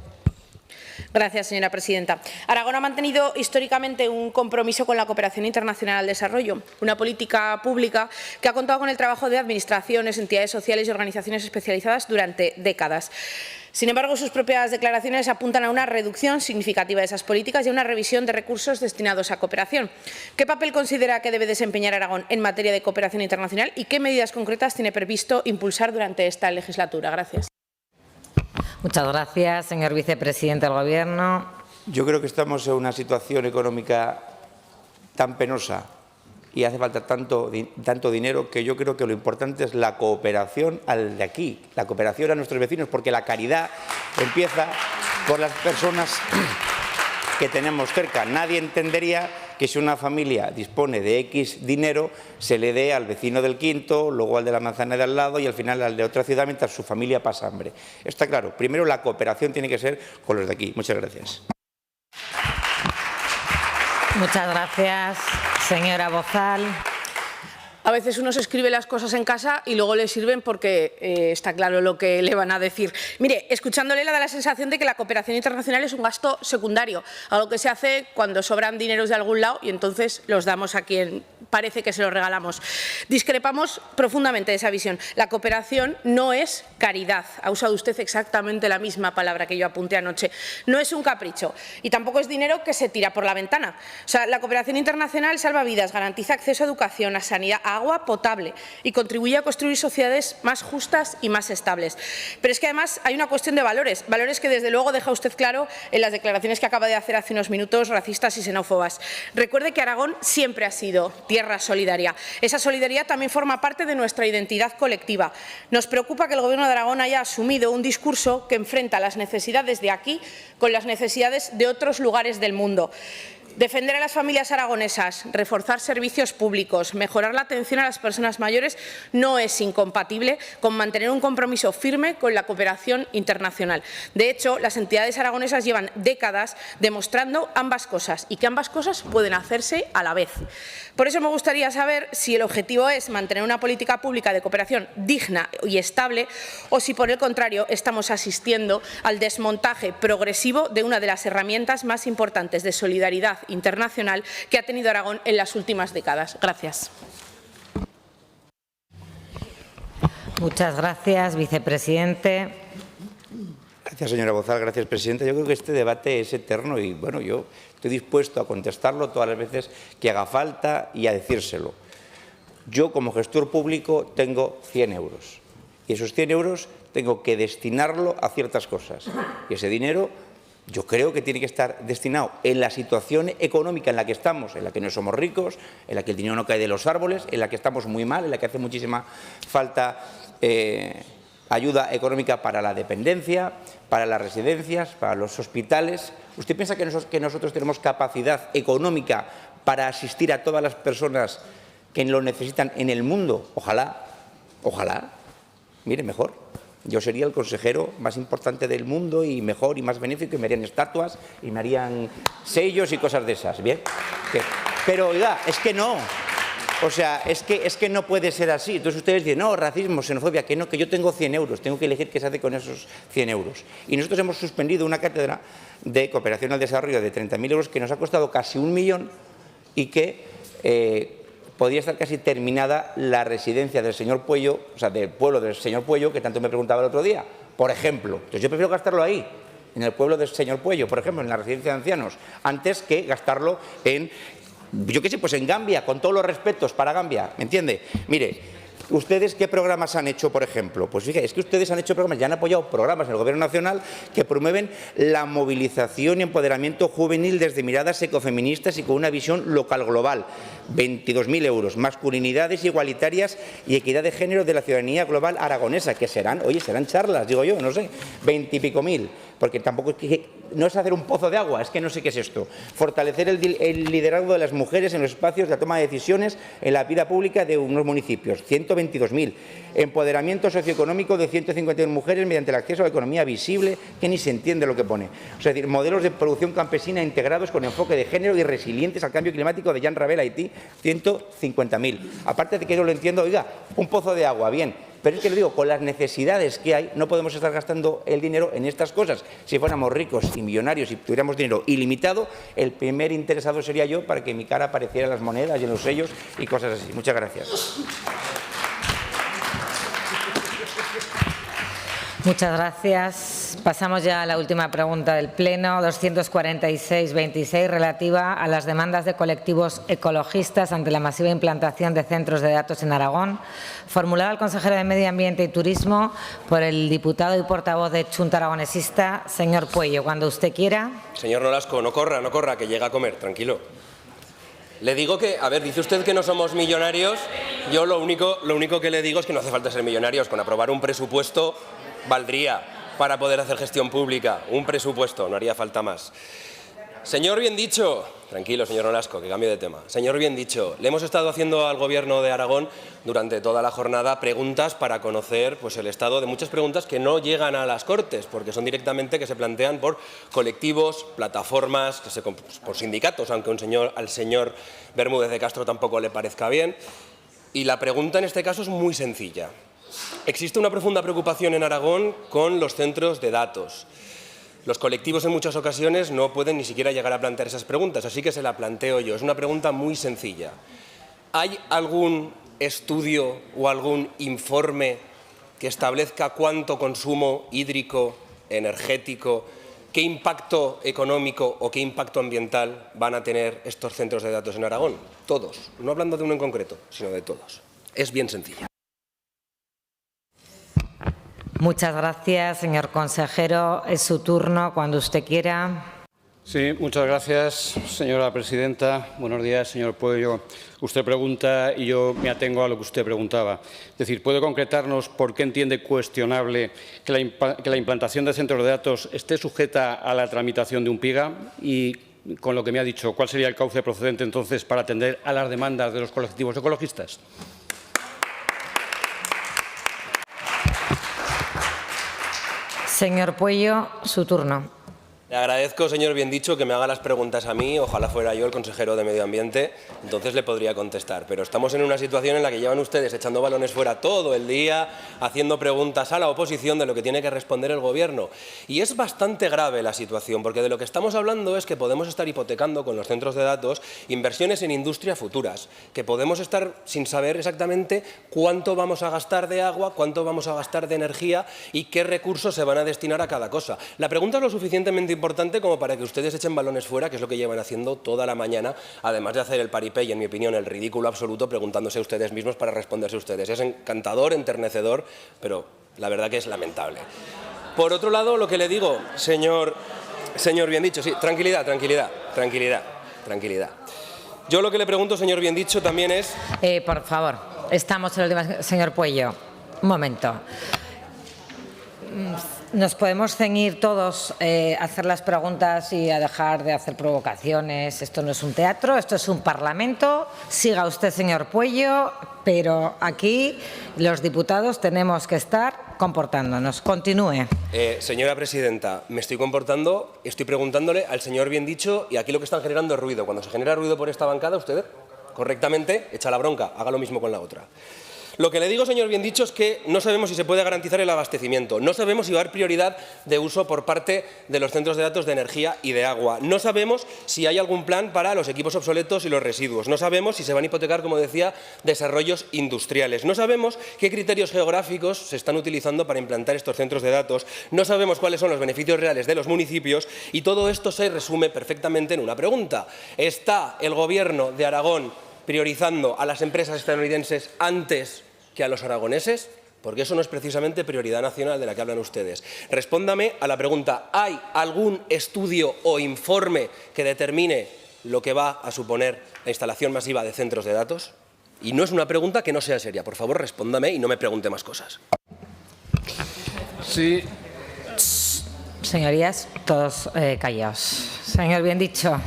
Gracias, señora presidenta. Aragón ha mantenido históricamente un compromiso con la cooperación internacional al desarrollo, una política pública que ha contado con el trabajo de administraciones, entidades sociales y organizaciones especializadas durante décadas. Sin embargo, sus propias declaraciones apuntan a una reducción significativa de esas políticas y a una revisión de recursos destinados a cooperación. ¿Qué papel considera que debe desempeñar Aragón en materia de cooperación internacional y qué medidas concretas tiene previsto impulsar durante esta legislatura? Gracias. Muchas gracias, señor vicepresidente del Gobierno. Yo creo que estamos en una situación económica tan penosa y hace falta tanto dinero que yo creo que lo importante es la cooperación al de aquí, la cooperación a nuestros vecinos, porque la caridad empieza por las personas que tenemos cerca. Nadie entendería que si una familia dispone de X dinero, se le dé al vecino del quinto, luego al de la manzana de al lado y al final al de otra ciudad mientras su familia pasa hambre. Está claro, primero la cooperación tiene que ser con los de aquí. Muchas gracias. Muchas gracias, señora Bozal. A veces uno se escribe las cosas en casa y luego le sirven porque está claro lo que le van a decir. Mire, escuchándole le da la sensación de que la cooperación internacional es un gasto secundario, algo que se hace cuando sobran dineros de algún lado y entonces los damos a quien parece que se los regalamos. Discrepamos profundamente de esa visión. La cooperación no es caridad. Ha usado usted exactamente la misma palabra que yo apunté anoche. No es un capricho y tampoco es dinero que se tira por la ventana. O sea, la cooperación internacional salva vidas, garantiza acceso a educación, a sanidad, a agua potable y contribuye a construir sociedades más justas y más estables. Pero es que además hay una cuestión de valores, valores que desde luego deja usted claro en las declaraciones que acaba de hacer hace unos minutos, racistas y xenófobas. Recuerde que Aragón siempre ha sido tierra solidaria. Esa solidaridad también forma parte de nuestra identidad colectiva. Nos preocupa que el Gobierno de Aragón haya asumido un discurso que enfrenta las necesidades de aquí con las necesidades de otros lugares del mundo. Defender a las familias aragonesas, reforzar servicios públicos, mejorar la atención a las personas mayores no es incompatible con mantener un compromiso firme con la cooperación internacional. De hecho, las entidades aragonesas llevan décadas demostrando ambas cosas y que ambas cosas pueden hacerse a la vez. Por eso me gustaría saber si el objetivo es mantener una política pública de cooperación digna y estable o si, por el contrario, estamos asistiendo al desmontaje progresivo de una de las herramientas más importantes de solidaridad internacional que ha tenido Aragón en las últimas décadas. Gracias. Muchas gracias, vicepresidente. Gracias, señora Bozal. Gracias, presidenta. Yo creo que este debate es eterno y, bueno, yo estoy dispuesto a contestarlo todas las veces que haga falta y a decírselo. Yo, como gestor público, tengo 100 euros y esos 100 euros tengo que destinarlo a ciertas cosas y ese dinero yo creo que tiene que estar destinado en la situación económica en la que estamos, en la que no somos ricos, en la que el dinero no cae de los árboles, en la que estamos muy mal, en la que hace muchísima falta ayuda económica para la dependencia, para las residencias, para los hospitales. ¿Usted piensa que nosotros tenemos capacidad económica para asistir a todas las personas que lo necesitan en el mundo? Ojalá, ojalá. Mire, mejor. Yo sería el consejero más importante del mundo y mejor y más benéfico y me harían estatuas y me harían sellos y cosas de esas, ¿bien? Pero, oiga, es que no. O sea, es que no puede ser así. Entonces ustedes dicen, no, racismo, xenofobia, que no, que yo tengo 100 euros, tengo que elegir qué se hace con esos 100 euros. Y nosotros hemos suspendido una cátedra de cooperación al desarrollo de 30.000 euros que nos ha costado casi 1 millón y que podría estar casi terminada la residencia del señor Puello, o sea, del pueblo del señor Puello, que tanto me preguntaba el otro día, por ejemplo. Entonces yo prefiero gastarlo ahí, en el pueblo del señor Puello, por ejemplo, en la residencia de ancianos, antes que gastarlo en, yo qué sé, pues en Gambia, con todos los respetos para Gambia, ¿me entiende? Mire, ¿ustedes qué programas han hecho, por ejemplo? Pues fíjate, es que ustedes han hecho programas, ya han apoyado programas en el Gobierno Nacional que promueven la movilización y empoderamiento juvenil desde miradas ecofeministas y con una visión local global. 22.000 euros, masculinidades igualitarias y equidad de género de la ciudadanía global aragonesa, que serán, oye, serán charlas, digo yo, no sé, 20 y pico mil, porque tampoco es que no es hacer un pozo de agua, es que no sé qué es esto. Fortalecer el liderazgo de las mujeres en los espacios de toma de decisiones en la vida pública de unos municipios, 122.000. Empoderamiento socioeconómico de 151 mujeres mediante el acceso a la economía visible, que ni se entiende lo que pone. O sea, es decir, modelos de producción campesina integrados con enfoque de género y resilientes al cambio climático de Jan Ravel, Haití, 150.000. Aparte de que yo lo entiendo, oiga, un pozo de agua, bien, pero es que lo digo, con las necesidades que hay, no podemos estar gastando el dinero en estas cosas. Si fuéramos ricos y millonarios y tuviéramos dinero ilimitado, el primer interesado sería yo para que mi cara apareciera en las monedas y en los sellos y cosas así. Muchas gracias. Muchas gracias. Pasamos ya a la última pregunta del Pleno, 246-26, relativa a las demandas de colectivos ecologistas ante la masiva implantación de centros de datos en Aragón, formulada al consejero de Medio Ambiente y Turismo por el diputado y portavoz de Chunta Aragonesista, señor Puello. Cuando usted quiera. Señor Nolasco, no corra, que llega a comer, tranquilo. Le digo que, a ver, dice usted que no somos millonarios. Yo lo único que le digo es que no hace falta ser millonarios. Con aprobar un presupuesto valdría para poder hacer gestión pública. Un presupuesto, no haría falta más. Señor Biendicho, tranquilo, señor Nolasco, que cambio de tema. Señor Biendicho, le hemos estado haciendo al Gobierno de Aragón durante toda la jornada preguntas para conocer pues, el estado de muchas preguntas que no llegan a las Cortes, porque son directamente que se plantean por colectivos, plataformas, por sindicatos, aunque al señor Bermúdez de Castro tampoco le parezca bien. Y la pregunta en este caso es muy sencilla. Existe una profunda preocupación en Aragón con los centros de datos. Los colectivos en muchas ocasiones no pueden ni siquiera llegar a plantear esas preguntas, así que se la planteo yo. Es una pregunta muy sencilla. ¿Hay algún estudio o algún informe que establezca cuánto consumo hídrico, energético, qué impacto económico o qué impacto ambiental van a tener estos centros de datos en Aragón? Todos, no hablando de uno en concreto, sino de todos. Es bien sencilla. Muchas gracias, señor consejero. Es su turno, cuando usted quiera. Sí, muchas gracias, señora presidenta. Buenos días, señor Pueyo. Usted pregunta y yo me atengo a lo que usted preguntaba. Es decir, ¿puede concretarnos por qué entiende cuestionable que la implantación de centros de datos esté sujeta a la tramitación de un PIGA? Y, con lo que me ha dicho, ¿cuál sería el cauce procedente entonces para atender a las demandas de los colectivos ecologistas? Señor Pueyo, su turno. Le agradezco, señor Biendicho, que me haga las preguntas a mí. Ojalá fuera yo el consejero de Medio Ambiente, entonces le podría contestar. Pero estamos en una situación en la que llevan ustedes echando balones fuera todo el día, haciendo preguntas a la oposición de lo que tiene que responder el Gobierno. Y es bastante grave la situación, porque de lo que estamos hablando es que podemos estar hipotecando con los centros de datos inversiones en industria futuras, que podemos estar sin saber exactamente cuánto vamos a gastar de agua, cuánto vamos a gastar de energía y qué recursos se van a destinar a cada cosa. La pregunta es lo suficientemente importante como para que ustedes echen balones fuera, que es lo que llevan haciendo toda la mañana, además de hacer el paripé y, en mi opinión, el ridículo absoluto, preguntándose a ustedes mismos para responderse a ustedes. Es encantador, enternecedor, pero la verdad que es lamentable. Por otro lado, lo que le digo, señor Biendicho, sí, tranquilidad. Yo lo que le pregunto, señor Biendicho, también es... Por favor, estamos en el tema. Señor Pueyo, un momento. Nos podemos ceñir todos a hacer las preguntas y a dejar de hacer provocaciones. Esto no es un teatro, esto es un parlamento. Siga usted, señor Pueyo, pero aquí los diputados tenemos que estar comportándonos. Continúe. Señora presidenta, me estoy comportando, estoy preguntándole al señor Biendicho y aquí lo que están generando es ruido. Cuando se genera ruido por esta bancada, usted correctamente echa la bronca, haga lo mismo con la otra. Lo que le digo, señor Biendicho, es que no sabemos si se puede garantizar el abastecimiento, no sabemos si va a haber prioridad de uso por parte de los centros de datos de energía y de agua, no sabemos si hay algún plan para los equipos obsoletos y los residuos, no sabemos si se van a hipotecar, como decía, desarrollos industriales, no sabemos qué criterios geográficos se están utilizando para implantar estos centros de datos, no sabemos cuáles son los beneficios reales de los municipios y todo esto se resume perfectamente en una pregunta. ¿Está el Gobierno de Aragón priorizando a las empresas estadounidenses antes que a los aragoneses? Porque eso no es precisamente prioridad nacional de la que hablan ustedes. Respóndame a la pregunta, ¿hay algún estudio o informe que determine lo que va a suponer la instalación masiva de centros de datos? Y no es una pregunta que no sea seria. Por favor, respóndame y no me pregunte más cosas. Sí. Señorías, todos callados. Señor Biendicho.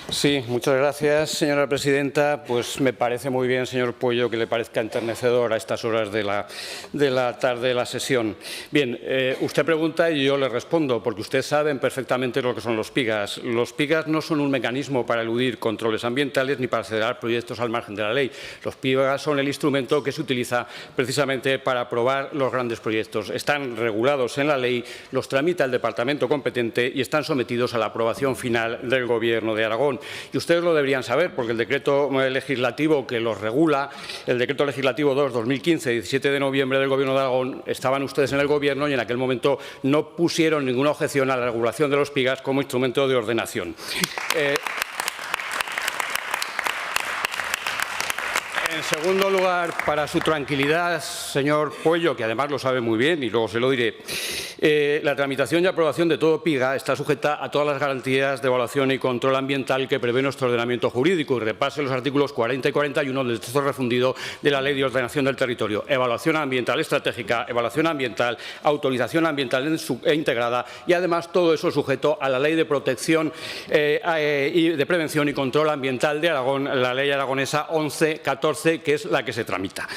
Sí, muchas gracias, señora presidenta. Pues me parece muy bien, señor Pueyo, que le parezca enternecedor a estas horas de la tarde de la sesión. Bien, usted pregunta y yo le respondo, porque ustedes saben perfectamente lo que son los PIGAs. Los PIGAs no son un mecanismo para eludir controles ambientales ni para acelerar proyectos al margen de la ley. Los PIGAs son el instrumento que se utiliza precisamente para aprobar los grandes proyectos. Están regulados en la ley, los tramita el departamento competente y están sometidos a la aprobación final del Gobierno de Aragón. Y ustedes lo deberían saber, porque el decreto legislativo que los regula, el decreto legislativo 2/2015, 17 de noviembre del Gobierno de Aragón, estaban ustedes en el Gobierno y en aquel momento no pusieron ninguna objeción a la regulación de los PIGAs como instrumento de ordenación. En segundo lugar, para su tranquilidad, señor Pueyo, que además lo sabe muy bien y luego se lo diré, La tramitación y aprobación de todo PIGA está sujeta a todas las garantías de evaluación y control ambiental que prevé nuestro ordenamiento jurídico, y repase los artículos 40 y 41 del texto refundido de la Ley de Ordenación del Territorio. Evaluación ambiental estratégica, evaluación ambiental, autorización ambiental integrada y, además, todo eso sujeto a la Ley de Protección y de Prevención y Control Ambiental de Aragón, la Ley aragonesa 1114, que es la que se tramita.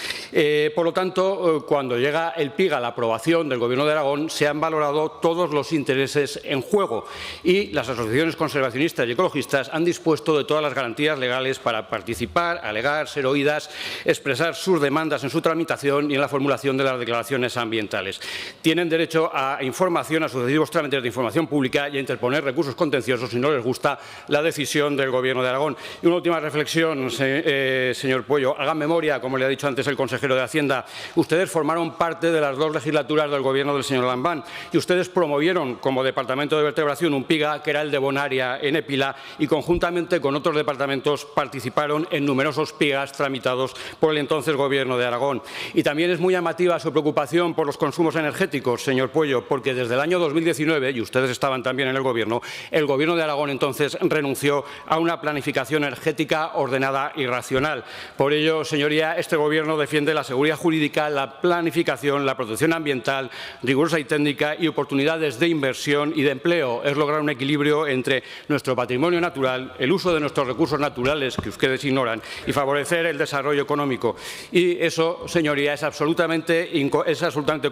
Por lo tanto, cuando llega el PIGA a la aprobación del Gobierno de Aragón, se han valorado todos los intereses en juego y las asociaciones conservacionistas y ecologistas han dispuesto de todas las garantías legales para participar, alegar, ser oídas, expresar sus demandas en su tramitación y en la formulación de las declaraciones ambientales. Tienen derecho a información, a sucesivos trámites de información pública y a interponer recursos contenciosos si no les gusta la decisión del Gobierno de Aragón. Y una última reflexión, señor Pueyo. Hagan memoria, como le ha dicho antes el consejero de Hacienda. Ustedes formaron parte de las 2 legislaturas del Gobierno del señor Lambán y ustedes promovieron como Departamento de Vertebración un PIGA que era el de Bonaria en Épila y conjuntamente con otros departamentos participaron en numerosos PIGAs tramitados por el entonces Gobierno de Aragón. Y también es muy llamativa su preocupación por los consumos energéticos, señor Pueyo, porque desde el año 2019, y ustedes estaban también en el Gobierno de Aragón entonces renunció a una planificación energética ordenada y racional. Por ello, señoría, este Gobierno defiende la seguridad jurídica, la planificación, la protección ambiental, rigurosa y técnica y oportunidades de inversión y de empleo. Es lograr un equilibrio entre nuestro patrimonio natural, el uso de nuestros recursos naturales, que ustedes ignoran, y favorecer el desarrollo económico. Y eso, señoría, es absolutamente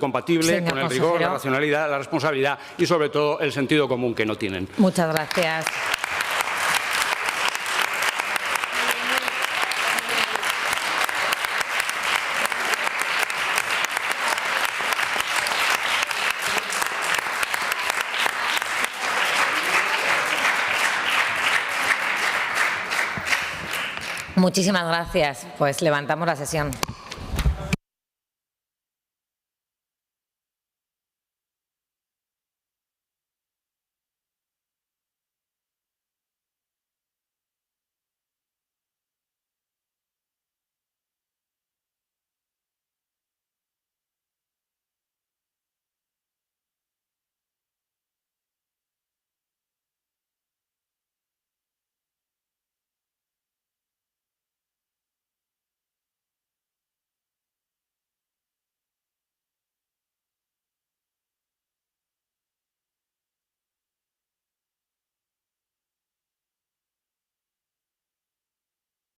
compatible con el rigor, la racionalidad, la responsabilidad y, sobre todo, el sentido común que no tienen. Muchas gracias. Muchísimas gracias. Pues levantamos la sesión.